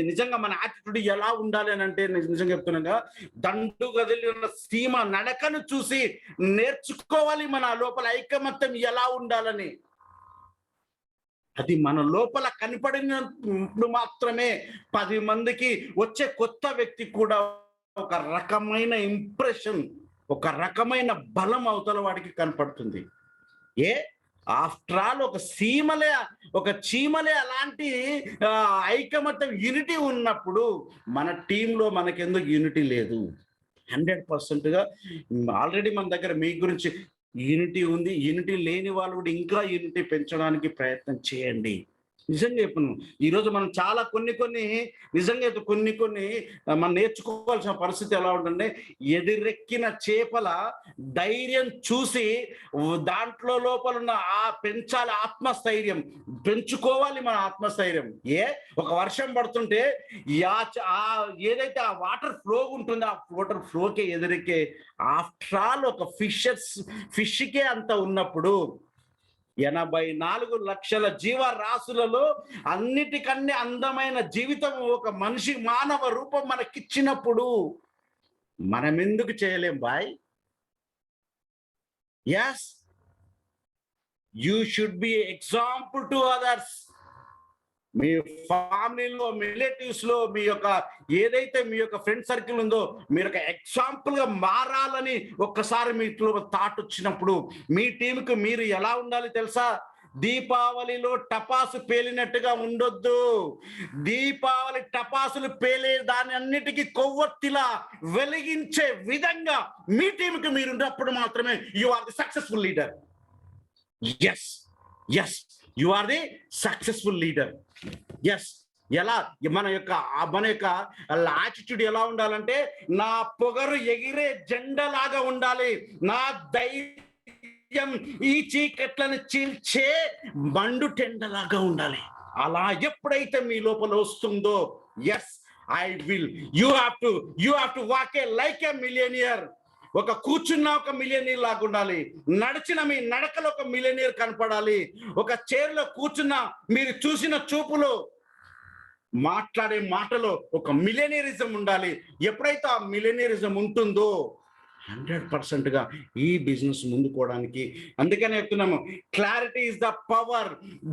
నిజంగా మన యాటిట్యూడ్ ఎలా ఉండాలి అని అంటే, నిజంగా చెప్తున్నాగా, దండు గదిలిన సీమ నడకను చూసి నేర్చుకోవాలి మన లోపల ఐకమత్యం ఎలా ఉండాలని. అది మన లోపల కనపడినప్పుడు మాత్రమే 10 మందికి వచ్చే కొత్త వ్యక్తి కూడా ఒక రకమైన ఇంప్రెషన్, ఒక రకమైన బలం అవతల వాడికి కనపడుతుంది. ఆఫ్టర్ ఆల్ ఒక చీమలే అలాంటి ఐకమత్యం, యూనిటీ ఉన్నప్పుడు మన టీంలో మనకెందుకు యూనిటీ లేదు? 100%గా ఆల్రెడీ మన దగ్గర మీ గురించి యూనిటీ ఉంది. యూనిటీ లేని వాళ్ళు కూడా ఇంకా యూనిటీ పెంచడానికి ప్రయత్నం చేయండి. నిజంగా చెప్పను, ఈరోజు మనం చాలా కొన్ని నిజంగా కొన్ని మనం నేర్చుకోవాల్సిన పరిస్థితి ఎలా ఉంటుందంటే, ఎదిరెక్కిన చేపల ధైర్యం చూసి దాంట్లో లోపల ఉన్న పెంచాలి ఆత్మస్థైర్యం, పెంచుకోవాలి మన ఆత్మస్థైర్యం. ఒక వర్షం పడుతుంటే ఏదైతే ఆ వాటర్ ఫ్లో ఉంటుందో, ఆ వాటర్ ఫ్లోకే ఎదురెక్కే ఆఫ్టర్ ఆల్ ఒక ఫిష్కే అంత ఉన్నప్పుడు, 84 లక్షల జీవరాశులలో అన్నిటికన్నా అందమైన జీవితం ఒక మనిషి మానవ రూపం మనకిచ్చినప్పుడు మనం ఎందుకు చేయలేం boy? Yes, you should be example to others. మీ ఫ్యామిలీలో, మీ రిలేటివ్స్ లో, మీ యొక్క ఏదైతే మీ యొక్క ఫ్రెండ్ సర్కిల్ ఉందో, మీరు ఒక ఎగ్జాంపుల్ గా మారాలని ఒక్కసారి మీలో థాట్ వచ్చినప్పుడు, మీ టీంకి మీరు ఎలా ఉండాలి తెలుసా? దీపావళిలో టపాసు పేలినట్టుగా ఉండొద్దు. దీపావళి టపాసులు పేలే దాని అన్నిటికీ కొవ్వొత్తిలా వెలిగించే విధంగా మీ టీంకి మీరు ఉన్నప్పుడు మాత్రమే you are the successful leader. Yes, you are the successful leader. Yes, ఎలా మన యొక్క యాటిట్యూడ్ ఎలా ఉండాలంటే, నా పొగరు ఎగిరే జెండలాగా ఉండాలి, నా ధైర్యం ఈ చీకట్లను చీల్చే మండు టెండలాగా ఉండాలి. అలా ఎప్పుడైతే మీ లోపల వస్తుందో, yes I will, you have to walk like a millionaire. ఒక కూర్చున్న ఒక మిలియనీర్ లాగా ఉండాలి, నడిచిన మీ నడకలో ఒక మిలియనీర్ కనపడాలి, ఒక చైర్లో కూర్చున్న మీరు చూసిన చూపులో, మాట్లాడే మాటలో ఒక మిలియనీరిజం ఉండాలి. ఎప్పుడైతే ఆ మిలియనీరిజం ఉంటుందో 100%గా ఈ బిజినెస్ ముందుకోవడానికి, అందుకనే చెప్తున్నాము, clarity is the power.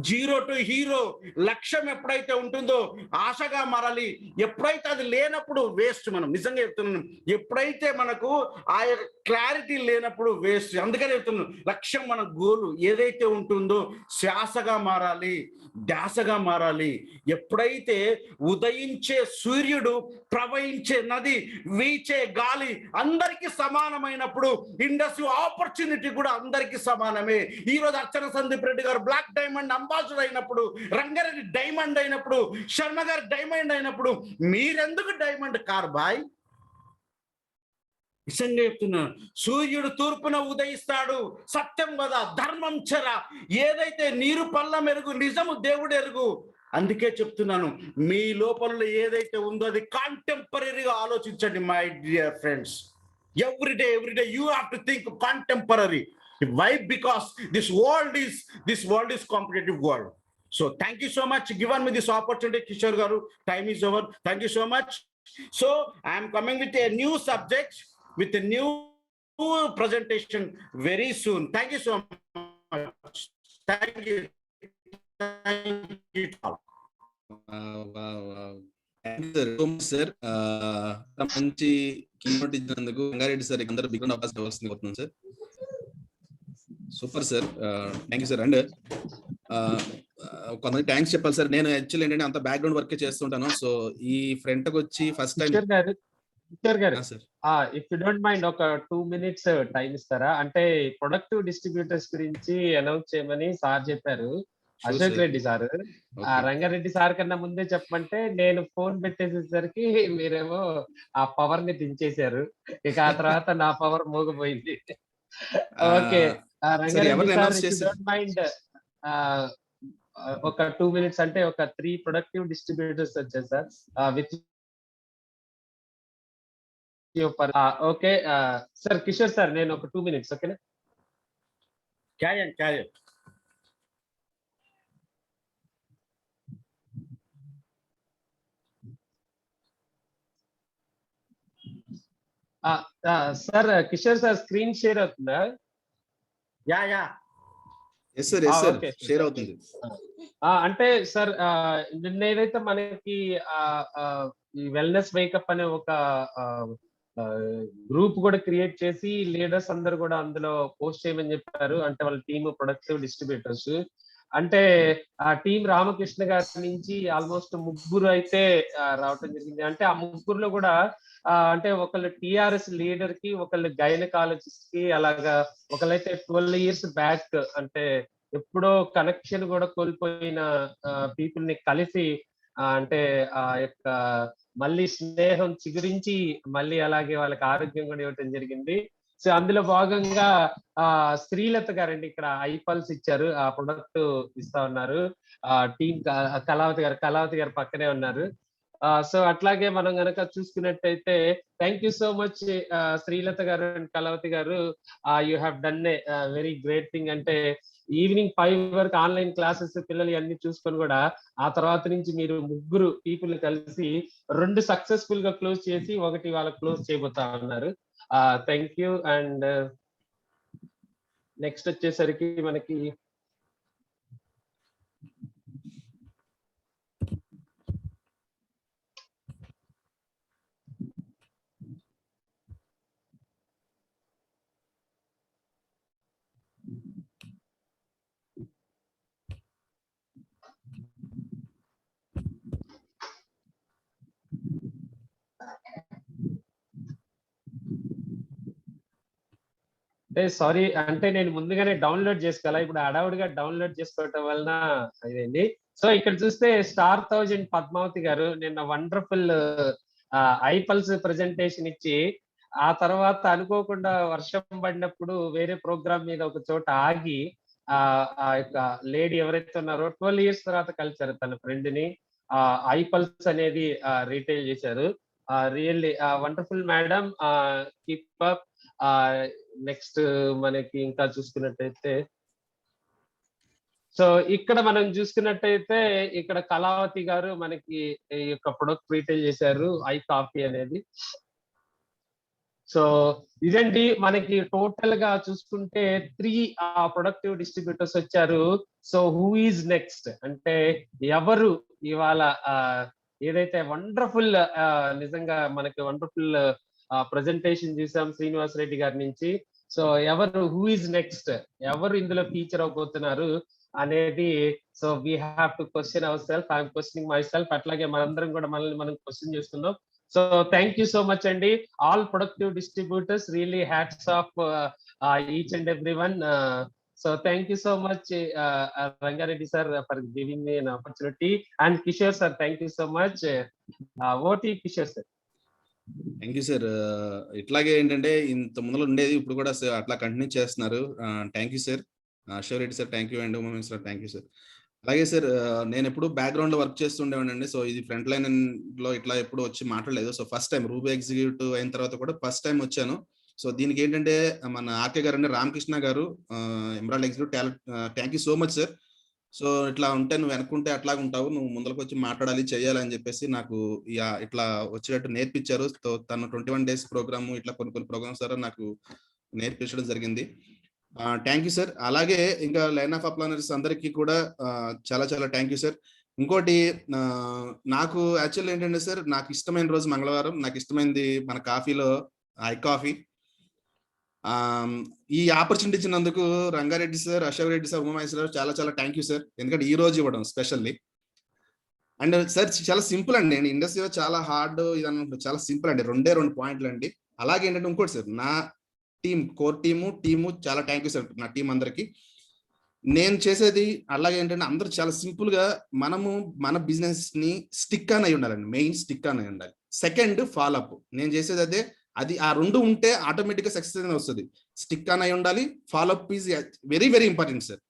0 to hero. లక్ష్యం ఎప్పుడైతే ఉంటుందో ఆశగా మారాలి. ఎప్పుడైతే అది లేనప్పుడు వేస్ట్. మనం నిజంగా చెప్తున్నాం, ఎప్పుడైతే మనకు ఆ యొక్క క్లారిటీ లేనప్పుడు వేస్ట్. అందుకనే చెప్తున్నాం, లక్ష్యం, మన గోలు ఏదైతే ఉంటుందో శ్వాసగా మారాలి, ధ్యాసగా మారాలి. ఎప్పుడైతే ఉదయించే సూర్యుడు, ప్రవహించే నది, వీచే గాలి అందరికీ సమానమైనప్పుడు ఇండస్ట్రీ ఆపర్చునిటీ కూడా అందరికీ సమానమే. ఈ రోజు అర్చన సందీప్ రెడ్డి గారు బ్లాక్ డైమండ్ అంబాసిడర్ అయినప్పుడు, రంగారెడ్డి డైమండ్ అయినప్పుడు, శర్మ గారు డైమండ్ అయినప్పుడు, మీరెందుకు డైమండ్ కార్ బాయ్? నిజంగా చెప్తున్నా, సూర్యుడు తూర్పున ఉదయిస్తాడు, సత్యం కదా, ధర్మం చెర, ఏదైతే నీరు పల్ల మెరుగు, నిజము దేవుడు ఎరుగు. అందుకే చెప్తున్నాను, మీ లోపల ఏదైతే ఉందో అది కాంటెంపరీగా ఆలోచించండి my dear friends. every day you have to think contemporary. Why? Because this world is competitive world. So thank you so much given me this opportunity, Kishore garu. Time is over. Thank you so much. So I am coming with a new subject, with a new presentation very soon. Thank you so much. Thank you all. Sir, మంచి keynote ఇచ్చినందుకు Rangareddy sir అందరూ big round of applause ఇవ్వాల్సింది అవుతుంది sir. Super sir, thank you sir. And కొంతమంది thanks చెప్పాలి sir. నేను actually ఏంటంటే అంత బ్యాక్గ్రౌండ్ వర్క్ చేస్తుంటాను. సో ఈ ఫ్రంట్ కి వచ్చి first time if you don't mind ఒక 2 minutes టైం ఇస్తారా? అంటే ప్రొడక్టివ్ డిస్ట్రిబ్యూటర్స్ గురించి అనౌన్స్ చేయమని సార్ చెప్పారు, అశోక్ రెడ్డి సార్. ఆ రంగారెడ్డి సార్ కన్నా ముందే చెప్పమంటే నేను ఫోన్ పెట్టేసేసరికి మీరేమో ఆ పవర్ ని దించేశారు. ఇక ఆ తర్వాత నా పవర్ మోగిపోయింది. Okay, Ranga Reddy sir if you don't mind ఒక 2 minutes అంటే ఒక 3 ప్రొడక్టివ్ డిస్ట్రిబ్యూటర్స్ వచ్చారు sir, with okay sir Kishore sir నేను ఒక 2 minutes ఓకేనా. Carry on sir Kishore sir screen share అవుతుందా? Yeah yes sir yes sir okay share అవుతుంది. అంటే సార్ నిన్న ఏదైతే మనకి ఈ వెల్నెస్ వేకప్ అనే ఒక గ్రూప్ కూడా క్రియేట్ చేసి లీడర్స్ అందరు కూడా అందులో పోస్ట్ చేయమని చెప్పారు. అంటే వాళ్ళ టీమ్ ప్రొడక్టివ్ డిస్ట్రిబ్యూటర్స్ అంటే ఆ టీం రామకృష్ణ గారి నుంచి ఆల్మోస్ట్ 3 అయితే రావటం జరిగింది. అంటే ఆ 3లో కూడా అంటే ఒకళ్ళు టిఆర్ఎస్ లీడర్ కి, ఒకళ్ళు గైనకాలజిస్ట్ కి, అలాగా ఒకళ్ళైతే 12 years బ్యాక్ అంటే ఎప్పుడో కనెక్షన్ కూడా కోల్పోయిన పీపుల్ ని కలిసి అంటే ఆ యొక్క మళ్ళీ స్నేహం చిగురించి మళ్ళీ అలాగే వాళ్ళకి ఆరోగ్యం కూడా ఇవ్వటం జరిగింది. సో అందులో భాగంగా శ్రీలత గారండి ఇక్కడ ఐపల్స్ ఇచ్చారు, ఆ ప్రొడక్ట్ ఇస్తా ఉన్నారు. టీం కళావతి గారు పక్కనే ఉన్నారు. సో అట్లాగే మనం గనక చూసుకున్నట్టయితే thank you so much Srilatha గారు అండ్ కళావతి గారు. You have done a very great thing. అంటే ఈవినింగ్ 5 వరకు ఆన్లైన్ క్లాసెస్ పిల్లలు అన్ని చూసుకొని కూడా ఆ తర్వాత నుంచి మీరు 3 పీపుల్ కలిసి 2 సక్సెస్ఫుల్ గా క్లోజ్ చేసి 1 వాళ్ళకి క్లోజ్ చేయబోతా ఉన్నారు. Thank you. అండ్ నెక్స్ట్ వచ్చేసరికి మనకి సారీ అంటే నేను ముందుగానే డౌన్లోడ్ చేసుకోవాలా, ఇప్పుడు అడవుడిగా డౌన్లోడ్ చేసుకోవటం వలన ఇదండి. సో ఇక్కడ చూస్తే Star1000 పద్మావతి గారు నిన్న వండర్ఫుల్ ఐపల్స్ ప్రెజెంటేషన్ ఇచ్చి ఆ తర్వాత అనుకోకుండా వర్షం పడినప్పుడు వేరే ప్రోగ్రామ్ మీద ఒక చోట ఆగి ఆ యొక్క లేడీ ఎవరైతే ఉన్నారో 12 years తర్వాత కలిసారు తన ఫ్రెండ్ ని. ఐపల్స్ అనేది రీటైల్ చేశారు. Really wonderful madam, keep up. Next మనకి ఇంకా చూసుకున్నట్టయితే సో ఇక్కడ మనం చూసుకున్నట్టయితే ఇక్కడ కళావతి గారు మనకి ఈ యొక్క ప్రొడక్ట్ రీటైల్ చేశారు, ఐ కాఫీ అనేది. సో ఇదండి మనకి టోటల్ గా చూసుకుంటే 3 ప్రొడక్టివ్ డిస్ట్రిబ్యూటర్స్ వచ్చారు. సో హూ ఈజ్ నెక్స్ట్ అంటే ఎవరు ఇవాళ ఏదైతే వండర్ఫుల్ నిజంగా మనకి వండర్ఫుల్ ప్రెజెంటేషన్ చూసాం శ్రీనివాస్ రెడ్డి గారి నుంచి. సో ఎవరు హూ ఈజ్ నెక్స్ట్, ఎవరు ఇందులో ఫీచర్ అవబోతున్నారు అనేది so we have to question ourself. I'm questioning myself. అట్లాగే మనందరం కూడా మనల్ని మనం క్వశ్చన్ చేస్తున్నాం. So thank you so much అండి all productive distributors. Really hats off each and every one. So thank you so much Ranga Reddy sir for giving me an opportunity. And Kishore sir thank you so much. ఓటీ Kishore sir. Thank you sir. ఇట్లాగే ఏంటంటే ఇంత ముందులో ఉండేది ఇప్పుడు కూడా అట్లా continue చేస్తున్నారు. Thank you sir. Ashok Reddy sir thank you and Uma sir thank you sir. అలాగే సార్ నేను ఎప్పుడు బ్యాక్గ్రౌండ్ లో వర్క్ చేస్తుండేవాడినండి. సో ఇది ఫ్రంట్ లైన్ లో ఇట్లా ఎప్పుడు వచ్చి మాట్లాడలేదు. So first time ruby executive అయిన తర్వాత కూడా ఫస్ట్ టైం వచ్చాను. సో దీనికి ఏంటంటే మన ఆర్కే గారు అంటే రామకృష్ణ గారు emerald executive thank you so much sir. So ఇట్లా ఉంటే నువ్వు వెనుకుంటే అట్లాగే ఉంటావు, నువ్వు ముందరకు వచ్చి మాట్లాడాలి చేయాలి అని చెప్పేసి నాకు ఇట్లా వచ్చేటట్టు నేర్పించారు. తను 21 days ప్రోగ్రామ్ ఇట్లా కొన్ని ప్రోగ్రామ్స్ ద్వారా నాకు నేర్పించడం జరిగింది. Thank you sir. అలాగే ఇంకా లైన్ ఆఫ్ అప్లానర్స్ అందరికీ కూడా చాలా చాలా థ్యాంక్ యూ సార్. ఇంకోటి నాకు యాక్చువల్ ఏంటంటే సార్ నాకు ఇష్టమైన రోజు మంగళవారం. నాకు ఇష్టమైనది మన కాఫీలో ఐ కాఫీ. ఈ ఆపర్చునిటీ ఇచ్చినందుకు రంగారెడ్డి సార్, అశోక్ రెడ్డి సార్, ఉమామహేశ్వరరావు చాలా చాలా థ్యాంక్ యూ సార్. ఎందుకంటే ఈ రోజు ఇవ్వడం స్పెషల్లీ. అండ్ సార్ చాలా సింపుల్ అండి. ఇండస్ట్రీలో చాలా హార్డ్ ఇదన్నట్టు చాలా సింపుల్ అండి. 2 పాయింట్లు అండి. అలాగే ఏంటంటే ఇంకోటి సార్ నా టీం కోర్ టీము చాలా థ్యాంక్ యూ సార్ నా టీం అందరికి. నేను చేసేది అలాగే ఏంటంటే అందరూ చాలా సింపుల్ గా మనము మన బిజినెస్ ని స్టిక్ అని అయి ఉండాలండి. మెయిన్ స్టిక్ అని ఉండాలి. Second follow up. నేను చేసేది అదే. అది ఆ 2 ఉంటే ఆటోమేటిక్ గా సక్సెస్ అనేది వస్తుంది. స్టిక్ అని అయి ఉండాలి. Follow up is very very important sir.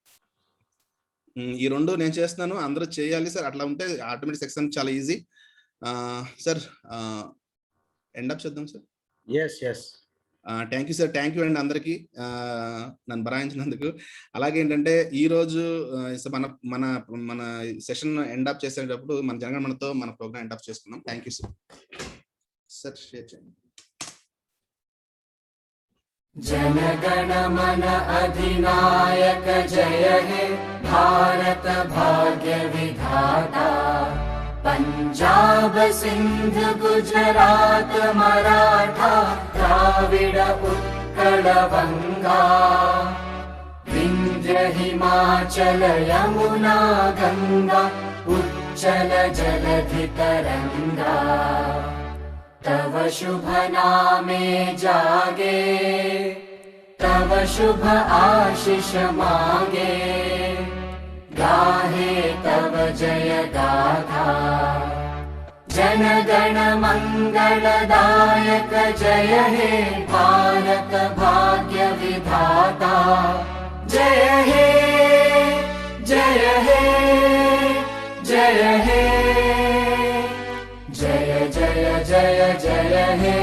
ఈ 2 నేను చేస్తున్నాను, అందరూ చేయాలి సార్. అట్లా ఉంటే ఆటోమేటిక్ సక్సెస్ చాలా ఈజీ సార్. ఎండ్ అప్ చేద్దాం sir. Yes thank you sir, thank you అండి అందరికి నన్ను బరాయించినందుకు. అలాగే ఏంటంటే ఈ రోజు మన మన మన సెషన్ ఎండ్ అప్ చేసేటప్పుడు మన జనగణమనతో మన ప్రోగ్రామ్ ఎండ్ అప్ చేసుకున్నాం. Thank you sir. Sir share చేయండి. जनगण मन अधिनायक जय हे भारत भाग्य विधाता पंजाब सिंध गुजरात मराठा द्राविड उत्कल बंगा विंध्य हिमाचल यमुना गंगा उच्चल जलधि तरंगा तव शुभ नामे जागे तव शुभ आशीष मागे गाहे तव जय गाथा जनगण मंगलदायक जय हे भारत भाग्य विधाता जय हे जय हे जय हे जय जय जय जय हे